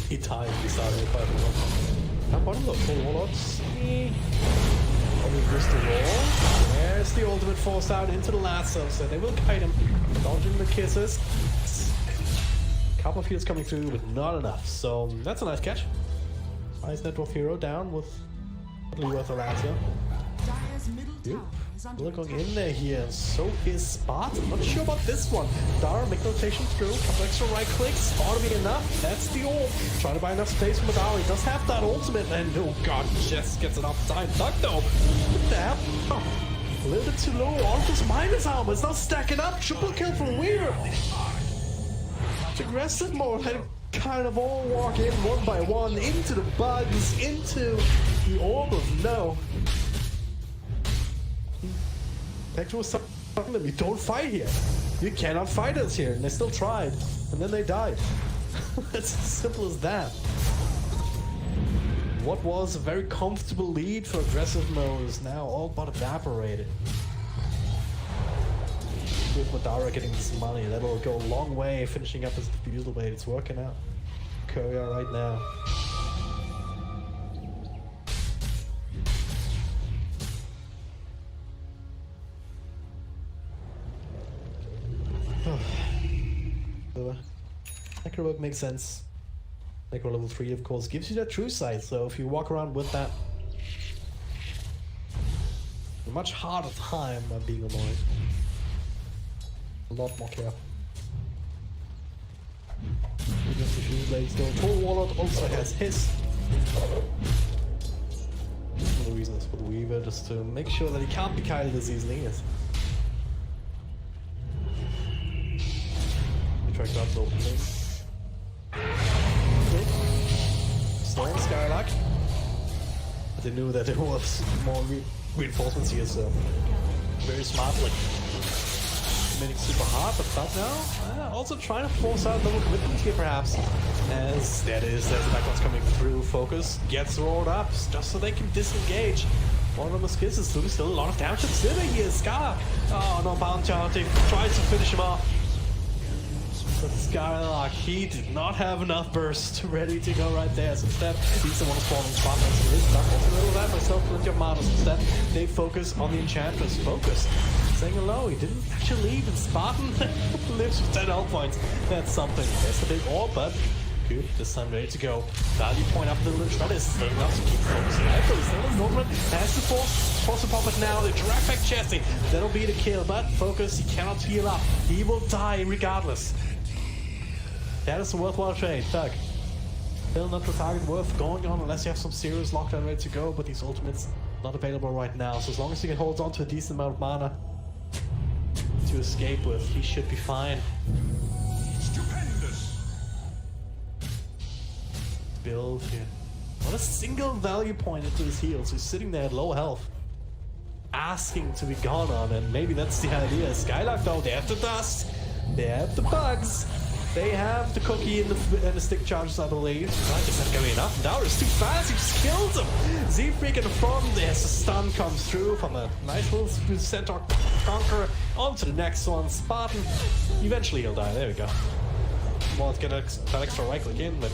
He died, he started fighting one. Now bottom look, full warlords. Only just the wall. There's the ultimate forced out into the lasso, so they will kite him. Dodging the kisses. Couple of heals coming through, but not enough. So that's a nice catch. Nice net worth hero down with totally worth a lasso. Dire's middle tower is under Looking attack. in there here, so is Spot. I'm not sure about this one. Dara, make rotation through, couple extra right clicks, ought to be enough. That's the ult. Trying to buy enough space from Dara. He does have that ultimate, and oh god, just gets it off time. Duck though. What the hell? Oh, a little bit too low. All of this minus armor is not stacking up. Triple kill from Weaver. Aggressive mode had kind of all walk in one by one into the bugs, into the orb of no. Pector was telling them, you don't fight here. You cannot fight us here. And they still tried. And then they died. It's as simple as that. What was a very comfortable lead for aggressive mode is now all but evaporated. With Madara getting this money, that'll go a long way finishing up his Diffusal Blade. It's working out. Courier right now. Necro makes sense. Necro level 3 of course gives you that true sight, so if you walk around with that, a much harder time by being annoyed. A lot more careful. Just the Diffusal Blade still. Troll Warlord also has his. One of the reasons for the Weaver, just to make sure that he can't be kited as easily as. Track out the opening. Storm, Skylark. But they knew that there was more reinforcements here, so very smartly. Making super hard, but that now also trying to force out double commitment here perhaps. As there's the backwards coming through. Focus gets rolled up just so they can disengage. One of them is kisses, doing still a lot of damage to Silver here. Skylark. Oh no, Bounty tries to finish him off. But Skylark, he did not have enough burst ready to go right there. So instead, he's the one who's falling spot next to his stuff. Also, a little of that myself, plenty of models. Instead, they focus on the Enchantress. Focus. Saying hello, he didn't actually leave, and Spartan lives with 10 health points. That's something. There's the big orb, but good. This time ready to go. Value point up the little shredder is still enough to keep focusing. Actually, still is Northman has to force a pop it now. They drag back Chessie. That'll be the kill, but Focus, he cannot heal up. He will die regardless. That is a worthwhile trade, Doug. Still not the target worth going on unless you have some serious lockdown ready to go, but these ultimates not available right now. So as long as he can hold on to a decent amount of mana to escape with, he should be fine. Stupendous. Build here. Not a single value point into his heals. He's sitting there at low health, asking to be gone on, and maybe that's the idea. Skylark though, they have the dust, they have the bugs, they have the cookie and the stick charges, I believe. Right, is that going to be enough? Down is too fast, he just kills him! Z-Freak in the front, there's a stun comes through from a nice little Centaur Conqueror onto the next one. Spartan, eventually he'll die, there we go. Well, let's get that extra right click in, but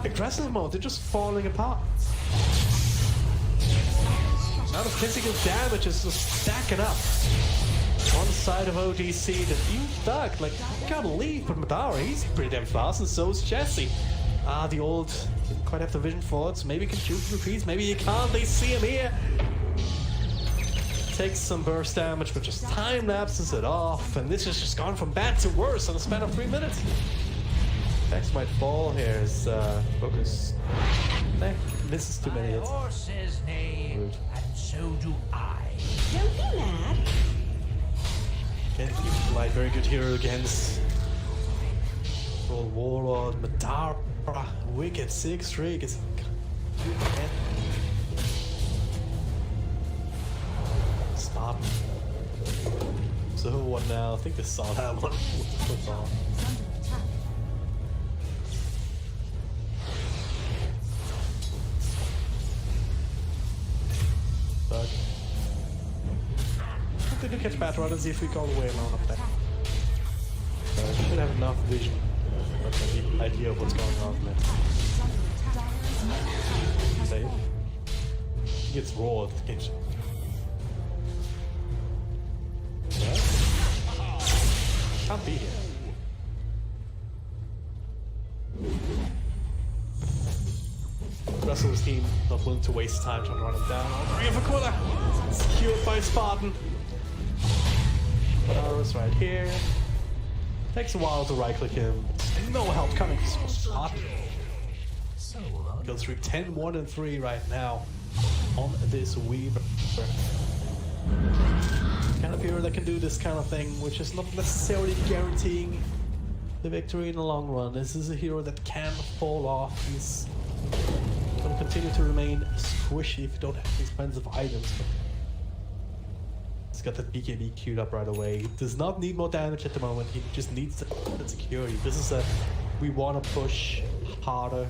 aggressive mode, they're just falling apart. Amount of physical damage is just stacking up. On the side of OG.Seed, you Doug, like, you gotta leave, but Madara, he's pretty damn fast, and so is Jesse. The old, didn't quite have the vision for it, so maybe he can shoot through trees, maybe he can't, they see him here. Takes some burst damage, but just time lapses it off, and this has just gone from bad to worse in the span of 3 minutes. Next might fall here is, focus. Nah, misses too many hits. Horse says nay, Rude. and so do I. Don't be mad. Can't keep like very good hero against Roll Warlord, Madara, Wicked, 6-3 gets Spartan. So what now? I think they saw that one. What's on? But I think they catch Bat and see if we go all the way around up there. I should have enough vision. The idea of what's going on there. Save. He gets rolled. Yeah. Can't be here. Russell's team not willing to waste time trying to run him down. Ring of Aquila! Secured by Spartan. Madara's right here. Takes a while to right click him. No help coming from Spartan. Goes through 10, 1, and 3 right now on this Weaver. Kind of hero that can do this kind of thing, which is not necessarily guaranteeing the victory in the long run. This is a hero that can fall off. He's going to continue to remain squishy if you don't have these kinds of items. But he's got that BKB queued up right away. He does not need more damage at the moment. He just needs that security. This is a we want to push harder,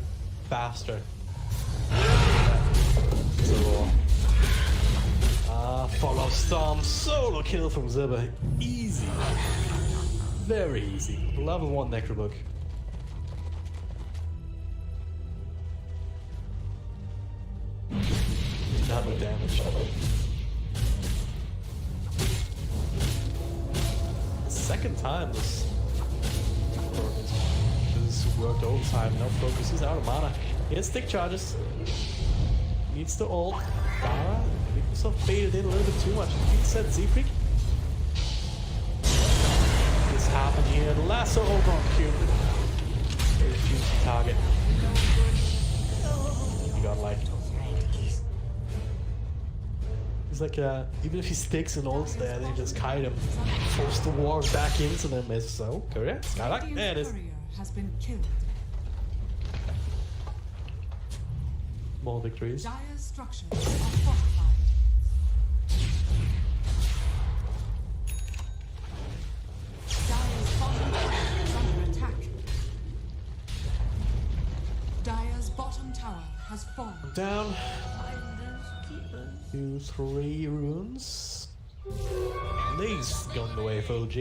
faster. So follow Storm, solo kill from Zibba. Easy. Very easy. Level 1 Necrobook. Not with damage. Second time this worked overtime. No focus. He's out of mana. He has stick charges. Needs to ult. Dara. Make himself baited in a little bit too much. He said Z-Freak. This happened here. The lasso ult on Cupid. Very juicy target. He got like. He's like, even if he sticks and ults there, they just kite him. Force the ward back into them as so. Correct? Skylark. There it is. Has been killed. More victories. Dire's structures are fortified. Dire's bottom tower is under attack. Dire's bottom tower has fallen. Down. 2, 3 runes. These going the way of OG.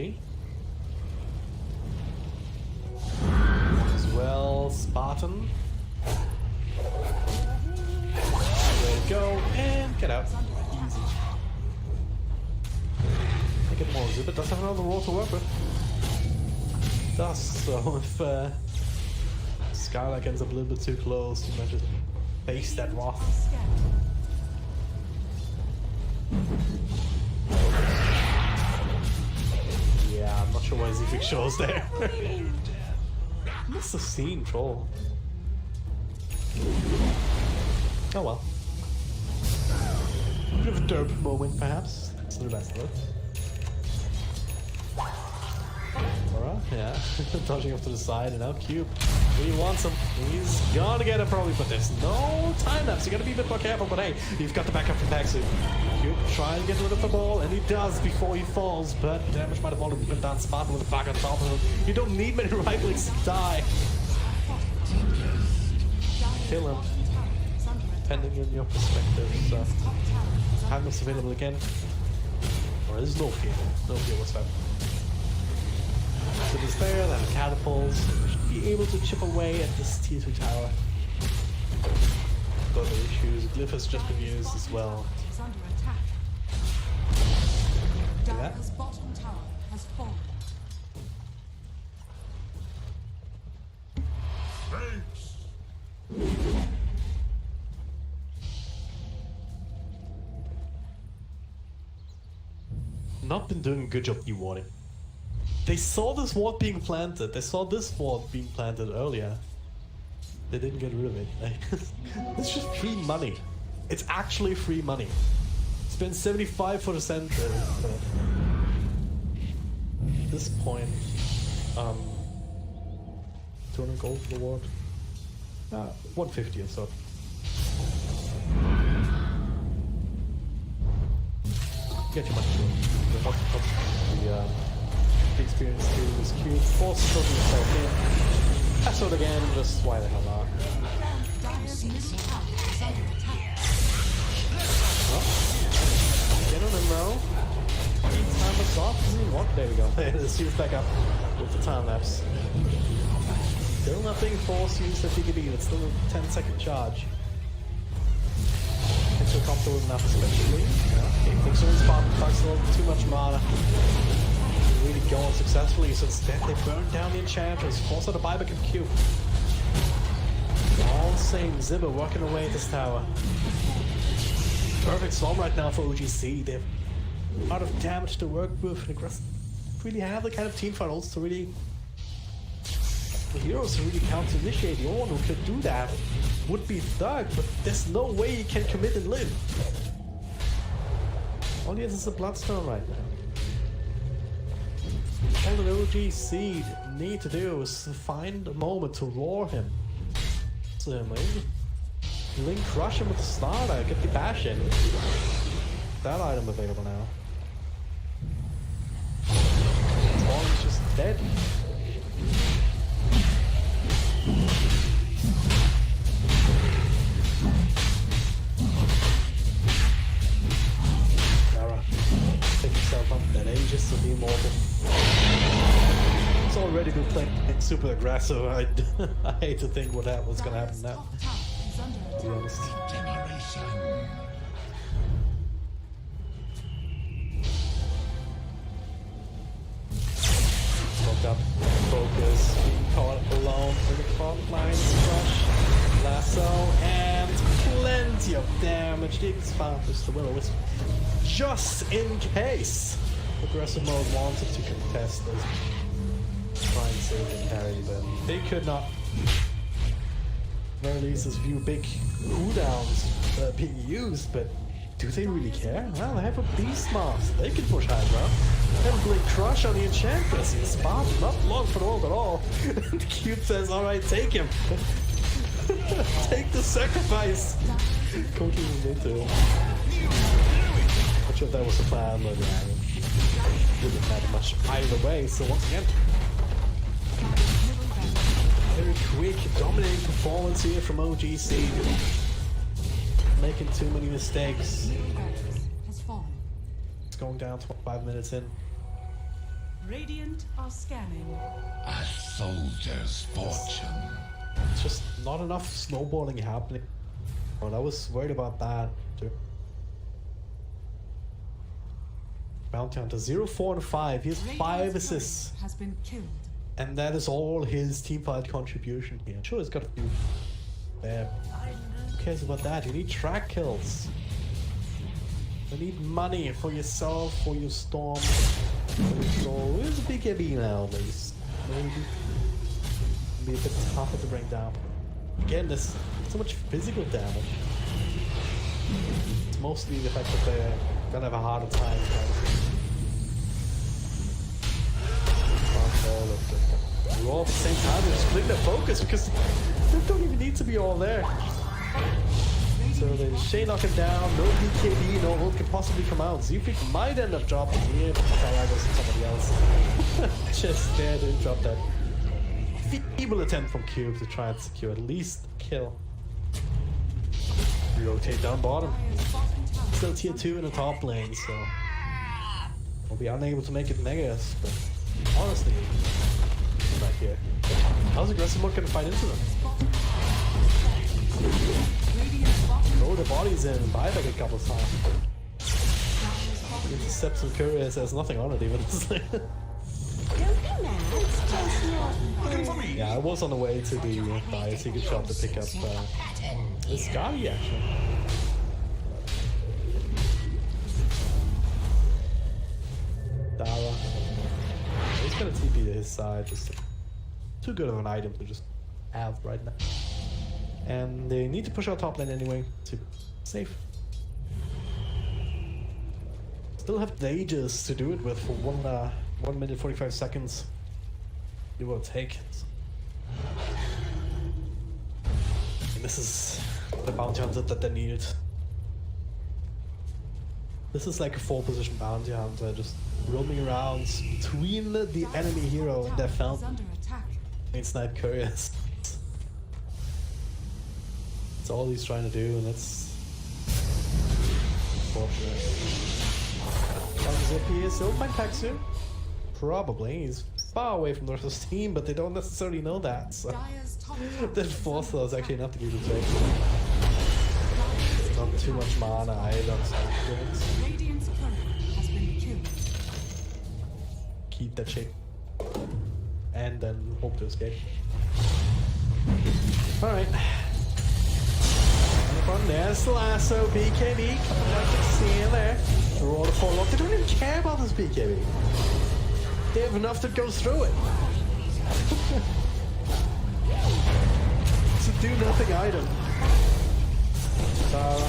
As well, Spartan. Way to go, and get out. Easy. Make it more zip. It does have another roll to work with. It does, so if Skylark ends up a little bit too close, you might just face that Wrath. Yeah, I'm not sure why Z-Freak shows there. Must have seen Troll. Oh well. Bit of a derp moment, perhaps. It's the best of it. Alright, yeah. Dodging off to the side, and now Cube. He wants him. He's gonna get it probably, but there's no time lapse. You gotta be a bit more careful, but hey, you've got the backup from Paxu. Cube trying to get rid of the ball, and he does before he falls, but damage might have already been done. Spartan with the back on top of him. You don't need many right clicks to die. Kill him. Depending on your perspective. So, Hamlet's available again. Or there's no fear. No fear whatsoever. So he's there, then catapults. Should be able to chip away at this tier 2 tower. Got no issues. Glyph has just been used as well. Is under attack. Yeah. Dire's bottom tower has fallen. Thanks. Not been doing a good job dewarding. They saw this ward being planted. They saw this ward being planted earlier. They didn't get rid of it. It's just free money. It's actually free money. Spend 75 for the center. But at this point, 200 gold for the ward. 150 or so. Get your money. The experience too is cute. Force to yourself in. That's what again, just why the hell not? Dire's middle tower is under attack. Get on him now. Time us off. What? There we go. The suit's back up with the time lapse. Still nothing force used at BKB. It's still a 10-second charge. Feel comfortable enough, especially. Yeah. Thinks in spot, talks a little too much mana. Really going successfully, so instead they burn down the enchanters, force out a buyback and Q. All the same, Zibba working away at this tower. Perfect storm right now for OG.Seed. They have a lot of damage to work with, and really have the kind of team fight also to really. The heroes who really counter-initiate. The only one who could do that would be Thug, but there's no way he can commit and live. All he has is a Bloodstone right now. All that OG.Seed need to do is find a moment to roar him. So maybe Link crush him with the starter, get the bash in. That item available now. Spawn is just dead. Pick himself up that ages to be immortal. It's already been playing super aggressive. I hate to think what was gonna happen now. To be honest. Smoked up, focus, being caught alone in the front lines, crush, lasso, and plenty of damage. The X-Founders, the Will-O-Wisp. Just in case aggressive mode wanted to contest this, try and save and carry, but they could not. Very least there's a few big cooldowns being used, but do they really care? Well, they have a Beast Master, they can push high ground. They have a Blink Crush on the Enchantress, the spot not long for the hold at all. And the Cube says, alright, take him. Take the sacrifice. Coach is into it. Not sure if that was the plan, but wouldn't matter much either way. So once again, very quick, dominating performance here from OG.Seed. Making too many mistakes. It's going down 25 minutes in. Radiant are scanning. A soldier's fortune. It's just not enough snowballing happening. Well, I was worried about that too. Bounty Hunter 0, 4, and 5. He has 5 assists. Has been killed. And that is all his teamfight contribution here. Sure, he's got a few there. Who cares about that? You need track kills. You need money for yourself, for your storm. Where's the BKB now, please? Maybe. Be a bit tougher to bring down. Again, there's so much physical damage. It's mostly the fact that they're gonna have a harder time trying to all at the same time. They're splitting their focus because they don't even need to be all there. So they Shay knock him down, no BKB, no ult could possibly come out. Zufik might end up dropping here, but I'll go to somebody else. Just there, didn't drop that. Feeble attempt from Cube to try and secure at least a kill. Rotate down bottom. Still tier 2 in the top lane, so we'll be unable to make it Megas, but honestly, come back here. How's aggressive mode gonna fight into them? Throw the bodies in and buyback a couple of times. Intercept some couriers, there's nothing on it even. Yeah, I was on the way to the SIGUL shop to pick up this Gavi actually. Dara. He's gonna TP to his side, just too good of an item to just have right now. And they need to push out top lane anyway to save. Still have the Aegis to do it with for 1 minute 45 seconds. It will take it. And this is the bounty hunter that they needed. This is like a 4-position bounty hunter just roaming around between the enemy hero and their fountain. And snipe couriers. That's all he's trying to do, and that's unfortunate. If he is still find Paxu? Probably. He's far away from the rest of his team, but they don't necessarily know that. So that 4th though is actually enough to keep it safe. Not too much mana either. Keep that shape. And then hope to escape. Alright. There's the lasso, BKB coming out to see in there. They're all the fall off. They don't even care about this BKB. They have enough to go through it. It's a do nothing item. Well,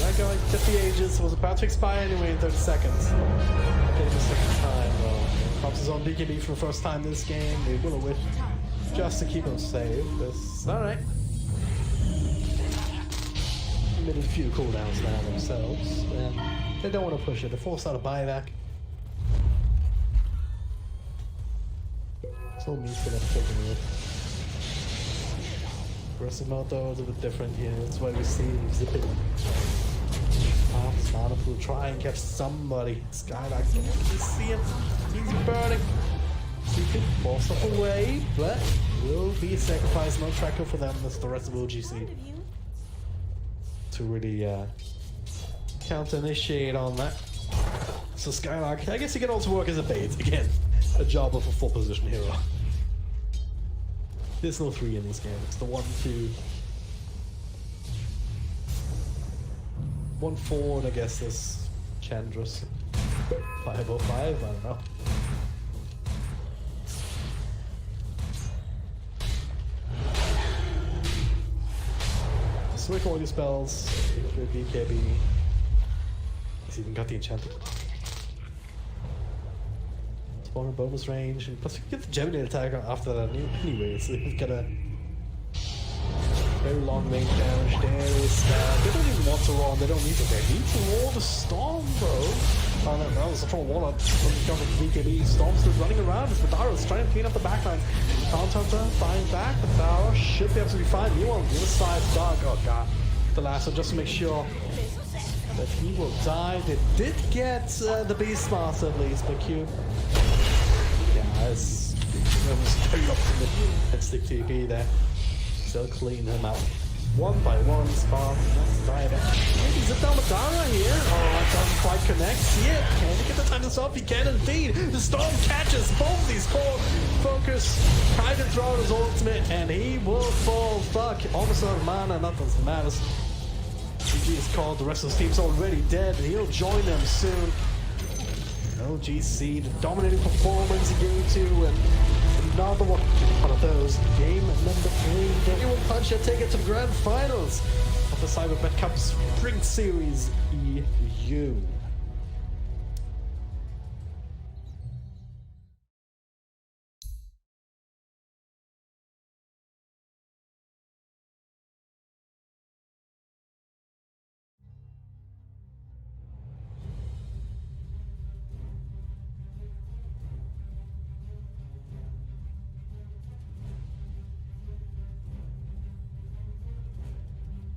that guy took the Aegis, was about to expire anyway in 30 seconds. Okay, the second time though. Pops his own BKB for the first time this game. They will wish just to keep him safe. Alright. A few cooldowns now themselves, and they don't want to push it. They force out a buyback. It's all means for them taking it. Aggressive mode though is a bit different here. That's why we see him zipping. Smart will try and catch somebody. Skylark, you see him. He's burning. He can force up away, but will be a sacrifice. No tracker for them. That's the rest of OG.Seed. To really counter-initiate on that. So Skylark, I guess he can also work as a bait. Again, a job of a 4-position hero. There's no 3 in this game. It's the 1, 2, 1 forward, I guess there's Chandra's 505, I don't know. Switch all your spells, BKB. He's even got the enchanted. Spawn in bonus range, and plus you can get the Gemini attack after that anyway, so you've got a very long range damage. There is they don't even want to roll, they don't need to. They need to roll the Storm, bro. Oh no, that was a full wall up when you come with BKB. Storm's still running around as Vidaro's trying to clean up the backlines. Hunter flying back, Vidaro should be absolutely fine. Meanwhile, the other side, Dark, oh god. The lasso just to make sure that he will die. They did get the Beastmaster at least, but Cube. Yeah, it's very optimistic TP there. Still clean him out. 1 by 1, Spark, maybe zip down Madara here. Oh, that doesn't quite connect. See it? Can he get the time to stop? He can indeed. The Storm catches both these core focus. Tried to throw his ultimate, and he will fall. Fuck. Almost out of mana, nothing matters. GG is called. The rest of his team's already dead. He'll join them soon. OG.Seed, dominating performance in game 2, and another one of those. Game number 3. The Dual Puncher take it to the grand finals of the Cyber.bet Cup Spring Series EU.